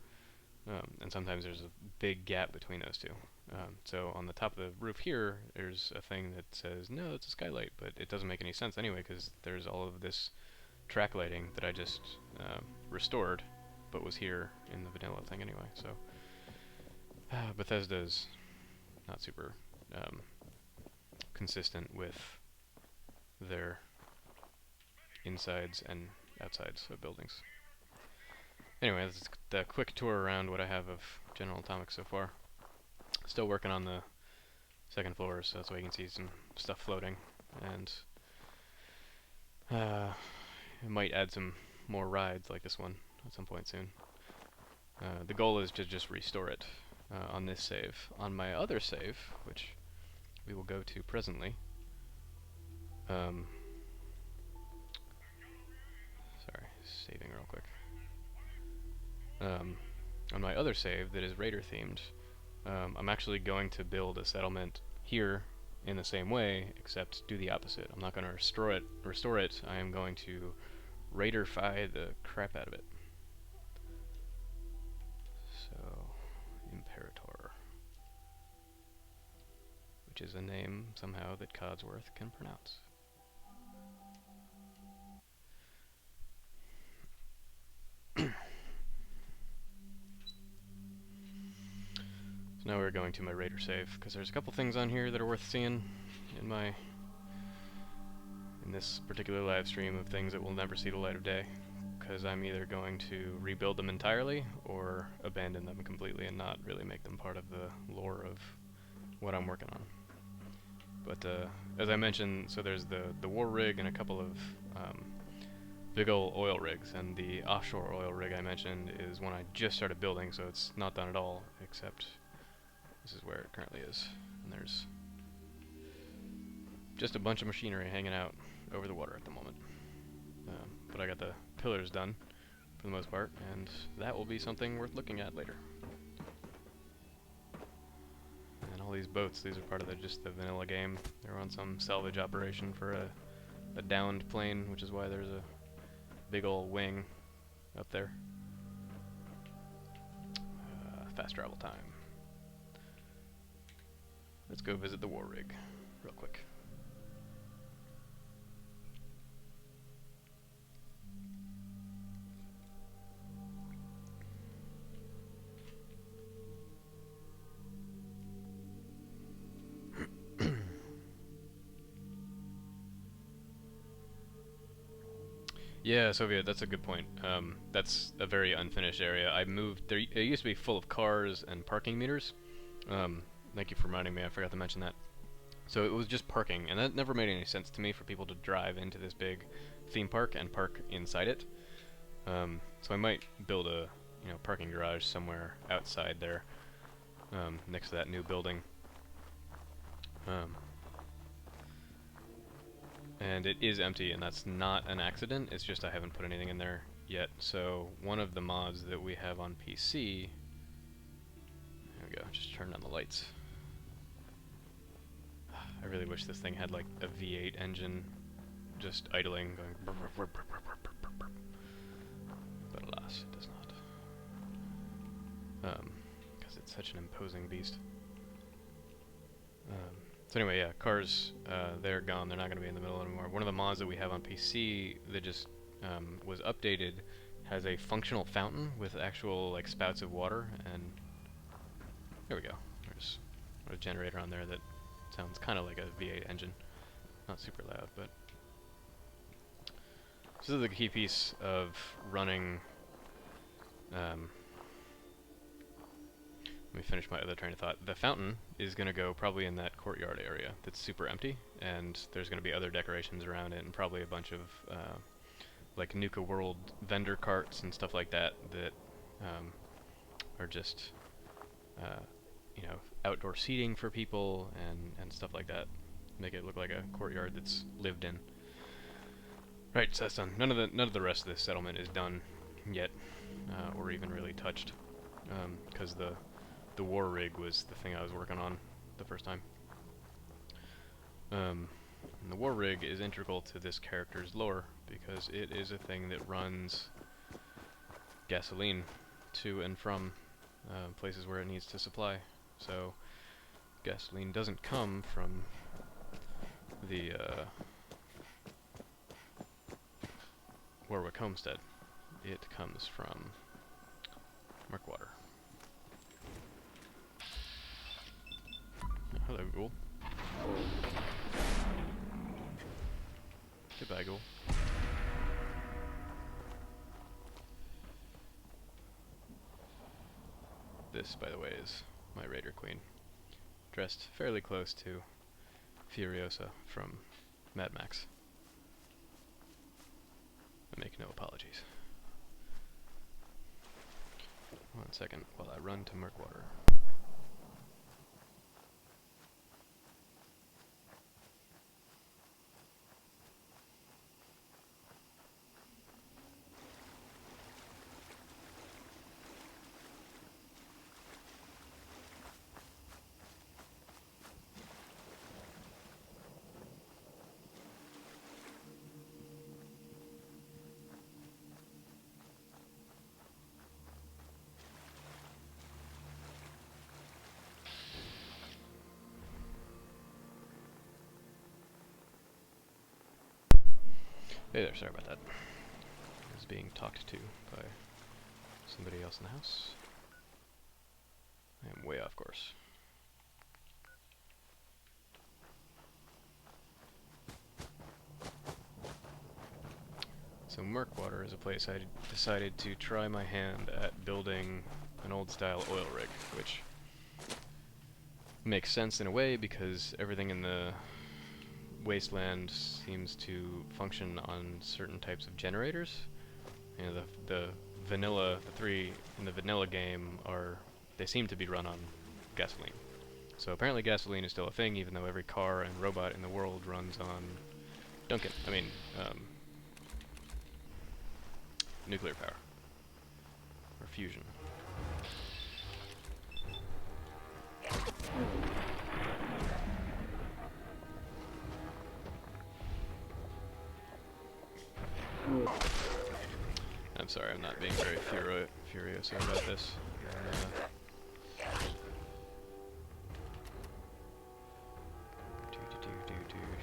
And sometimes there's a big gap between those two. So on the top of the roof here, there's a thing that says, no, it's a skylight, but it doesn't make any sense anyway, because there's all of this track lighting that I just restored, but was here in the vanilla thing anyway. So Bethesda's not super consistent with their insides and outsides of buildings. Anyway, this is the quick tour around what I have of General Atomics so far. Still working on the second floor, so that's why you can see some stuff floating. And I might add some more rides like this one at some point soon. The goal is to just restore it on this save. On my other save, which we will go to presently, sorry, saving real quick. On my other save that is Raider themed, I'm actually going to build a settlement here in the same way, except do the opposite. I'm not going to restore it. I am going to Raiderfy the crap out of it. So, Imperator, which is a name somehow that Codsworth can pronounce. So now we're going to my Raider save, because there's a couple things on here that are worth seeing in this particular live stream of things that will never see the light of day, because I'm either going to rebuild them entirely or abandon them completely and not really make them part of the lore of what I'm working on. But as I mentioned, so there's the war rig and a couple of big ol' oil rigs, and the offshore oil rig I mentioned is one I just started building, so it's not done at all, except this is where it currently is. And there's just a bunch of machinery hanging out over the water at the moment. But I got the pillars done for the most part, and that will be something worth looking at later. And all these boats, these are part of just the vanilla game. They're on some salvage operation for a downed plane, which is why there's a big old wing up there. Fast travel time. Let's go visit the war rig real quick. Yeah, Soviet, that's a good point. That's a very unfinished area. I moved there. It used to be full of cars and parking meters. Thank you for reminding me. I forgot to mention that. So it was just parking, and that never made any sense to me for people to drive into this big theme park and park inside it. So I might build a parking garage somewhere outside there, next to that new building. And it is empty, and that's not an accident. It's just I haven't put anything in there yet. So one of the mods that we have on PC, there we go, just turn on the lights. I really wish this thing had like a V8 engine just idling, going brr, brr, brr, brr, brr, brr, brr. But alas, it does not. Because it's such an imposing beast. So anyway, yeah, cars, they're gone. They're not going to be in the middle anymore. One of the mods that we have on PC that just was updated has a functional fountain with actual like spouts of water, and there we go. There's a generator on there that sounds kind of like a V8 engine. Not super loud, but this is the key piece of running. Let me finish my other train of thought. The fountain is going to go probably in that courtyard area that's super empty, and there's going to be other decorations around it, and probably a bunch of like Nuka World vendor carts and stuff like that that are just outdoor seating for people and stuff like that. Make it look like a courtyard that's lived in. Right, so that's done. None of the rest of this settlement is done yet, or even really touched, because the war rig was the thing I was working on the first time. And the war rig is integral to this character's lore because it is a thing that runs gasoline to and from places where it needs to supply. So gasoline doesn't come from the Warwick Homestead. It comes from Murkwater. Hello, Ghoul. Goodbye, Ghoul. This, by the way, is my Raider Queen. Dressed fairly close to Furiosa from Mad Max. I make no apologies. 1 second while I run to Murkwater. Hey there, sorry about that. I was being talked to by somebody else in the house. I am way off course. So Murkwater is a place I decided to try my hand at building an old style oil rig, which makes sense in a way because everything in the wasteland seems to function on certain types of generators. You know, the three in the vanilla game they seem to be run on gasoline. So apparently gasoline is still a thing, even though every car and robot in the world runs on nuclear power. Or fusion. I'm sorry, I'm not being very furious about this.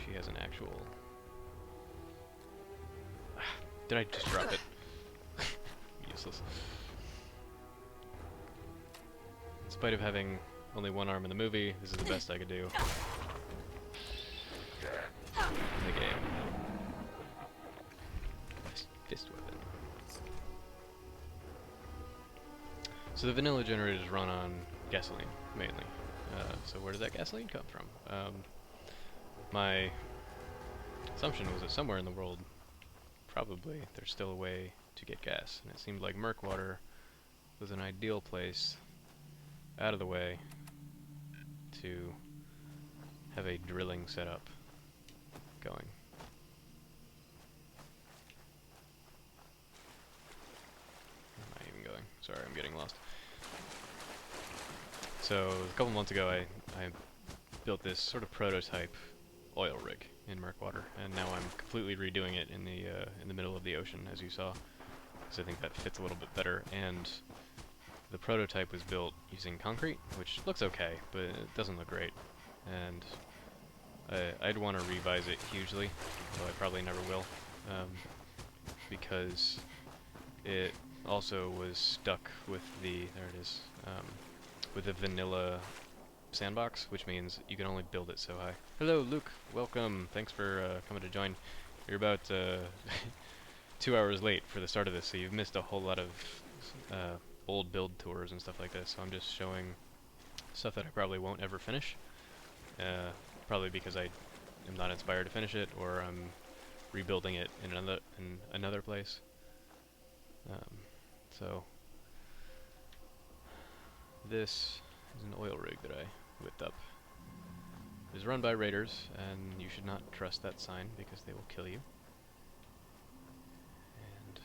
She has an actual... Did I just drop it? Useless. In spite of having only one arm in the movie, this is the best I could do in the game. Fist weapon. So the vanilla generators run on gasoline, mainly. So where does that gasoline come from? My assumption was that somewhere in the world, probably, there's still a way to get gas. And it seemed like Murkwater was an ideal place, out of the way, to have a drilling setup going. Where am I even going? Sorry, I'm getting lost. So, a couple months ago, I built this sort of prototype oil rig in Murkwater, and now I'm completely redoing it in the middle of the ocean, as you saw, because I think that fits a little bit better. And the prototype was built using concrete, which looks okay, but it doesn't look great. And I'd want to revise it hugely, though I probably never will, because it also was stuck with with the vanilla sandbox, which means you can only build it so high. Hello, Luke. Welcome. Thanks for coming to join. You're about 2 hours late for the start of this, so you've missed a whole lot of old build tours and stuff like this. So I'm just showing stuff that I probably won't ever finish. Probably because I am not inspired to finish it, or I'm rebuilding it in another place. So this is an oil rig that I whipped up. It is run by raiders, and you should not trust that sign because they will kill you. And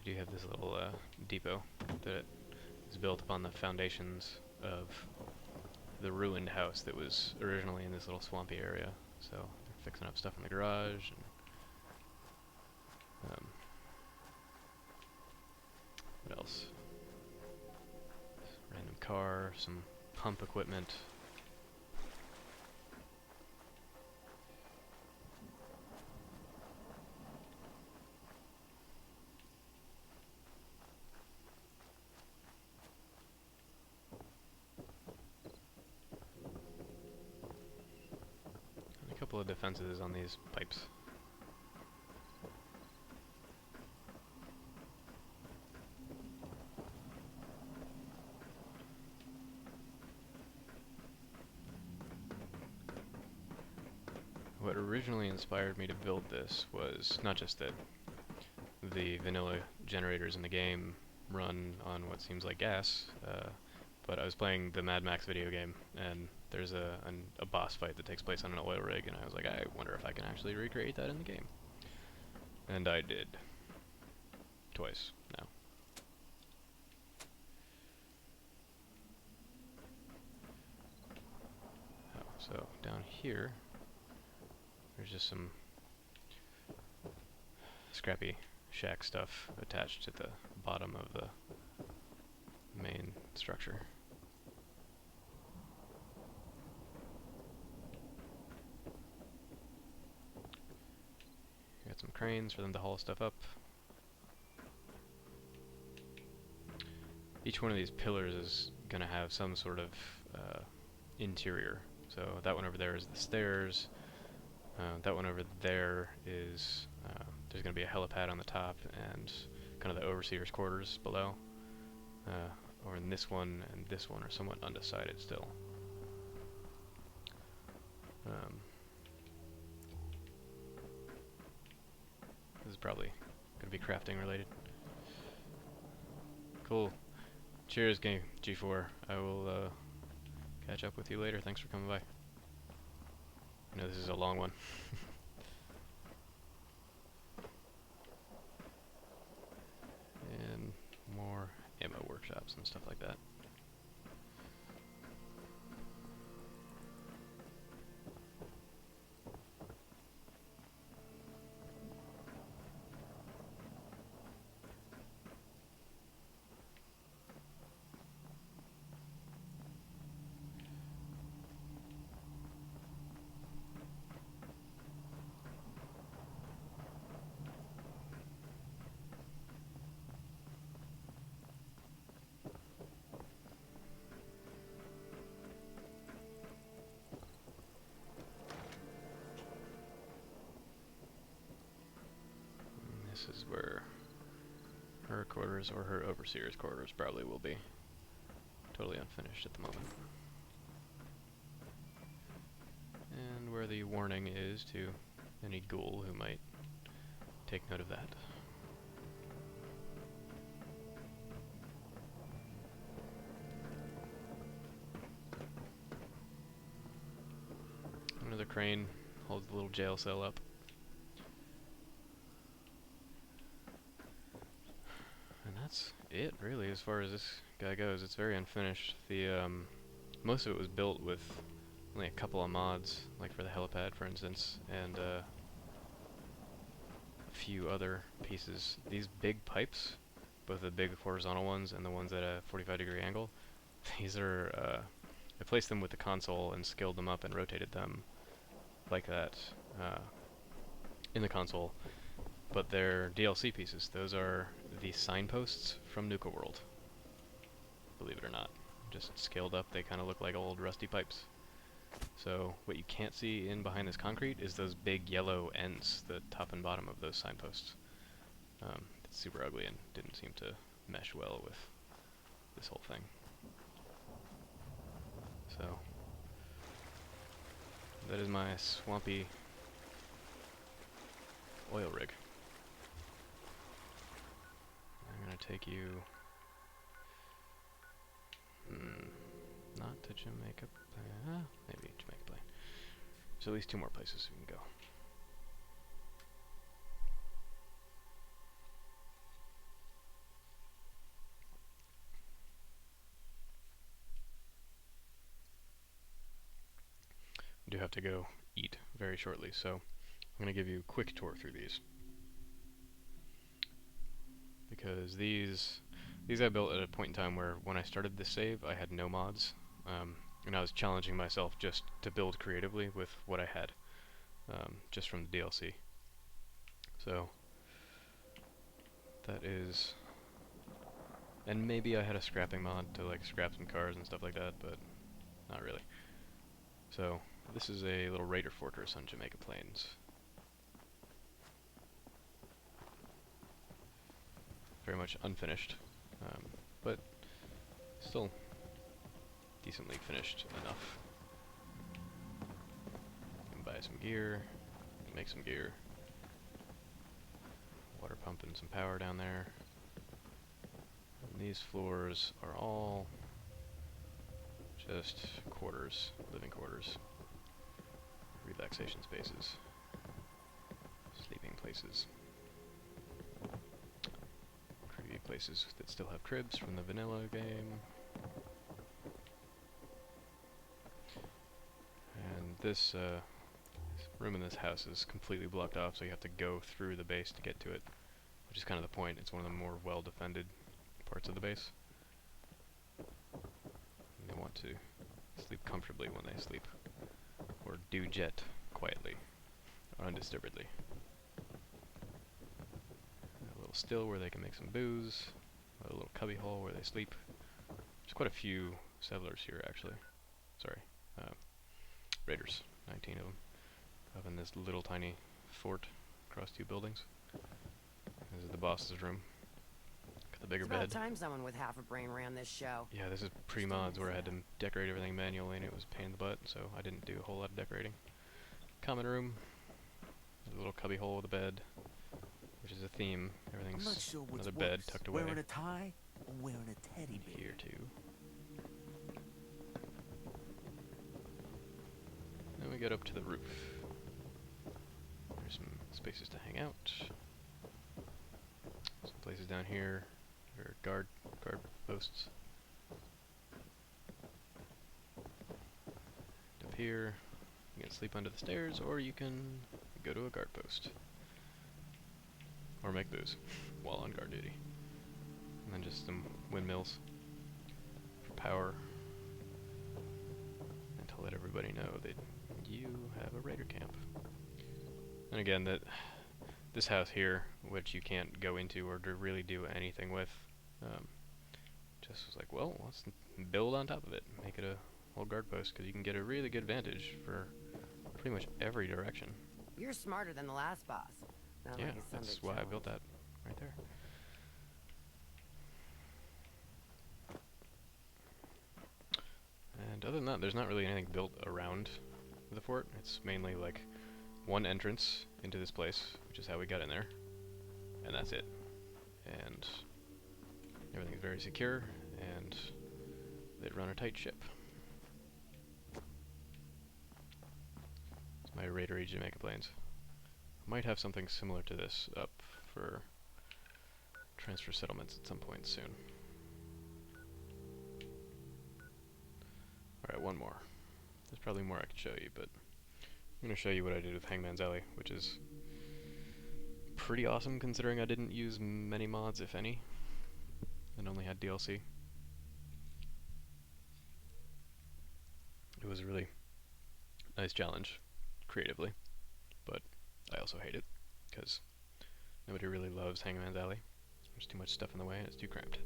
I do have this little depot that is built upon the foundations of the ruined house that was originally in this little swampy area. So they're fixing up stuff in the garage, and what else? Random car, some pump equipment. And a couple of defenses on these pipes. What originally inspired me to build this was not just that the vanilla generators in the game run on what seems like gas, but I was playing the Mad Max video game, and there's a boss fight that takes place on an oil rig, and I was like, I wonder if I can actually recreate that in the game. And I did. Twice now. Oh, so down here, there's just some scrappy shack stuff attached to the bottom of the main structure. Got some cranes for them to haul stuff up. Each one of these pillars is going to have some sort of interior. So that one over there is the stairs. That one over there is, there's going to be a helipad on the top and kind of the overseer's quarters below. Or in this one and this one are somewhat undecided still. This is probably going to be crafting related. Cool. Cheers, game G4. I will catch up with you later. Thanks for coming by. I know this is a long one. And more ammo workshops and stuff like that. This is where her quarters or her overseer's quarters probably will be. Totally unfinished at the moment. And where the warning is to any ghoul who might take note of that. Another crane holds the little jail cell up. And that's it, really, as far as this guy goes. It's very unfinished. The most of it was built with only a couple of mods, like for the helipad, for instance, and a few other pieces. These big pipes, both the big horizontal ones and the ones at a 45-degree angle, these are, I placed them with the console and scaled them up and rotated them like that in the console. But they're DLC pieces. Those are the signposts from Nuka World. Believe it or not. Just scaled up, they kind of look like old rusty pipes. So what you can't see in behind this concrete is those big yellow ends, the top and bottom of those signposts. It's super ugly and didn't seem to mesh well with this whole thing. So that is my swampy oil rig. I'm gonna take you not to Jamaica, maybe Jamaica Plain. There's at least 2 more places we can go. I do have to go eat very shortly, so I'm gonna give you a quick tour through these. Because these I built at a point in time where when I started this save I had no mods, and I was challenging myself just to build creatively with what I had, just from the DLC. So that is, and maybe I had a scrapping mod to like scrap some cars and stuff like that, but not really. So this is a little raider fortress on Jamaica Plains. Very much unfinished, but still decently finished enough. You can buy some gear, make some gear, water pump and some power down there. And these floors are all just quarters, living quarters, relaxation spaces, sleeping places. Places that still have cribs from the vanilla game. And this room in this house is completely blocked off, so you have to go through the base to get to it, which is kind of the point. It's one of the more well-defended parts of the base. want to sleep comfortably when they sleep, or do jet quietly, or undisturbedly. A little still where they can make some booze, a little cubby hole where they sleep. There's quite a few settlers here, actually. Sorry, raiders, 19 of them, up in this little tiny fort across 2 buildings. This is the boss's room. Got the bigger It's about bed. time someone with half a brain ran this show. Yeah, this is pre-mods where I had to decorate everything manually and it was a pain in the butt, so I didn't do a whole lot of decorating. Common room. There's a little cubby hole with a bed, which is a theme. Everything's I'm not sure what's another bed worse, tucked away. wearing a tie or wearing a teddy bear. Here too. Then we get up to the roof. There's some spaces to hang out. Some places down here are guard posts. Up here, you can sleep under the stairs, or you can go to a guard post, or make booze while on guard duty. And then just some windmills for power, and to let everybody know that you have a raider camp. And again, this house here, which you can't go into or really do anything with, just was like, well, let's build on top of it, make it a whole guard post, because you can get a really good vantage for pretty much every direction. You're smarter than the last boss. Not Yeah, like a that's Sunday why I challenge. built that right there. And other than that, there's not really anything built around the fort. It's mainly like one entrance into this place, which is how we got in there, and that's it. And everything's very secure, and they run a tight ship. It's my raidery Jamaica planes. Might have something similar to this up for transfer settlements at some point soon. Alright, one more. There's probably more I could show you, but I'm going to show you what I did with Hangman's Alley, which is pretty awesome considering I didn't use many mods, if any, and only had DLC. It was a really nice challenge, creatively, but I also hate it, because nobody really loves Hangman's Alley. There's too much stuff in the way and it's too cramped.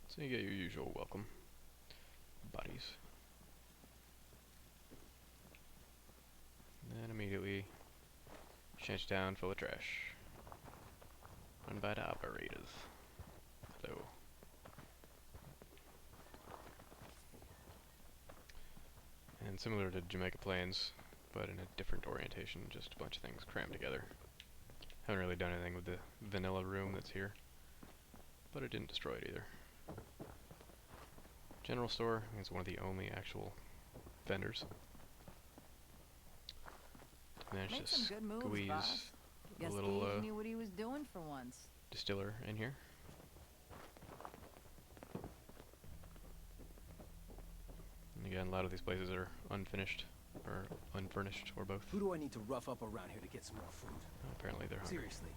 So you get your usual welcome bodies. And then immediately shanty down full of trash. Run by the operators. Hello. And similar to Jamaica Plains, but in a different orientation, just a bunch of things crammed together. Haven't really done anything with the vanilla room that's here, but I didn't destroy it either. General store is one of the only actual vendors. Managed Make to some good moves, squeeze boss. a Guess little Gage knew what he was doing for once. distiller in here. And again, a lot of these places are unfinished, or unfurnished, or both. Who do I need to rough up around here to get some more food? Apparently they're hungry. Seriously.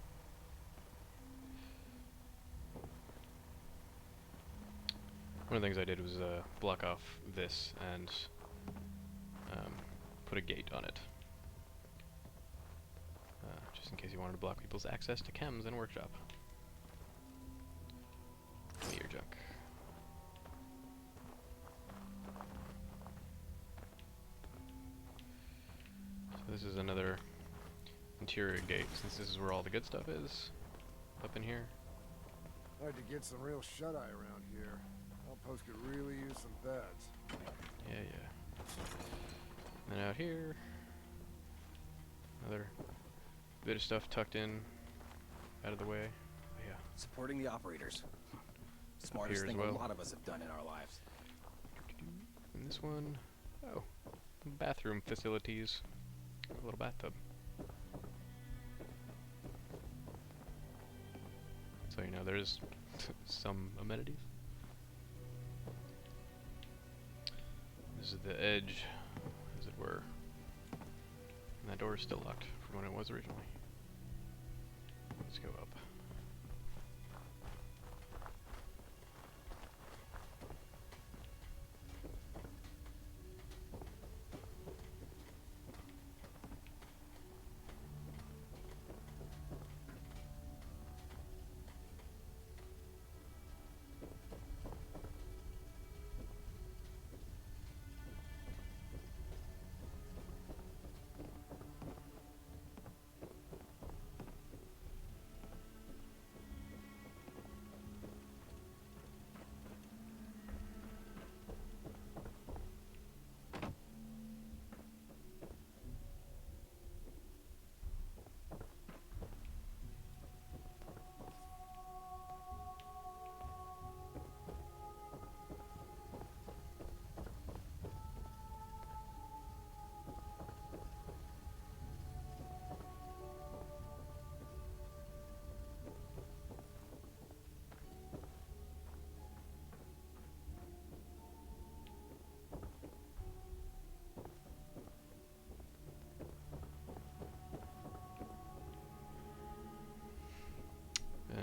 One of the things I did was block off this and put a gate on it. Just in case you wanted to block people's access to chems and workshop. Give me your junk. So this is another interior gate, since this is where all the good stuff is, up in here. Hard to get some real shut-eye around here. Outpost could really use some beds. Yeah, yeah. And then out here, another bit of stuff tucked in, out of the way. Oh, yeah. Supporting the operators. Smartest here as thing well. a lot of us have done in our lives. And this one, oh, bathroom facilities. A little bathtub. So you know there's some amenities. This is the edge, as it were. And that door is still locked from when it was originally. Let's go up.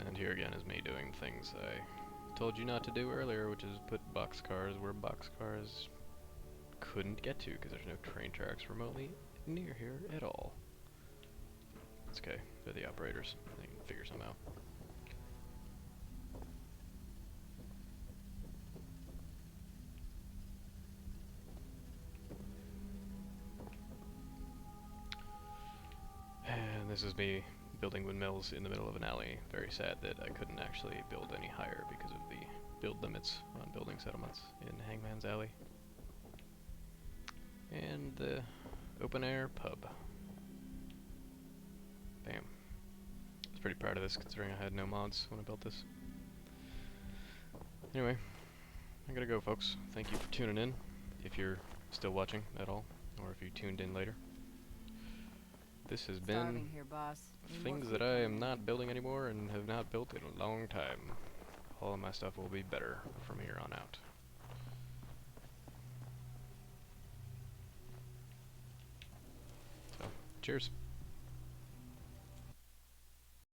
And here again is me doing things I told you not to do earlier, which is put boxcars where boxcars couldn't get to because there's no train tracks remotely near here at all. It's okay, they're the operators. They can figure something out. And this is me building windmills in the middle of an alley. Very sad that I couldn't actually build any higher because of the build limits on building settlements in Hangman's Alley. And the open air pub. Bam. I was pretty proud of this considering I had no mods when I built this. Anyway, I gotta go, folks. Thank you for tuning in, if you're still watching at all, or if you tuned in later. This has been Here, boss. things that I am not building anymore and have not built in a long time. All of my stuff will be better from here on out. So, cheers.